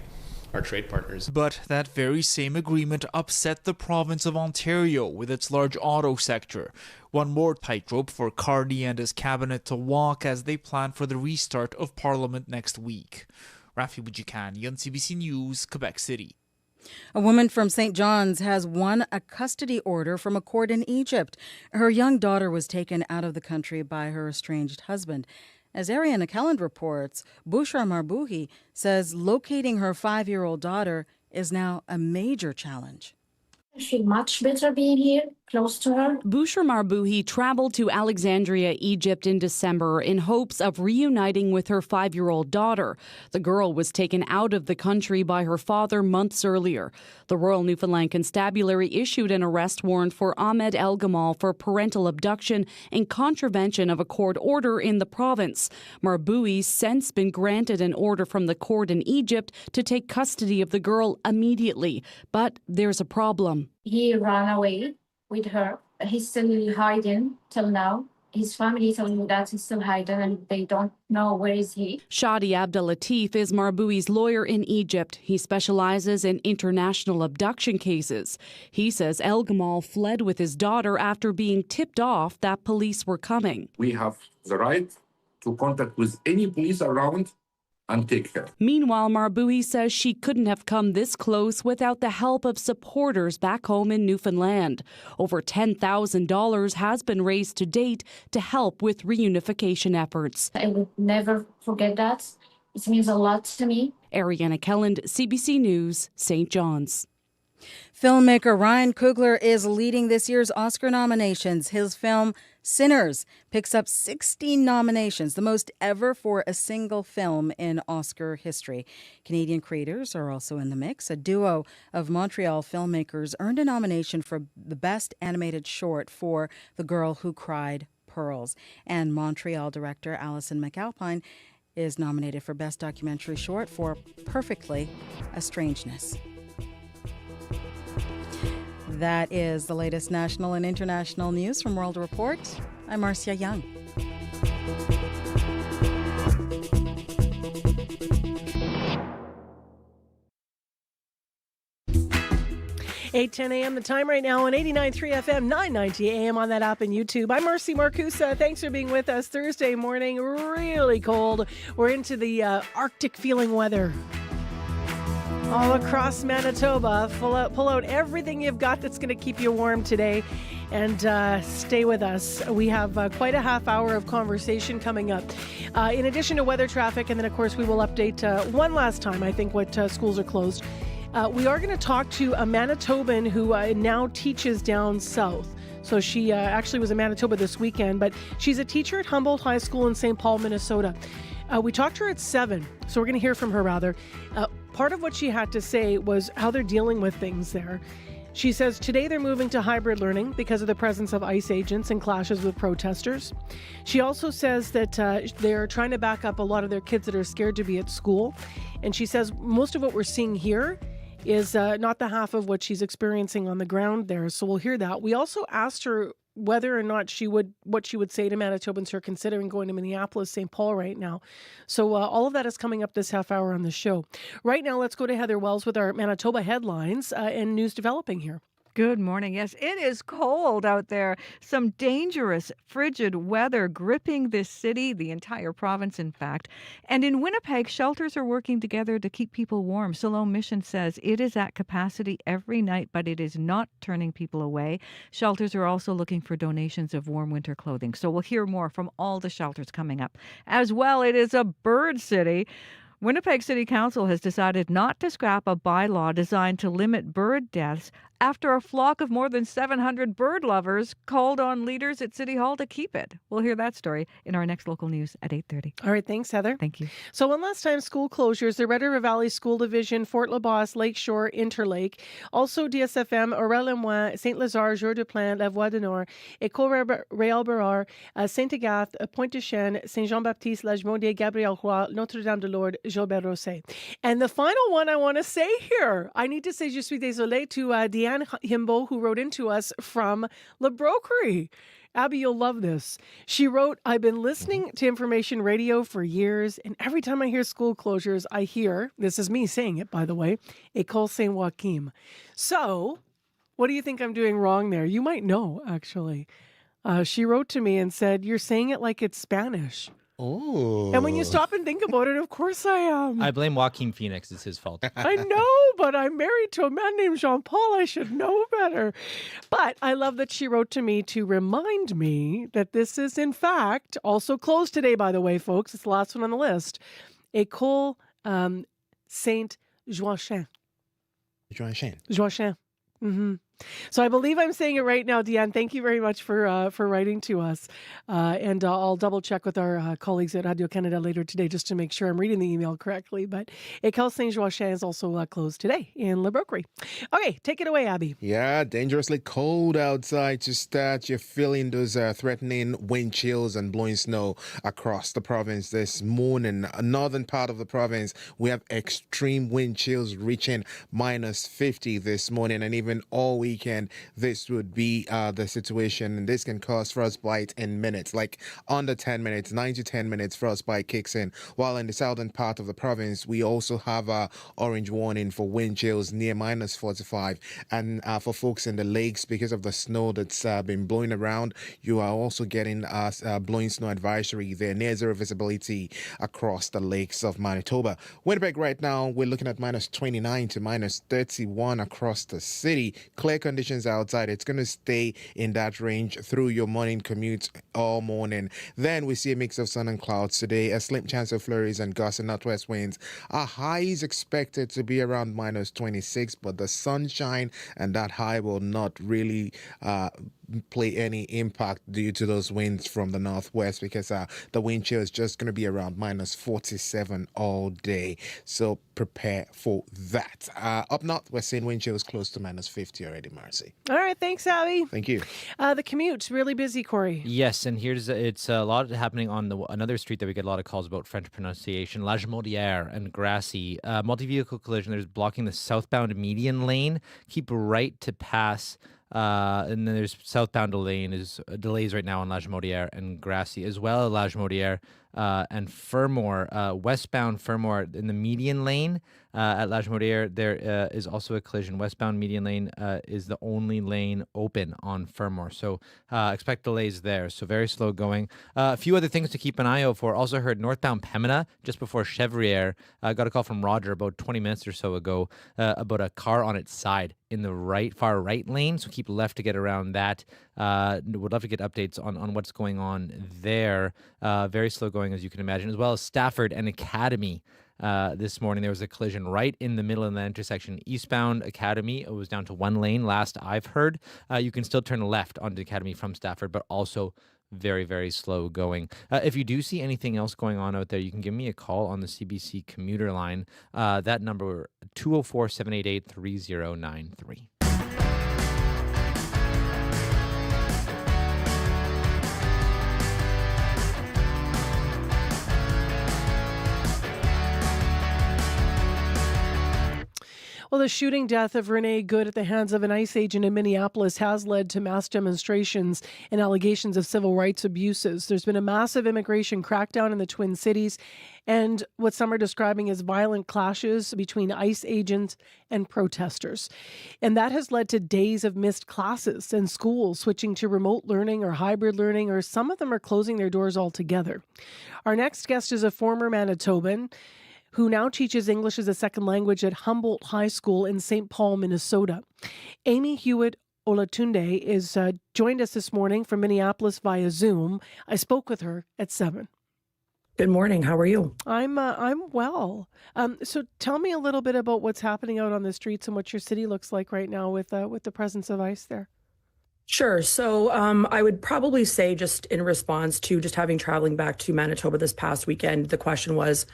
our trade partners. But that very same agreement upset the province of Ontario with its large auto sector. One more tightrope for Carney and his cabinet to walk as they plan for the restart of Parliament next week. Rafi Boudjikanian, CBC News, Quebec City. A woman from St. John's has won a custody order from a court in Egypt. Her young daughter was taken out of the country by her estranged husband. As Ariana Kelland reports, Bushra Marbouhi says locating her 5-year-old daughter is now a major challenge. I feel much better being here, close to her. Bushra Marbouhi traveled to Alexandria, Egypt in December in hopes of reuniting with her 5-year-old daughter. The girl was taken out of the country by her father months earlier. The Royal Newfoundland Constabulary issued an arrest warrant for Ahmed El Gamal for parental abduction and contravention of a court order in the province. Marbouhi's since been granted an order from the court in Egypt to take custody of the girl immediately. But there's a problem. He ran away with her. He's still hiding till now. His family told me that he's still hiding and they don't know where is he. Shadi Abdelatif is Marbouhi's lawyer in Egypt. He specializes in international abduction cases. He says El Gamal fled with his daughter after being tipped off that police were coming. We have the right to contact with any police around and take her. Meanwhile, Marbouhi says she couldn't have come this close without the help of supporters back home in Newfoundland. Over $10,000 has been raised to date to help with reunification efforts. I will never forget that. It means a lot to me. Ariana Kelland, CBC News, St. John's. Filmmaker Ryan Coogler is leading this year's Oscar nominations. His film Sinners picks up 16 nominations, the most ever for a single film in Oscar history. Canadian creators are also in the mix. A duo of Montreal filmmakers earned a nomination for the Best Animated Short for The Girl Who Cried Pearls. And Montreal director Alison McAlpine is nominated for Best Documentary Short for Perfectly a Strangeness. That is the latest national and international news from World Report. I'm Marcia Young. Eight 10 a.m. the time right now on 89.3 FM, 990 a.m. on that app and YouTube. I'm Marcy Marcusa. Thanks for being with us. Thursday morning, really cold. We're into the Arctic feeling weather. All across Manitoba, pull out everything you've got that's going to keep you warm today, and stay with us. We have quite a half hour of conversation coming up. In addition to weather, traffic, and then of course we will update one last time, I think, what schools are closed. We are going to talk to a Manitoban who now teaches down south. So she actually was in Manitoba this weekend, but she's a teacher at Humboldt High School in St. Paul, Minnesota. We talked to her at 7, so we're going to hear from her rather. Part of what she had to say was how they're dealing with things there. She says today they're moving to hybrid learning because of the presence of ICE agents and clashes with protesters. She also says that they're trying to back up a lot of their kids that are scared to be at school. And she says most of what we're seeing here is not the half of what she's experiencing on the ground there. So we'll hear that. We also asked her whether or not what she would say to Manitobans who are considering going to Minneapolis, St. Paul right now. So all of that is coming up this half hour on the show. Right now, let's go to Heather Wells with our Manitoba headlines and news developing here. Good morning. Yes, it is cold out there. Some dangerous, frigid weather gripping this city, the entire province, in fact. And in Winnipeg, shelters are working together to keep people warm. Salome Mission says it is at capacity every night, but it is not turning people away. Shelters are also looking for donations of warm winter clothing. So we'll hear more from all the shelters coming up. As well, it is a bird city. Winnipeg City Council has decided not to scrap a bylaw designed to limit bird deaths after a flock of more than 700 bird lovers called on leaders at City Hall to keep it. We'll hear that story in our next local news at 8:30. All right, thanks, Heather. Thank you. So one last time, school closures, the Red River Valley School Division, Fort LaBosse, Lakeshore, Interlake, also DSFM, Aurel-les-Moines, Saint-Lazare, Jour-de-Plain, La Voie du Nord, École Réal-Bérard, Saint-Agathe, Pointe-de-Chêne, Saint-Jean-Baptiste, Lagimodier, Gabriel-Roy, Notre-Dame-de-Lourdes, Gilbert-Rosset. And the final one I want to say here, I need to say je suis désolée to Deanne Himbo, who wrote into us from La Broquerie. Abby, you'll love this. She wrote, I've been listening to information radio for years, and every time I hear school closures, I hear, this is me saying it, by the way, École Saint-Joachim. So, what do you think I'm doing wrong there? You might know, actually. She wrote to me and said, you're saying it like it's Spanish. Oh. And when you stop and think about it, of course I am. I blame Joaquin Phoenix. It's his fault. I know, but I'm married to a man named Jean-Paul. I should know better. But I love that she wrote to me to remind me that this is, in fact, also closed today, by the way, folks. It's the last one on the list. École Saint-Joachim. Joachim. Mm-hmm. So I believe I'm saying it right now, Deanne. Thank you very much for writing to us. And I'll double check with our colleagues at Radio-Canada later today just to make sure I'm reading the email correctly. But École Saint-Joachim is also closed today in La Broquerie. Okay, take it away, Abby. Yeah, dangerously cold outside to start. You're feeling those threatening wind chills and blowing snow across the province this morning. Northern part of the province, we have extreme wind chills reaching minus 50 this morning, and even all weekend, this would be the situation, and this can cause frostbite in minutes, like under 10 minutes, 9 to 10 minutes frostbite kicks in. While in the southern part of the province, we also have a orange warning for wind chills near minus 45, and for folks in the lakes, because of the snow that's been blowing around, you are also getting blowing snow advisory there, near zero visibility across the lakes of Manitoba. Winnipeg right now, we're looking at minus 29 to minus 31 across the city. Clear air conditions outside. It's going to stay in that range through your morning commute all morning. Then we see a mix of sun and clouds today, a slim chance of flurries and gusts and northwest winds. Our high is expected to be around minus 26, but the sunshine and that high will not really play any impact due to those winds from the northwest, because the wind chill is just going to be around minus 47 all day. So prepare for that. Up north, we're seeing wind chills close to minus 50 already, Marcy. All right, thanks, Abby. Thank you. The commute, really busy, Corey. Yes, and it's a lot happening on another street that we get a lot of calls about French pronunciation, La Jamodière and Grassy. Multi-vehicle collision, there's blocking the southbound median lane. Keep right to pass. And then there's southbound delays right now on La Jamodière and Grassy, as well as La Jamodière and Fermor. Westbound Fermor in the median lane at La Jamodière, there is also a collision. Westbound median lane is the only lane open on Fermor, so expect delays there. So very slow going. A few other things to keep an eye out for. Also heard northbound Pembina just before Chevrier. Got a call from Roger about 20 minutes or so ago about a car on its side in the far right lane, so keep left to get around that. Would love to get updates on what's going on there. Very slow going, as you can imagine, as well as Stafford and Academy. This morning there was a collision right in the middle of the intersection. Eastbound Academy, it was down to one lane last I've heard. You can still turn left onto Academy from Stafford, but also very, very slow going. If you do see anything else going on out there, you can give me a call on the CBC commuter line. That number, 204-788-3093. Well, the shooting death of Renee Good at the hands of an ICE agent in Minneapolis has led to mass demonstrations and allegations of civil rights abuses. There's been a massive immigration crackdown in the Twin Cities and what some are describing as violent clashes between ICE agents and protesters. And that has led to days of missed classes and schools switching to remote learning or hybrid learning, or some of them are closing their doors altogether. Our next guest is a former Manitoban who now teaches English as a second language at Humboldt High School in St. Paul, Minnesota. Amy Hewitt Olatunde is joined us this morning from Minneapolis via Zoom. I spoke with her at 7. Good morning. How are you? I'm well. So tell me a little bit about what's happening out on the streets and what your city looks like right now with the presence of ICE there. Sure. So I would probably say, just in response to just having traveling back to Manitoba this past weekend, the question was,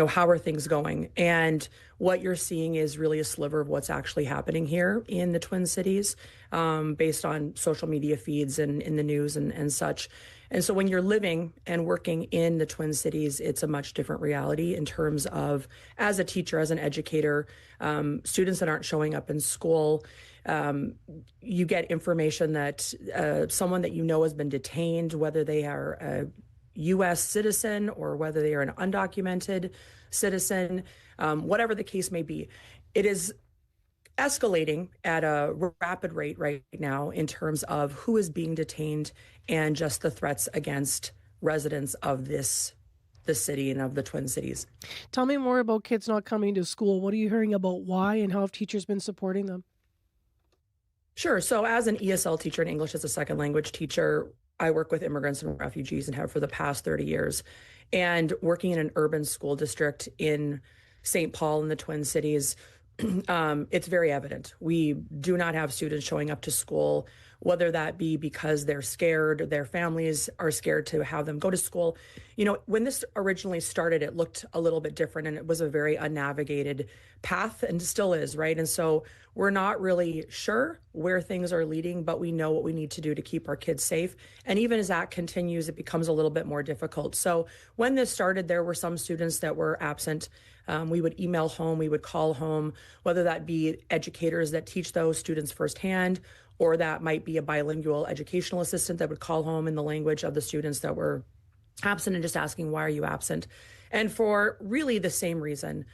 how are things going? And what you're seeing is really a sliver of what's actually happening here in the Twin Cities, based on social media feeds and in the news and such. And so when you're living and working in the Twin Cities, it's a much different reality in terms of, as a teacher, as an educator, students that aren't showing up in school. You get information that someone that has been detained, whether they are a U.S. citizen or whether they are an undocumented citizen, whatever the case may be. It is escalating at a rapid rate right now in terms of who is being detained and just the threats against residents of the city and of the Twin Cities. Tell me more about kids not coming to school. What are you hearing about why, and how have teachers been supporting them? Sure. So as an ESL teacher and English as a second language teacher, I work with immigrants and refugees and have for the past 30 years. And working in an urban school district in St. Paul in the Twin Cities, it's very evident. We do not have students showing up to school, whether that be because they're scared, their families are scared to have them go to school. When this originally started, it looked a little bit different and it was a very unnavigated path, and still is, right? And so we're not really sure where things are leading, but we know what we need to do to keep our kids safe. And even as that continues, it becomes a little bit more difficult. So when this started, there were some students that were absent. We would email home, we would call home, whether that be educators that teach those students firsthand, or that might be a bilingual educational assistant that would call home in the language of the students that were absent and just asking, why are you absent? And for really the same reason,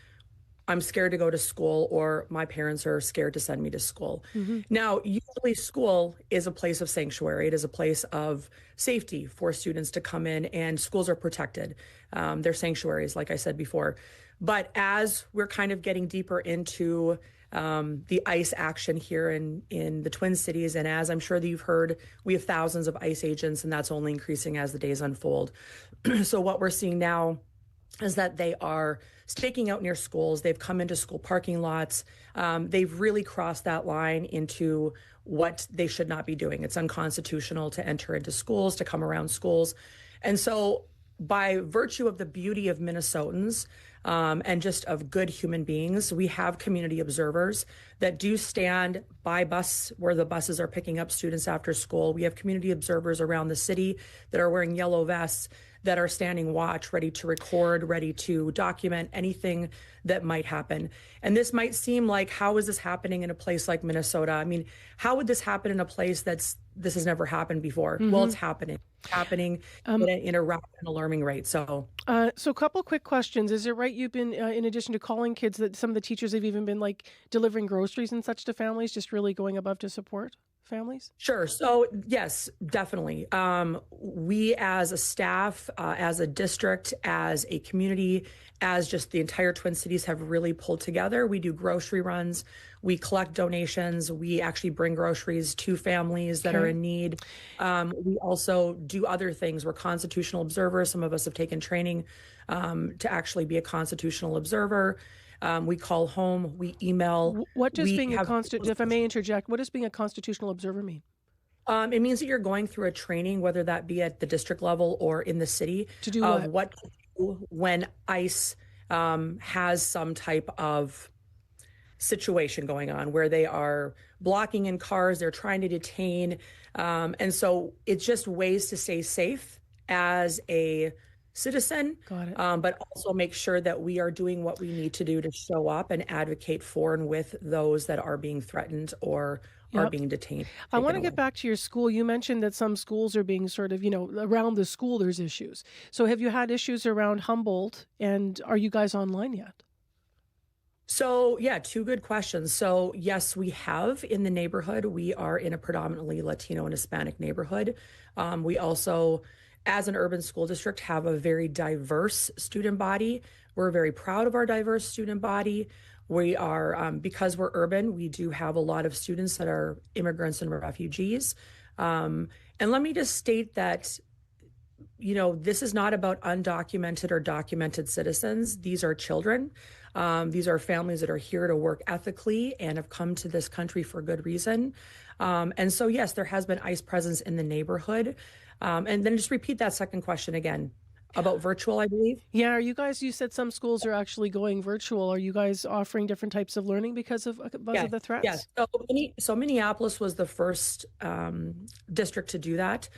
I'm scared to go to school, or my parents are scared to send me to school. Mm-hmm. Now, usually school is a place of sanctuary. It is a place of safety for students to come in, and schools are protected. They're sanctuaries, like I said before. But as we're kind of getting deeper into the ICE action here in the Twin Cities. And as I'm sure that you've heard, we have thousands of ICE agents, and that's only increasing as the days unfold. So what we're seeing now is that they are staking out near schools. They've come into school parking lots. They've really crossed that line into what they should not be doing. It's unconstitutional to enter into schools, to come around schools. And so by virtue of the beauty of Minnesotans and just of good human beings, we have community observers that do stand by bus where the buses are picking up students after school. We have community observers around the city that are wearing yellow vests, that are standing watch, ready to record, ready to document anything that might happen. And this might seem like, how is this happening in a place like Minnesota? I mean, how would this happen in a place this has never happened before? Well, it's happening. It's happening in a rapid and alarming rate. So a couple quick questions. Is it right you've been, in addition to calling kids, that some of the teachers have even been like delivering groceries and such to families, just really going above to support families? Sure. So yes, definitely. We as a staff, as a district, as a community, as just the entire Twin Cities have really pulled together. We do grocery runs. We collect donations. We actually bring groceries to families that are in need. We also do other things. We're constitutional observers. Some of us have taken training to actually be a constitutional observer. We call home, we email. What does if I may interject, what does being a constitutional observer mean? It means that you're going through a training, whether that be at the district level or in the city, to do what to do when ICE has some type of situation going on where they are blocking in cars, they're trying to detain. And so it's just ways to stay safe as a citizen, but also make sure that we are doing what we need to do to show up and advocate for and with those that are being threatened or are being detained. I want to get back to your school. You mentioned that some schools are being sort of, around the school there's issues. So have you had issues around Humboldt, and are you guys online yet? So yeah, two good questions. So yes, we have in the neighborhood. We are in a predominantly Latino and Hispanic neighborhood. We also, as an urban school district, have a very diverse student body. We're very proud of our diverse student body. We are, because we're urban, we do have a lot of students that are immigrants and refugees. And let me just state that, this is not about undocumented or documented citizens. These are children. These are families that are here to work ethically and have come to this country for good reason. And so, yes, there has been ICE presence in the neighborhood. And then just repeat that second question again about virtual, I believe. Yeah. You said some schools are actually going virtual. Are you guys offering different types of learning because of the threats? Yes. So Minneapolis was the first district to do that.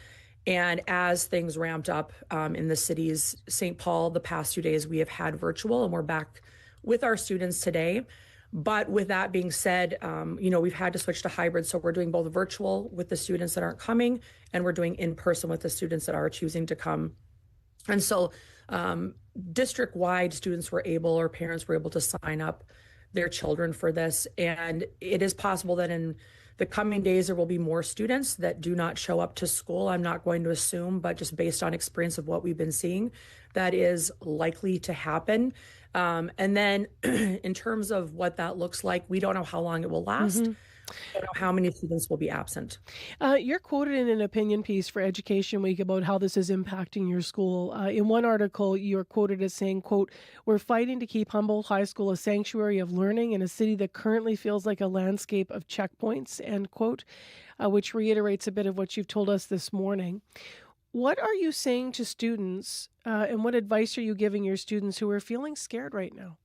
And as things ramped up in the cities, St. Paul, the past 2 days, we have had virtual, and we're back with our students today. But with that being said, we've had to switch to hybrid. So we're doing both virtual with the students that aren't coming, and we're doing in person with the students that are choosing to come. And so district-wide, students were able, or parents were able to sign up their children for this. And it is possible that in the coming days, there will be more students that do not show up to school. I'm not going to assume, but just based on experience of what we've been seeing, that is likely to happen. And then in terms of what that looks like, we don't know how long it will last. I don't know how many students will be absent. You're quoted in an opinion piece for Education Week about how this is impacting your school. In one article, you're quoted as saying, quote, "We're fighting to keep Humboldt High School a sanctuary of learning in a city that currently feels like a landscape of checkpoints," end quote, which reiterates a bit of what you've told us this morning. What are you saying to students, and what advice are you giving your students who are feeling scared right now?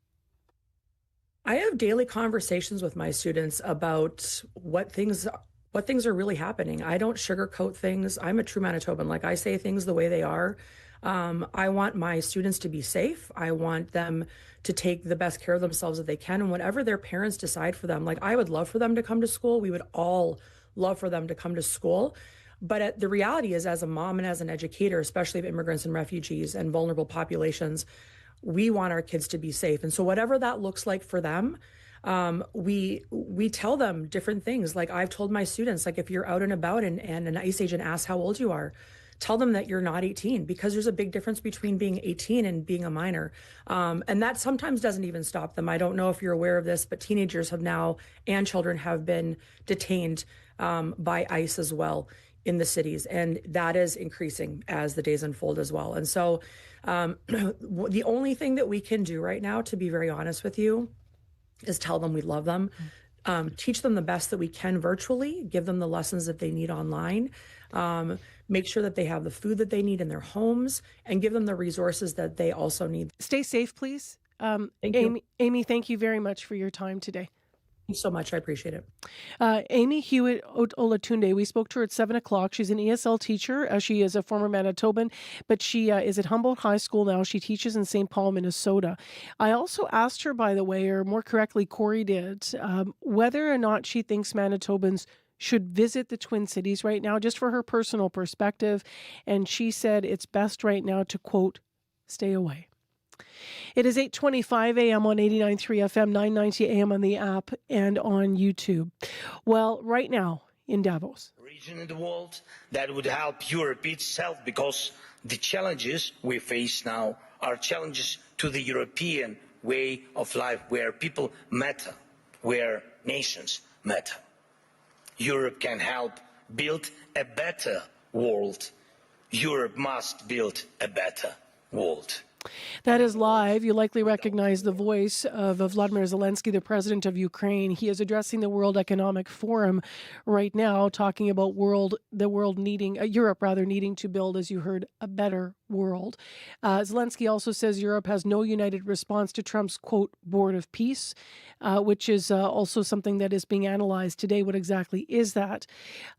I have daily conversations with my students about what things are really happening. I don't sugarcoat things. I'm a true Manitoban. Like, I say things the way they are. I want my students to be safe. I want them to take the best care of themselves that they can, and whatever their parents decide for them. Like, I would love for them to come to school. We would all love for them to come to school. But the reality is, as a mom and as an educator, especially of immigrants and refugees and vulnerable populations, we want our kids to be safe. And so whatever that looks like for them, we tell them different things. Like, I've told my students, like, if you're out and about and an ICE agent asks how old you are, tell them that you're not 18, because there's a big difference between being 18 and being a minor. And that sometimes doesn't even stop them. I don't know if you're aware of this, but teenagers have now, and children have been detained by ICE as well in the cities. And that is increasing as the days unfold as well. And so the only thing that we can do right now, to be very honest with you, is tell them we love them. Teach them the best that we can virtually, give them the lessons that they need online, make sure that they have the food that they need in their homes, and give them the resources that they also need. Stay safe, please. Amy, thank you very much for your time today. Thanks so much. I appreciate it. Amy Hewitt Olatunde, we spoke to her at 7 o'clock. She's an ESL teacher. She is a former Manitoban, but she is at Humboldt High School now. She teaches in St. Paul, Minnesota. I also asked her, by the way, or more correctly, Corey did, whether or not she thinks Manitobans should visit the Twin Cities right now, just for her personal perspective. And she said it's best right now to, quote, stay away. It is 8:25 a.m. on 89.3 FM, 990 a.m. on the app and on YouTube. Well, right now in Davos. Region in the world that would help Europe itself, because the challenges we face now are challenges to the European way of life, where people matter, where nations matter. Europe can help build a better world. Europe must build a better world. That is live. You likely recognize the voice of Vladimir Zelensky, the president of Ukraine. He is addressing the World Economic Forum right now, talking about Europe needing to build, as you heard, a better world. Zelensky also says Europe has no united response to Trump's, quote, board of peace, which is also something that is being analyzed today. What exactly is that?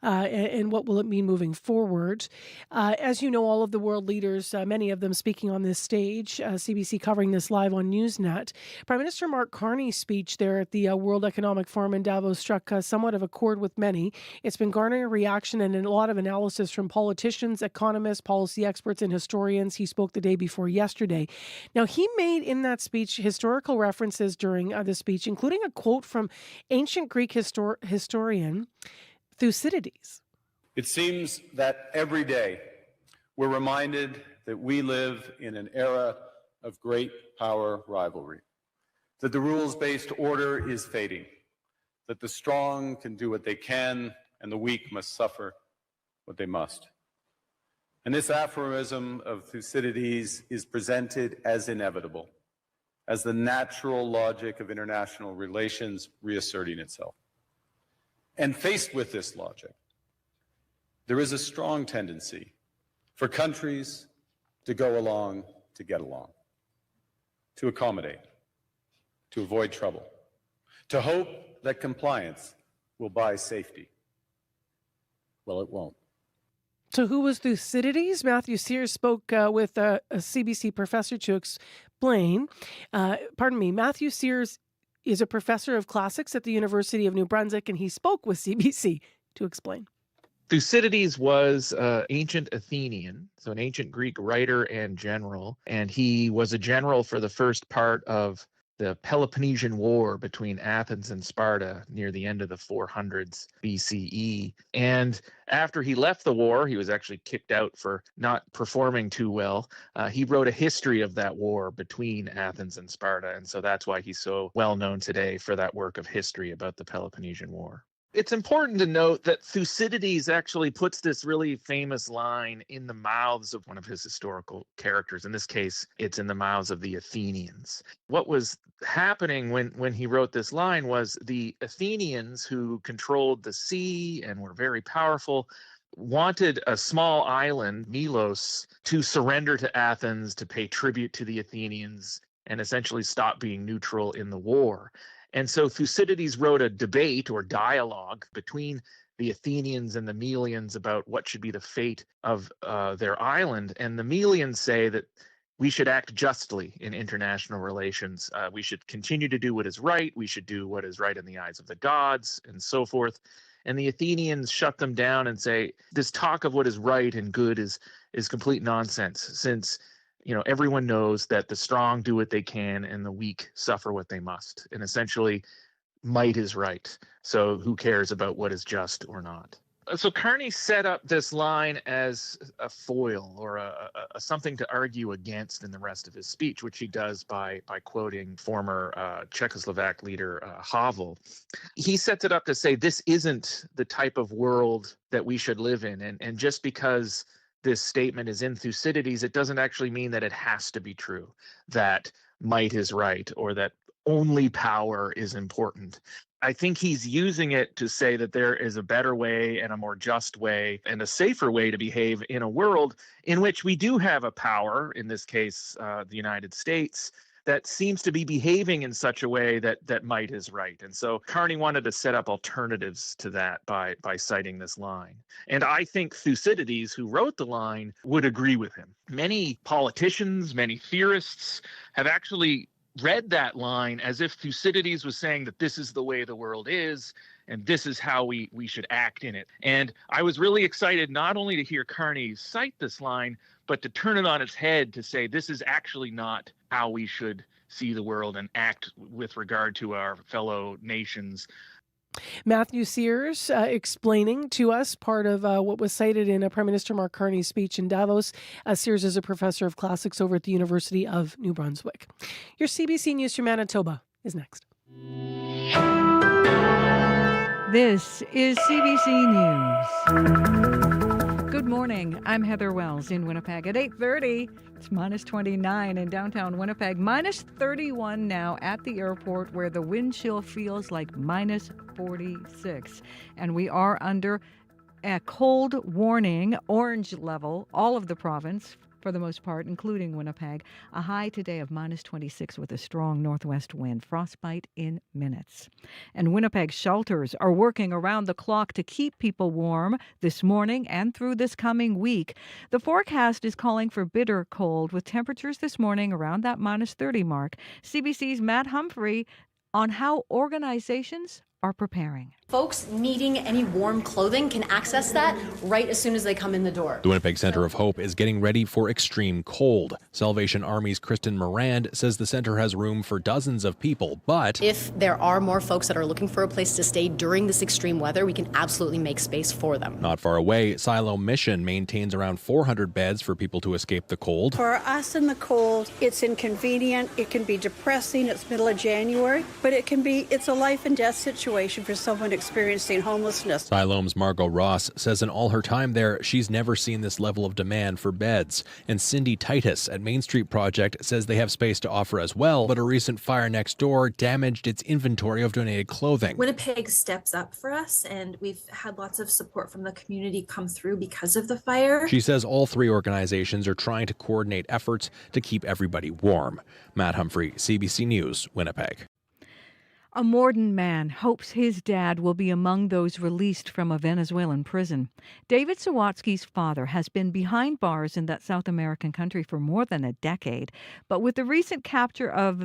And what will it mean moving forward? As you know, all of the world leaders, many of them speaking on this stage, CBC covering this live on Newsnet. Prime Minister Mark Carney's speech there at the World Economic Forum in Davos struck somewhat of a chord with many. It's been garnering a reaction and a lot of analysis from politicians, economists, policy experts, and historians. He spoke the day before yesterday. Now, he made in that speech historical references during the speech, including a quote from ancient Greek historian Thucydides. It seems that every day we're reminded that we live in an era of great power rivalry, that the rules-based order is fading, that the strong can do what they can and the weak must suffer what they must. And this aphorism of Thucydides is presented as inevitable, as the natural logic of international relations reasserting itself. And faced with this logic, there is a strong tendency for countries to go along to get along, to accommodate, to avoid trouble, to hope that compliance will buy safety. Well, it won't. So who was Thucydides? Matthew Sears spoke with a CBC professor to explain. Matthew Sears is a professor of classics at the University of New Brunswick, and he spoke with CBC to explain. Thucydides was ancient Athenian, so an ancient Greek writer and general, and he was a general for the first part of the Peloponnesian War between Athens and Sparta near the end of the 400s BCE. And after he left the war, he was actually kicked out for not performing too well. He wrote a history of that war between Athens and Sparta, and so that's why he's so well known today for that work of history about the Peloponnesian War. It's important to note that Thucydides actually puts this really famous line in the mouths of one of his historical characters. In this case, it's in the mouths of the Athenians. What was happening when he wrote this line was the Athenians, who controlled the sea and were very powerful, wanted a small island, Milos, to surrender to Athens, to pay tribute to the Athenians, and essentially stop being neutral in the war. And so Thucydides wrote a debate or dialogue between the Athenians and the Melians about what should be the fate of their island. And the Melians say that we should act justly in international relations. We should continue to do what is right. We should do what is right in the eyes of the gods and so forth. And the Athenians shut them down and say, this talk of what is right and good is complete nonsense, since everyone knows that the strong do what they can and the weak suffer what they must. And essentially, might is right. So who cares about what is just or not? So Carney set up this line as a foil or a something to argue against in the rest of his speech, which he does by quoting former Czechoslovak leader Havel. He sets it up to say this isn't the type of world that we should live in. And just because this statement is in Thucydides, it doesn't actually mean that it has to be true, that might is right, or that only power is important. I think he's using it to say that there is a better way and a more just way and a safer way to behave in a world in which we do have a power, in this case, the United States, that seems to be behaving in such a way that might is right. And so Carney wanted to set up alternatives to that by citing this line. And I think Thucydides, who wrote the line, would agree with him. Many politicians, many theorists have actually read that line as if Thucydides was saying that this is the way the world is and this is how we should act in it. And I was really excited not only to hear Carney cite this line, but to turn it on its head to say this is actually not how we should see the world and act with regard to our fellow nations. Matthew Sears explaining to us part of what was cited in Prime Minister Mark Carney's speech in Davos. Sears is a professor of classics over at the University of New Brunswick. Your CBC News from Manitoba is next. This is CBC News. Good morning. I'm Heather Wells in Winnipeg at 8:30. It's minus 29 in downtown Winnipeg, minus 31 now at the airport where the wind chill feels like minus 46. And we are under a cold warning, orange level, all of the province for the most part, including Winnipeg. A high today of minus 26 with a strong northwest wind. Frostbite in minutes. And Winnipeg shelters are working around the clock to keep people warm this morning and through this coming week. The forecast is calling for bitter cold with temperatures this morning around that minus 30 mark. CBC's Matt Humphrey on how organizations are preparing. Folks needing any warm clothing can access that right as soon as they come in the door. The Winnipeg Centre of Hope is getting ready for extreme cold. Salvation Army's Kristen Morand says the centre has room for dozens of people, but if there are more folks that are looking for a place to stay during this extreme weather, we can absolutely make space for them. Not far away, Siloam Mission maintains around 400 beds for people to escape the cold. For us in the cold, it's inconvenient, it can be depressing, it's middle of January, but it's a life and death situation for someone experiencing homelessness. Siloam's Margot Ross says in all her time there, she's never seen this level of demand for beds. And Cindy Titus at Main Street Project says they have space to offer as well, but a recent fire next door damaged its inventory of donated clothing. Winnipeg steps up for us, and we've had lots of support from the community come through because of the fire. She says all three organizations are trying to coordinate efforts to keep everybody warm. Matt Humphrey, CBC News, Winnipeg. A Morden man hopes his dad will be among those released from a Venezuelan prison. David Sawatsky's father has been behind bars in that South American country for more than a decade. But with the recent capture of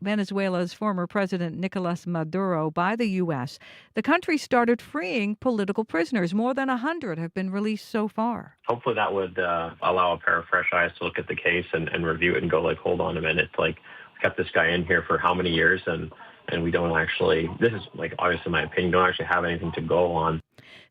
Venezuela's former president Nicolas Maduro by the U.S., the country started freeing political prisoners. More than 100 have been released so far. Hopefully that would allow a pair of fresh eyes to look at the case and review it and go like, hold on a minute, like, we kept this guy in here for how many years and we don't actually, this is like obviously my opinion, don't actually have anything to go on.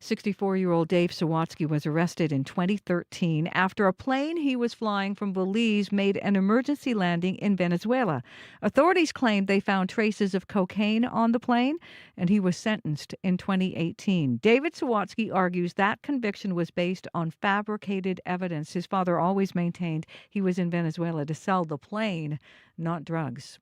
64-year-old Dave Sawatsky was arrested in 2013 after a plane he was flying from Belize made an emergency landing in Venezuela. Authorities claimed they found traces of cocaine on the plane, and he was sentenced in 2018. David Sawatsky argues that conviction was based on fabricated evidence. His father always maintained he was in Venezuela to sell the plane, not drugs.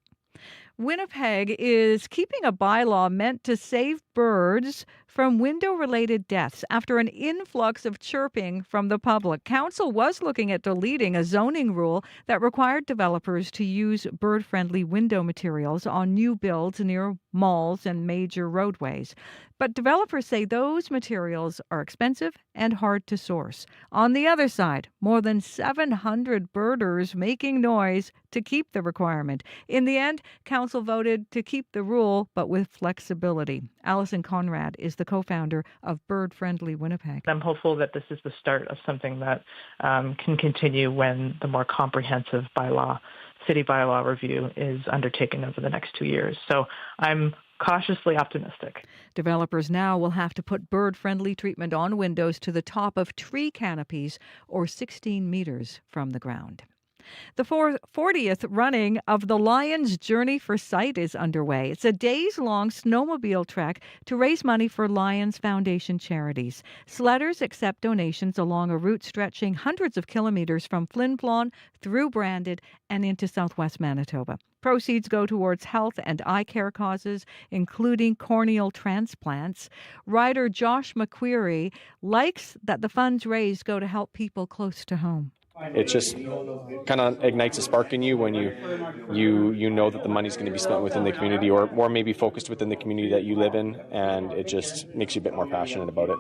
Winnipeg is keeping a bylaw meant to save birds from window-related deaths after an influx of chirping from the public. Council was looking at deleting a zoning rule that required developers to use bird-friendly window materials on new builds near malls and major roadways. But developers say those materials are expensive and hard to source. On the other side, more than 700 birders making noise to keep the requirement. In the end, Council voted to keep the rule, but with flexibility. Alison Conrad is the co-founder of Bird Friendly Winnipeg. I'm hopeful that this is the start of something that can continue when the more comprehensive city bylaw review is undertaken over the next 2 years. So I'm cautiously optimistic. Developers now will have to put bird-friendly treatment on windows to the top of tree canopies or 16 meters from the ground. The 40th running of the Lions Journey for Sight is underway. It's a days-long snowmobile trek to raise money for Lions Foundation charities. Sledders accept donations along a route stretching hundreds of kilometers from Flin Flon through Brandon and into southwest Manitoba. Proceeds go towards health and eye care causes, including corneal transplants. Rider Josh McQuarrie likes that the funds raised go to help people close to home. It just kind of ignites a spark in you when you know that the money's going to be spent within the community or maybe focused within the community that you live in, and it just makes you a bit more passionate about it.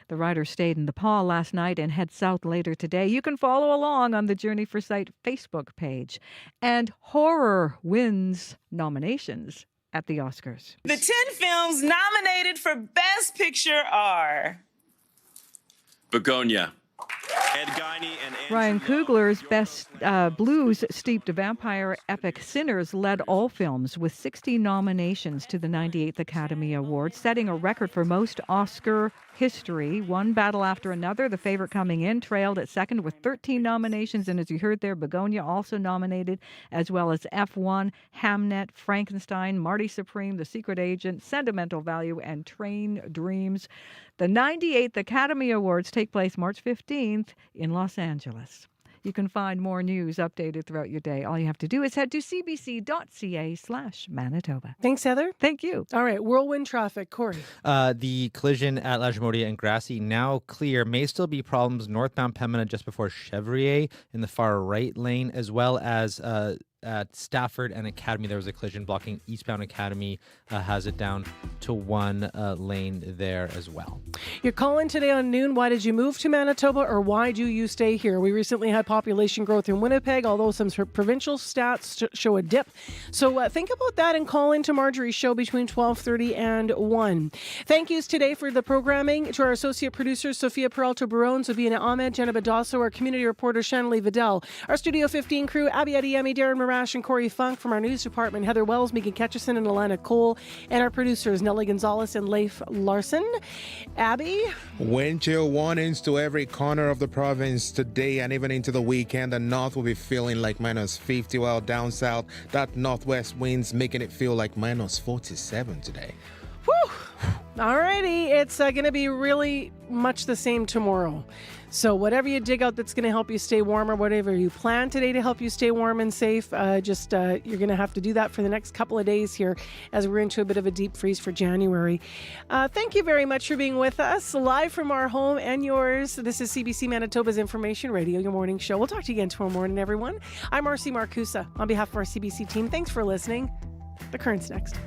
The rider stayed in Nepal last night and heads south later today. You can follow along on the Journey for Sight Facebook page. And horror wins nominations at the Oscars. The 10 films nominated for Best Picture are Begonia. Ed Guiney and Ryan Coogler's best blues-steeped vampire epic Sinners led all films with 60 nominations to the 98th Academy Awards, setting a record for most Oscar history. One battle after another. The favorite coming in trailed at second with 13 nominations, and as you heard there, Begonia also nominated, as well as F1, Hamnet, Frankenstein, Marty Supreme, The Secret Agent, Sentimental Value, and Train Dreams. The 98th Academy Awards take place March 15th in Los Angeles. You can find more news updated throughout your day. All you have to do is head to cbc.ca/Manitoba. Thanks, Heather. Thank you. All right, whirlwind traffic. Corey. The collision at La Jamodia and Grassy now clear. May still be problems northbound Pembina just before Chevrier in the far right lane, as well as at Stafford and Academy. There was a collision blocking eastbound Academy, has it down to one lane there as well. You're calling today on noon. Why did you move to Manitoba, or why do you stay here? We recently had population growth in Winnipeg, although some provincial stats show a dip. So think about that and call into Marjorie's show between 12:30 and 1. Thank yous today for the programming to our associate producers, Sophia Peralta-Barone, Zabina Ahmed, Jenna Bedosso, our community reporter, Shanley Vidal, our Studio 15 crew, Abby Adiyemi, Darren Marash, and Corey Funk. From our news department, Heather Wells, Megan Ketchison, and Alana Cole, and our producers, Nellie Gonzalez and Leif Larson. Abby? Wind chill warnings to every corner of the province today and even into the weekend. The north will be feeling like -50, while down south, that northwest wind's making it feel like -47 today. Whew. All righty. It's going to be really much the same tomorrow. So whatever you dig out that's going to help you stay warmer, whatever you plan today to help you stay warm and safe, you're going to have to do that for the next couple of days here as we're into a bit of a deep freeze for January. Thank you very much for being with us live from our home and yours. This is CBC Manitoba's Information Radio, your morning show. We'll talk to you again tomorrow morning, everyone. I'm Marcy Marcusa. On behalf of our CBC team, thanks for listening. The Current's next.